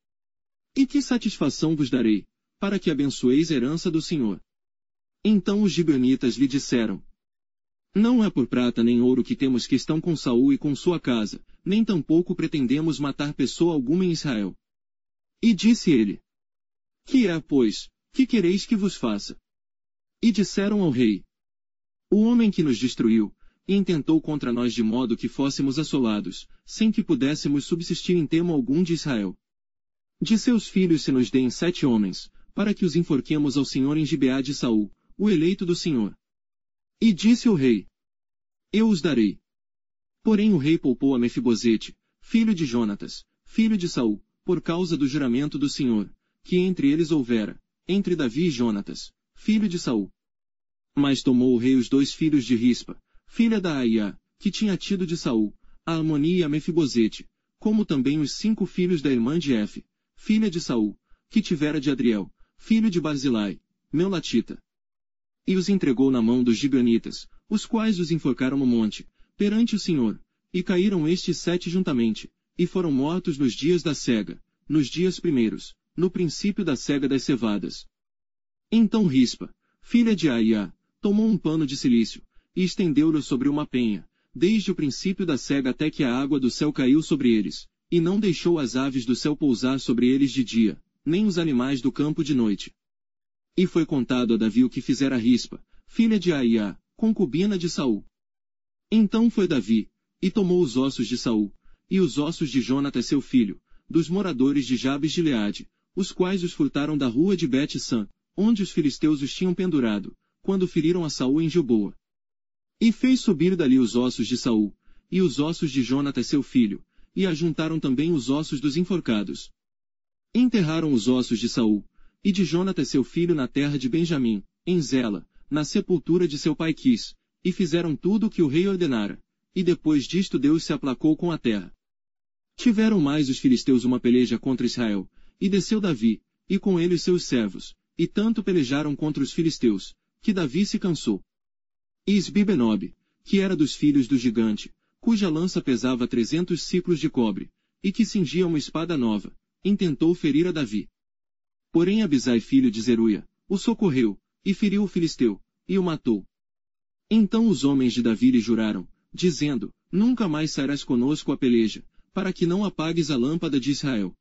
E que satisfação vos darei, para que abençoeis a herança do Senhor? Então os gibeonitas lhe disseram: Não é por prata nem ouro que temos questão com Saul e com sua casa, nem tampouco pretendemos matar pessoa alguma em Israel. E disse ele: Que é, pois, que quereis que vos faça? E disseram ao rei: O homem que nos destruiu, e intentou contra nós de modo que fôssemos assolados, sem que pudéssemos subsistir em termo algum de Israel. De seus filhos se nos deem 7 homens, para que os enforquemos ao Senhor em Gibeá de Saul, o eleito do Senhor. E disse o rei: Eu os darei. Porém o rei poupou a Mefibosete, filho de Jonatas, filho de Saul, por causa do juramento do Senhor, que entre eles houvera, entre Davi e Jonatas, filho de Saul. Mas tomou o rei os 2 filhos de Rispa, filha da Aia, que tinha tido de Saul, a Amoni e a Mefibosete, como também os 5 filhos da irmã de Efe, filha de Saul, que tivera de Adriel, filho de Barzilai, Meolatita. E os entregou na mão dos gibeonitas, os quais os enforcaram no monte, perante o Senhor, e caíram estes 7 juntamente, e foram mortos nos dias da cega, nos dias primeiros, no princípio da cega das cevadas. Então Rispa, filha de Aia, tomou um pano de cilício, e estendeu-lo sobre uma penha, desde o princípio da cega até que a água do céu caiu sobre eles, e não deixou as aves do céu pousar sobre eles de dia, nem os animais do campo de noite. E foi contado a Davi o que fizera Rispa, filha de Aia, concubina de Saul. Então foi Davi, e tomou os ossos de Saul, e os ossos de Jonatas seu filho, dos moradores de Jabes de Gileade, os quais os furtaram da rua de Bet-San, onde os filisteus os tinham pendurado, quando feriram a Saul em Gilboa. E fez subir dali os ossos de Saul, e os ossos de Jonatas seu filho, e ajuntaram também os ossos dos enforcados. Enterraram os ossos de Saul, e de Jonatas seu filho na terra de Benjamim, em Zela, na sepultura de seu pai Quis, e fizeram tudo o que o rei ordenara. E depois disto Deus se aplacou com a terra. Tiveram mais os filisteus uma peleja contra Israel, e desceu Davi, e com ele os seus servos, e tanto pelejaram contra os filisteus, que Davi se cansou. E Isbi-Benob, que era dos filhos do gigante, cuja lança pesava 300 siclos de cobre, e que cingia uma espada nova, intentou ferir a Davi. Porém Abisai filho de Zeruia, o socorreu, e feriu o filisteu, e o matou. Então os homens de Davi lhe juraram, dizendo, nunca mais sairás conosco a peleja, para que não apagues a lâmpada de Israel.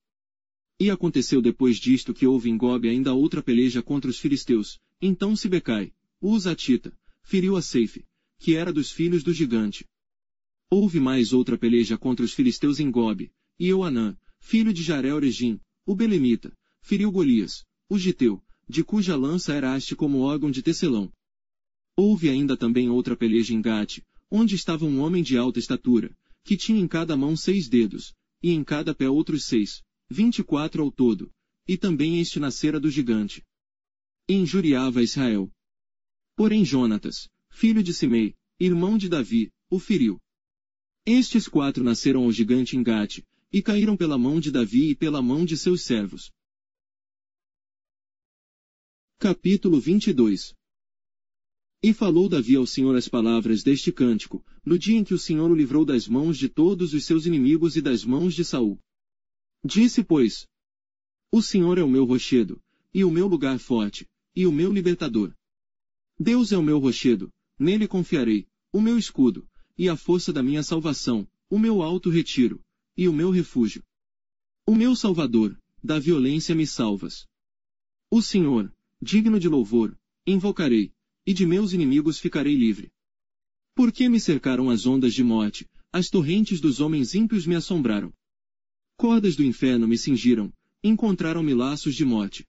E aconteceu depois disto que houve em Gobe ainda outra peleja contra os filisteus, então Sibecai, o Husatita, feriu a Seife, que era dos filhos do gigante. Houve mais outra peleja contra os filisteus em Gobe, e Euanã, filho de Jarel-Regim, o Belemita, feriu Golias, o Giteu, de cuja lança era haste como órgão de tecelão. Houve ainda também outra peleja em Gate, onde estava um homem de alta estatura, que tinha em cada mão 6 dedos, e em cada pé outros 6, 24 ao todo, e também este nascera do gigante. E injuriava a Israel. Porém Jonatas, filho de Simei, irmão de Davi, o feriu. Estes 4 nasceram ao gigante em Gate, e caíram pela mão de Davi e pela mão de seus servos. Capítulo 22. E falou Davi ao Senhor as palavras deste cântico, no dia em que o Senhor o livrou das mãos de todos os seus inimigos e das mãos de Saul. Disse, pois, o Senhor é o meu rochedo, e o meu lugar forte, e o meu libertador. Deus é o meu rochedo, nele confiarei, o meu escudo, e a força da minha salvação, o meu alto retiro, e o meu refúgio. O meu Salvador, da violência me salvas. O Senhor, digno de louvor, invocarei, e de meus inimigos ficarei livre. Porque me cercaram as ondas de morte, as torrentes dos homens ímpios me assombraram. Cordas do inferno me cingiram, encontraram-me laços de morte.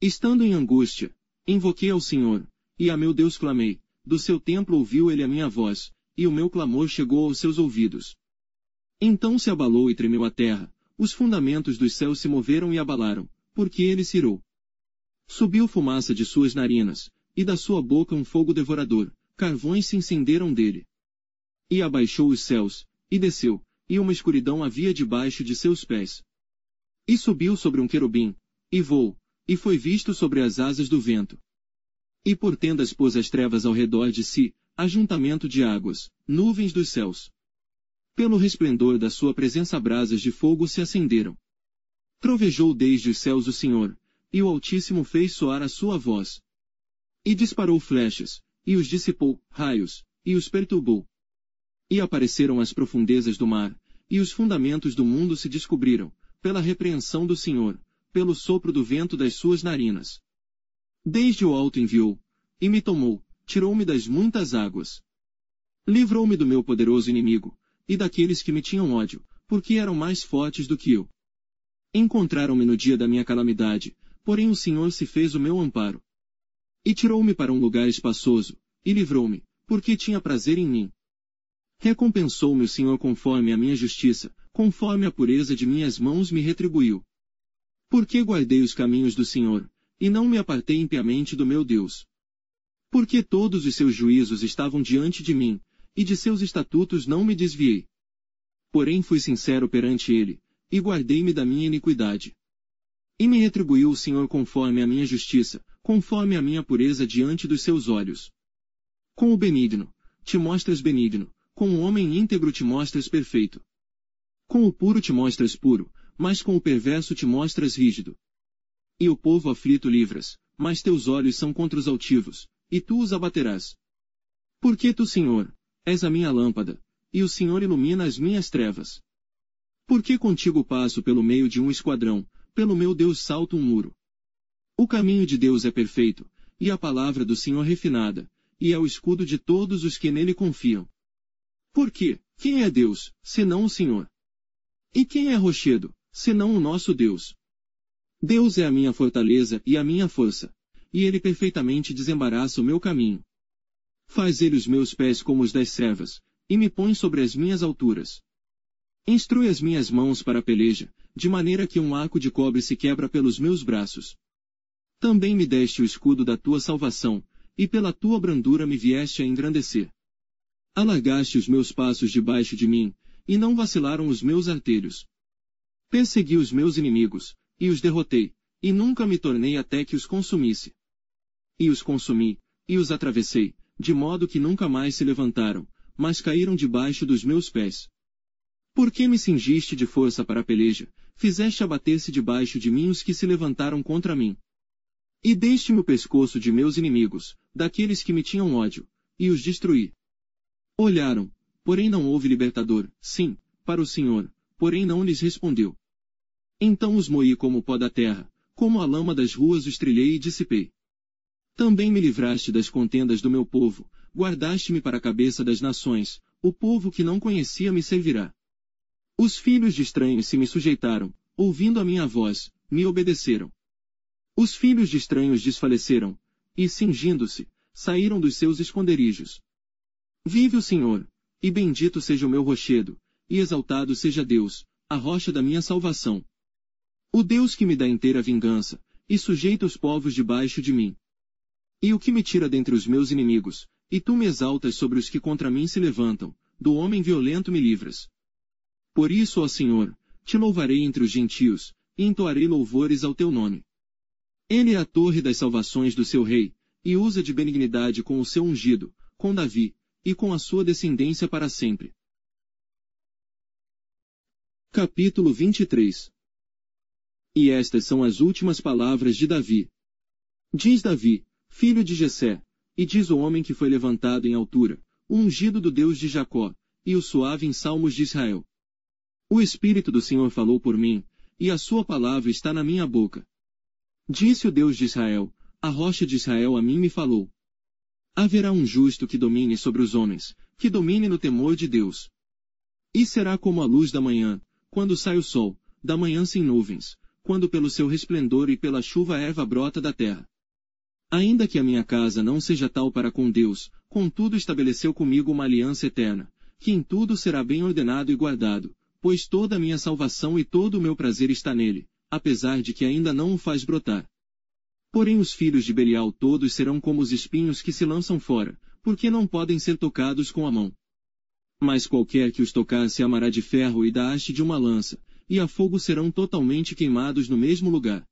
Estando em angústia, invoquei ao Senhor, e a meu Deus clamei, do seu templo ouviu ele a minha voz, e o meu clamor chegou aos seus ouvidos. Então se abalou e tremeu a terra, os fundamentos dos céus se moveram e abalaram, porque ele se irou. Subiu fumaça de suas narinas, e da sua boca um fogo devorador, carvões se incenderam dele. E abaixou os céus, e desceu, e uma escuridão havia debaixo de seus pés. E subiu sobre um querubim, e voou, e foi visto sobre as asas do vento. E por tendas pôs as trevas ao redor de si, ajuntamento de águas, nuvens dos céus. Pelo resplendor da sua presença brasas de fogo se acenderam. Trovejou desde os céus o Senhor, e o Altíssimo fez soar a sua voz. E disparou flechas, e os dissipou, raios, e os perturbou. E apareceram as profundezas do mar, e os fundamentos do mundo se descobriram, pela repreensão do Senhor, pelo sopro do vento das suas narinas. Desde o alto enviou, e me tomou, tirou-me das muitas águas. Livrou-me do meu poderoso inimigo, e daqueles que me tinham ódio, porque eram mais fortes do que eu. Encontraram-me no dia da minha calamidade, porém o Senhor se fez o meu amparo. E tirou-me para um lugar espaçoso, e livrou-me, porque tinha prazer em mim. Recompensou-me o Senhor conforme a minha justiça, conforme a pureza de minhas mãos me retribuiu. Porque guardei os caminhos do Senhor, e não me apartei impiamente do meu Deus. Porque todos os seus juízos estavam diante de mim, e de seus estatutos não me desviei. Porém fui sincero perante ele, e guardei-me da minha iniquidade. E me retribuiu o Senhor conforme a minha justiça, conforme a minha pureza diante dos seus olhos. Com o benigno, te mostras benigno, com o homem íntegro te mostras perfeito. Com o puro te mostras puro, mas com o perverso te mostras rígido. E o povo aflito livras, mas teus olhos são contra os altivos, e tu os abaterás. Porque tu, Senhor, és a minha lâmpada, e o Senhor ilumina as minhas trevas. Porque contigo passo pelo meio de um esquadrão, pelo meu Deus salto um muro. O caminho de Deus é perfeito, e a palavra do Senhor refinada, e é o escudo de todos os que nele confiam. Porque, quem é Deus, senão o Senhor? E quem é rochedo, senão o nosso Deus? Deus é a minha fortaleza e a minha força, e ele perfeitamente desembaraça o meu caminho. Faz ele os meus pés como os das servas, e me põe sobre as minhas alturas. Instrui as minhas mãos para a peleja, de maneira que um arco de cobre se quebra pelos meus braços. Também me deste o escudo da tua salvação, e pela tua brandura me vieste a engrandecer. Alargaste os meus passos debaixo de mim, e não vacilaram os meus artelhos. Persegui os meus inimigos, e os derrotei, e nunca me tornei até que os consumisse. E os consumi, e os atravessei, de modo que nunca mais se levantaram, mas caíram debaixo dos meus pés. Por que me cingiste de força para a peleja, fizeste abater-se debaixo de mim os que se levantaram contra mim? E deste-me o pescoço de meus inimigos, daqueles que me tinham ódio, e os destruí. Olharam, porém não houve libertador, sim, para o Senhor, porém não lhes respondeu. Então os moí como pó da terra, como a lama das ruas os trilhei e dissipei. Também me livraste das contendas do meu povo, guardaste-me para a cabeça das nações, o povo que não conhecia me servirá. Os filhos de estranhos se me sujeitaram, ouvindo a minha voz, me obedeceram. Os filhos de estranhos desfaleceram, e cingindo-se, saíram dos seus esconderijos. Vive o Senhor, e bendito seja o meu rochedo, e exaltado seja Deus, a rocha da minha salvação. O Deus que me dá inteira vingança, e sujeita os povos debaixo de mim. E o que me tira dentre os meus inimigos, e tu me exaltas sobre os que contra mim se levantam, do homem violento me livras. Por isso, ó Senhor, te louvarei entre os gentios, e entoarei louvores ao teu nome. Ele é a torre das salvações do seu rei, e usa de benignidade com o seu ungido, com Davi, e com a sua descendência para sempre. Capítulo 23. E estas são as últimas palavras de Davi. Diz Davi, filho de Jessé, e diz o homem que foi levantado em altura, o ungido do Deus de Jacó, e o suave em salmos de Israel. O Espírito do Senhor falou por mim, e a sua palavra está na minha boca. Disse o Deus de Israel, a rocha de Israel a mim me falou. Haverá um justo que domine sobre os homens, que domine no temor de Deus. E será como a luz da manhã, quando sai o sol, da manhã sem nuvens, quando pelo seu resplendor e pela chuva a erva brota da terra. Ainda que a minha casa não seja tal para com Deus, contudo estabeleceu comigo uma aliança eterna, que em tudo será bem ordenado e guardado, pois toda a minha salvação e todo o meu prazer está nele, apesar de que ainda não o faz brotar. Porém os filhos de Belial todos serão como os espinhos que se lançam fora, porque não podem ser tocados com a mão. Mas qualquer que os tocar se amará de ferro e da haste de uma lança, e a fogo serão totalmente queimados no mesmo lugar.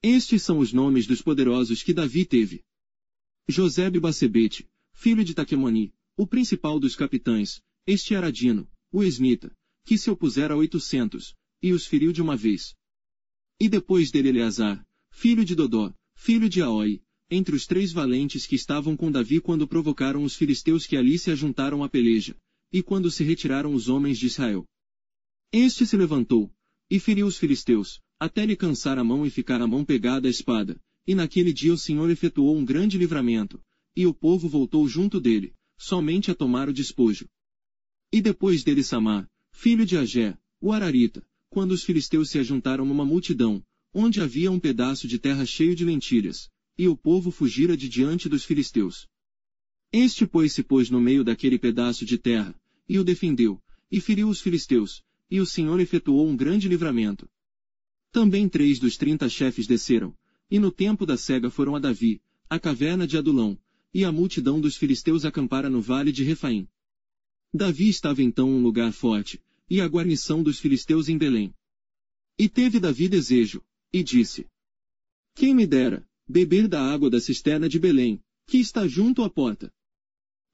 Estes são os nomes dos poderosos que Davi teve. Josebe-Basebete, filho de Taquemoni, o principal dos capitães, este Aradino, o esmita, que se opusera a 800, e os feriu de uma vez. E depois dele Eleazar, filho de Dodó, filho de Aoi, entre os 3 valentes que estavam com Davi quando provocaram os filisteus que ali se ajuntaram à peleja, e quando se retiraram os homens de Israel. Este se levantou, e feriu os filisteus, até lhe cansar a mão e ficar a mão pegada à espada, e naquele dia o Senhor efetuou um grande livramento, e o povo voltou junto dele, somente a tomar o despojo. E depois dele Samar, filho de Agé, o Ararita, quando os filisteus se ajuntaram numa multidão, onde havia um pedaço de terra cheio de lentilhas, e o povo fugira de diante dos filisteus. Este pois se pôs no meio daquele pedaço de terra, e o defendeu, e feriu os filisteus, e o Senhor efetuou um grande livramento. Também 3 dos 30 chefes desceram, e no tempo da cega foram a Davi, à caverna de Adulão, e a multidão dos filisteus acampara no vale de Refaim. Davi estava então um lugar forte, e a guarnição dos filisteus em Belém. E teve Davi desejo, e disse: Quem me dera beber da água da cisterna de Belém, que está junto à porta.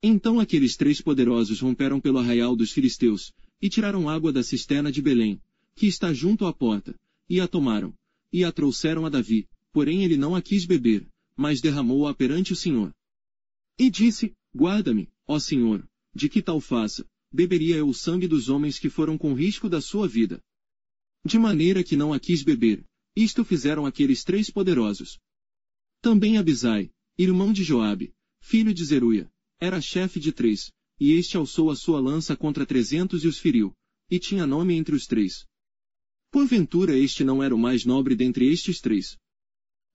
Então aqueles 3 poderosos romperam pelo arraial dos filisteus, e tiraram água da cisterna de Belém, que está junto à porta, e a tomaram, e a trouxeram a Davi, porém ele não a quis beber, mas derramou-a perante o Senhor. E disse: Guarda-me, ó Senhor, de que tal faça, beberia eu o sangue dos homens que foram com risco da sua vida. De maneira que não a quis beber, isto fizeram aqueles 3 poderosos. Também Abisai, irmão de Joabe, filho de Zeruia, era chefe de 3, e este alçou a sua lança contra 300 e os feriu, e tinha nome entre os 3. Porventura este não era o mais nobre dentre estes 3.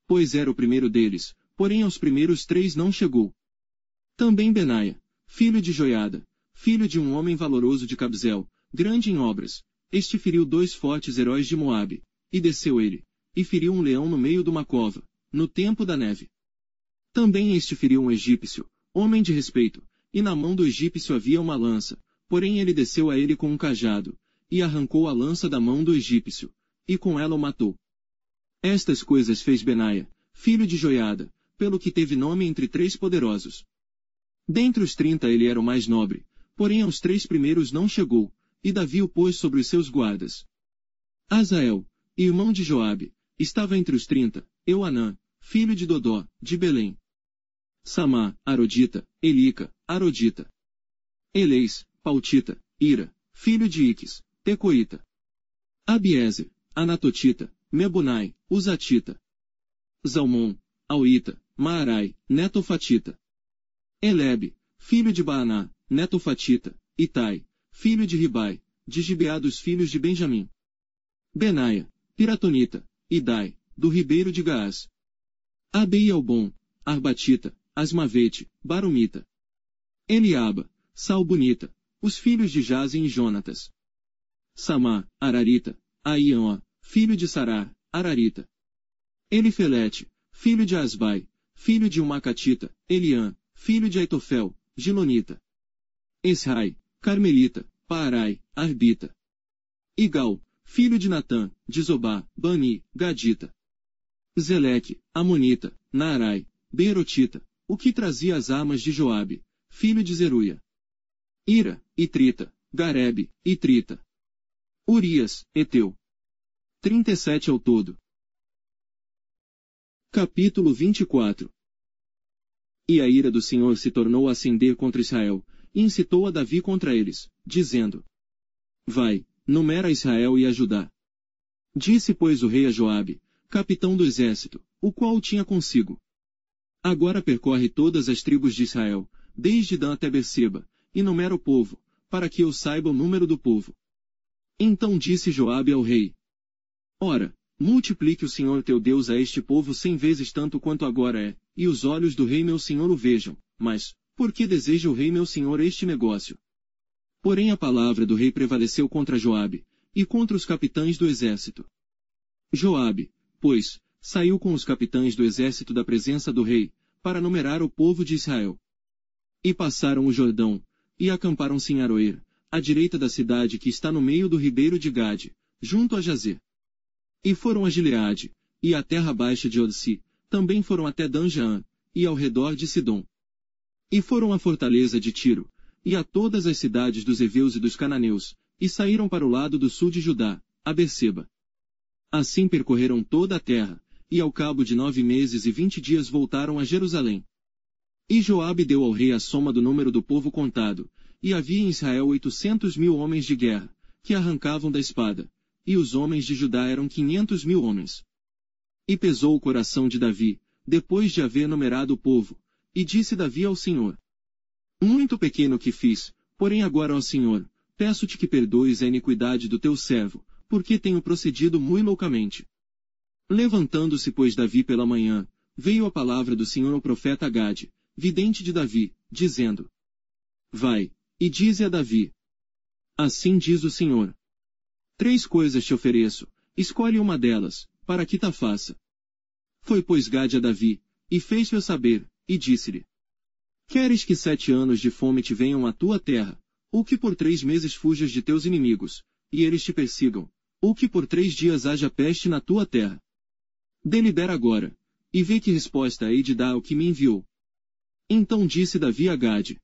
Pois era o primeiro deles, porém aos primeiros 3 não chegou. Também Benaia, filho de Joiada, filho de um homem valoroso de Cabzel, grande em obras, este feriu 2 fortes heróis de Moabe, e desceu ele, e feriu um leão no meio de uma cova, no tempo da neve. Também este feriu um egípcio, homem de respeito, e na mão do egípcio havia uma lança, porém ele desceu a ele com um cajado, e arrancou a lança da mão do egípcio, e com ela o matou. Estas coisas fez Benaia, filho de Joiada, pelo que teve nome entre 3 poderosos. Dentre os 30 ele era o mais nobre, porém aos 3 primeiros não chegou, e Davi o pôs sobre os seus guardas. Azael, irmão de Joabe, estava entre os 30, Euanã, filho de Dodó, de Belém. Samá, Arodita, Elica, Arodita. Eleis, Pautita, Ira, filho de Iques, Tecoíta. Abiezer, Anatotita, Mebunai, Uzatita. Zalmon, Auita, Maarai, Netofatita. Elebe, filho de Baaná, Netofatita, Itai, filho de Ribai, de Gibeá dos filhos de Benjamim. Benaia, Piratonita, Idai, do ribeiro de Gaás. Abeielbom, Arbatita, Asmavete, Barumita. Eliaba, Salbunita, os filhos de Jazem e Jonatas. Samá, Ararita, Aiã, filho de Sarar, Ararita. Elifelete, filho de Asbai, filho de Umacatita, Eliã, filho de Aitofel, Gilonita. Esrai, Carmelita, Paarai, Arbita. Igal, filho de Natã, de Zobá, Bani, Gadita. Zeleque, Amonita, Naarai, Beerotita, o que trazia as armas de Joabe, filho de Zeruia. Ira, Itrita, Garebe, Itrita. Urias, Eteu. 37 ao todo. Capítulo 24. E a ira do Senhor se tornou a acender contra Israel, e incitou a Davi contra eles, dizendo: Vai, numera Israel e a Judá. Disse, pois, o rei a Joabe, capitão do exército, o qual o tinha consigo: Agora percorre todas as tribos de Israel, desde Dan até Berseba, e numera o povo, para que eu saiba o número do povo. Então disse Joabe ao rei: Ora, multiplique o Senhor teu Deus a este povo 100 vezes tanto quanto agora é, e os olhos do rei meu senhor o vejam, mas, por que deseja o rei meu senhor este negócio? Porém a palavra do rei prevaleceu contra Joabe, e contra os capitães do exército. Joabe, pois, saiu com os capitães do exército da presença do rei, para numerar o povo de Israel. E passaram o Jordão, e acamparam-se em Aroer, à direita da cidade que está no meio do ribeiro de Gade, junto a Jazer. E foram a Gileade, e à terra baixa de Odsi, também foram até Dan-Jaã, e ao redor de Sidom. E foram à fortaleza de Tiro, e a todas as cidades dos heveus e dos cananeus, e saíram para o lado do sul de Judá, a Berseba. Assim percorreram toda a terra, e ao cabo de 9 meses e 20 dias voltaram a Jerusalém. E Joabe deu ao rei a soma do número do povo contado, e havia em Israel 800.000 homens de guerra, que arrancavam da espada, e os homens de Judá eram 500.000 homens. E pesou o coração de Davi, depois de haver numerado o povo, e disse Davi ao Senhor: Muito pequeno que fiz, porém agora, ó Senhor, peço-te que perdoes a iniquidade do teu servo, porque tenho procedido muito loucamente. Levantando-se, pois, Davi pela manhã, veio a palavra do Senhor ao profeta Gade, vidente de Davi, dizendo: Vai, e dize a Davi: Assim diz o Senhor: 3 coisas te ofereço, escolhe uma delas, para que ta faça. Foi, pois, Gade a Davi, e fez-lhe saber, e disse-lhe: Queres que 7 anos de fome te venham à tua terra, ou que por 3 meses fujas de teus inimigos, e eles te persigam, ou que por 3 dias haja peste na tua terra? Delibera agora, e vê que resposta hei de dar ao que me enviou. Então disse Davi a Gade: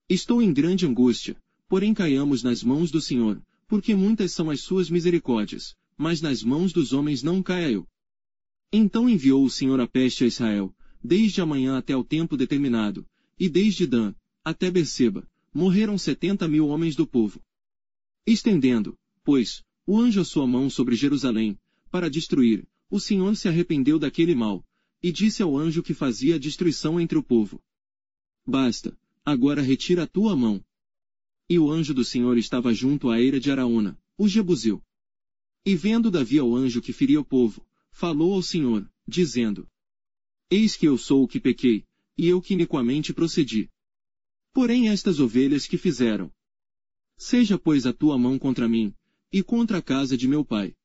Estou em grande angústia, porém caiamos nas mãos do Senhor, porque muitas são as suas misericórdias, mas nas mãos dos homens não caia eu. Então enviou o Senhor a peste a Israel, desde a manhã até o tempo determinado, e desde Dan até Berseba, morreram 70.000 homens do povo. Estendendo, pois, o anjo a sua mão sobre Jerusalém, para destruir, o Senhor se arrependeu daquele mal, e disse ao anjo que fazia a destruição entre o povo: Basta, agora retira a tua mão. E o anjo do Senhor estava junto à eira de Araúna, o Jebuseu. E vendo Davi ao anjo que feria o povo, falou ao Senhor, dizendo: Eis que eu sou o que pequei, e eu que iniquamente procedi. Porém estas ovelhas que fizeram. Seja, pois, a tua mão contra mim, e contra a casa de meu pai.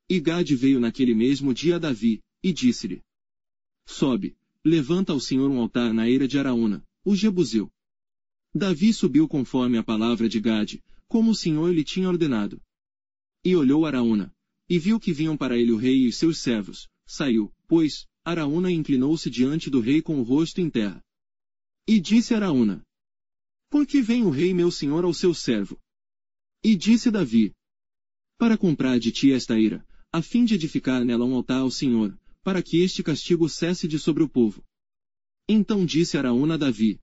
E Gade veio naquele mesmo dia a Davi, e disse-lhe: Sobe, levanta ao Senhor um altar na eira de Araúna, o Jebuseu. Davi subiu conforme a palavra de Gade, como o Senhor lhe tinha ordenado. E olhou Araúna, e viu que vinham para ele o rei e os seus servos. Saiu, pois, Araúna e inclinou-se diante do rei com o rosto em terra. E disse Araúna: Por que vem o rei meu senhor ao seu servo? E disse Davi: Para comprar de ti esta eira, a fim de edificar nela um altar ao Senhor, para que este castigo cesse de sobre o povo. Então disse Araúna a Davi: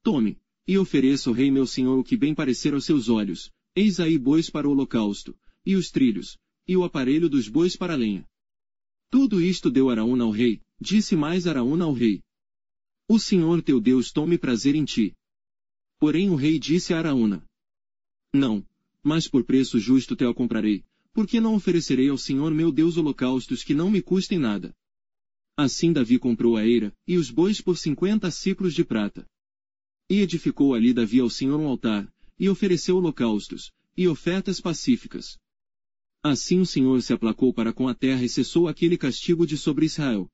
Tome, e ofereça ao rei meu senhor o que bem parecer aos seus olhos, eis aí bois para o holocausto, e os trilhos, e o aparelho dos bois para a lenha. Tudo isto deu Araúna ao rei, disse mais Araúna ao rei: O Senhor teu Deus tome prazer em ti. Porém o rei disse a Araúna: Não, mas por preço justo te a comprarei, porque não oferecerei ao Senhor meu Deus holocaustos que não me custem nada. Assim Davi comprou a eira, e os bois por 50 siclos de prata. E edificou ali Davi ao Senhor um altar, e ofereceu holocaustos, e ofertas pacíficas. Assim o Senhor se aplacou para com a terra e cessou aquele castigo de sobre Israel.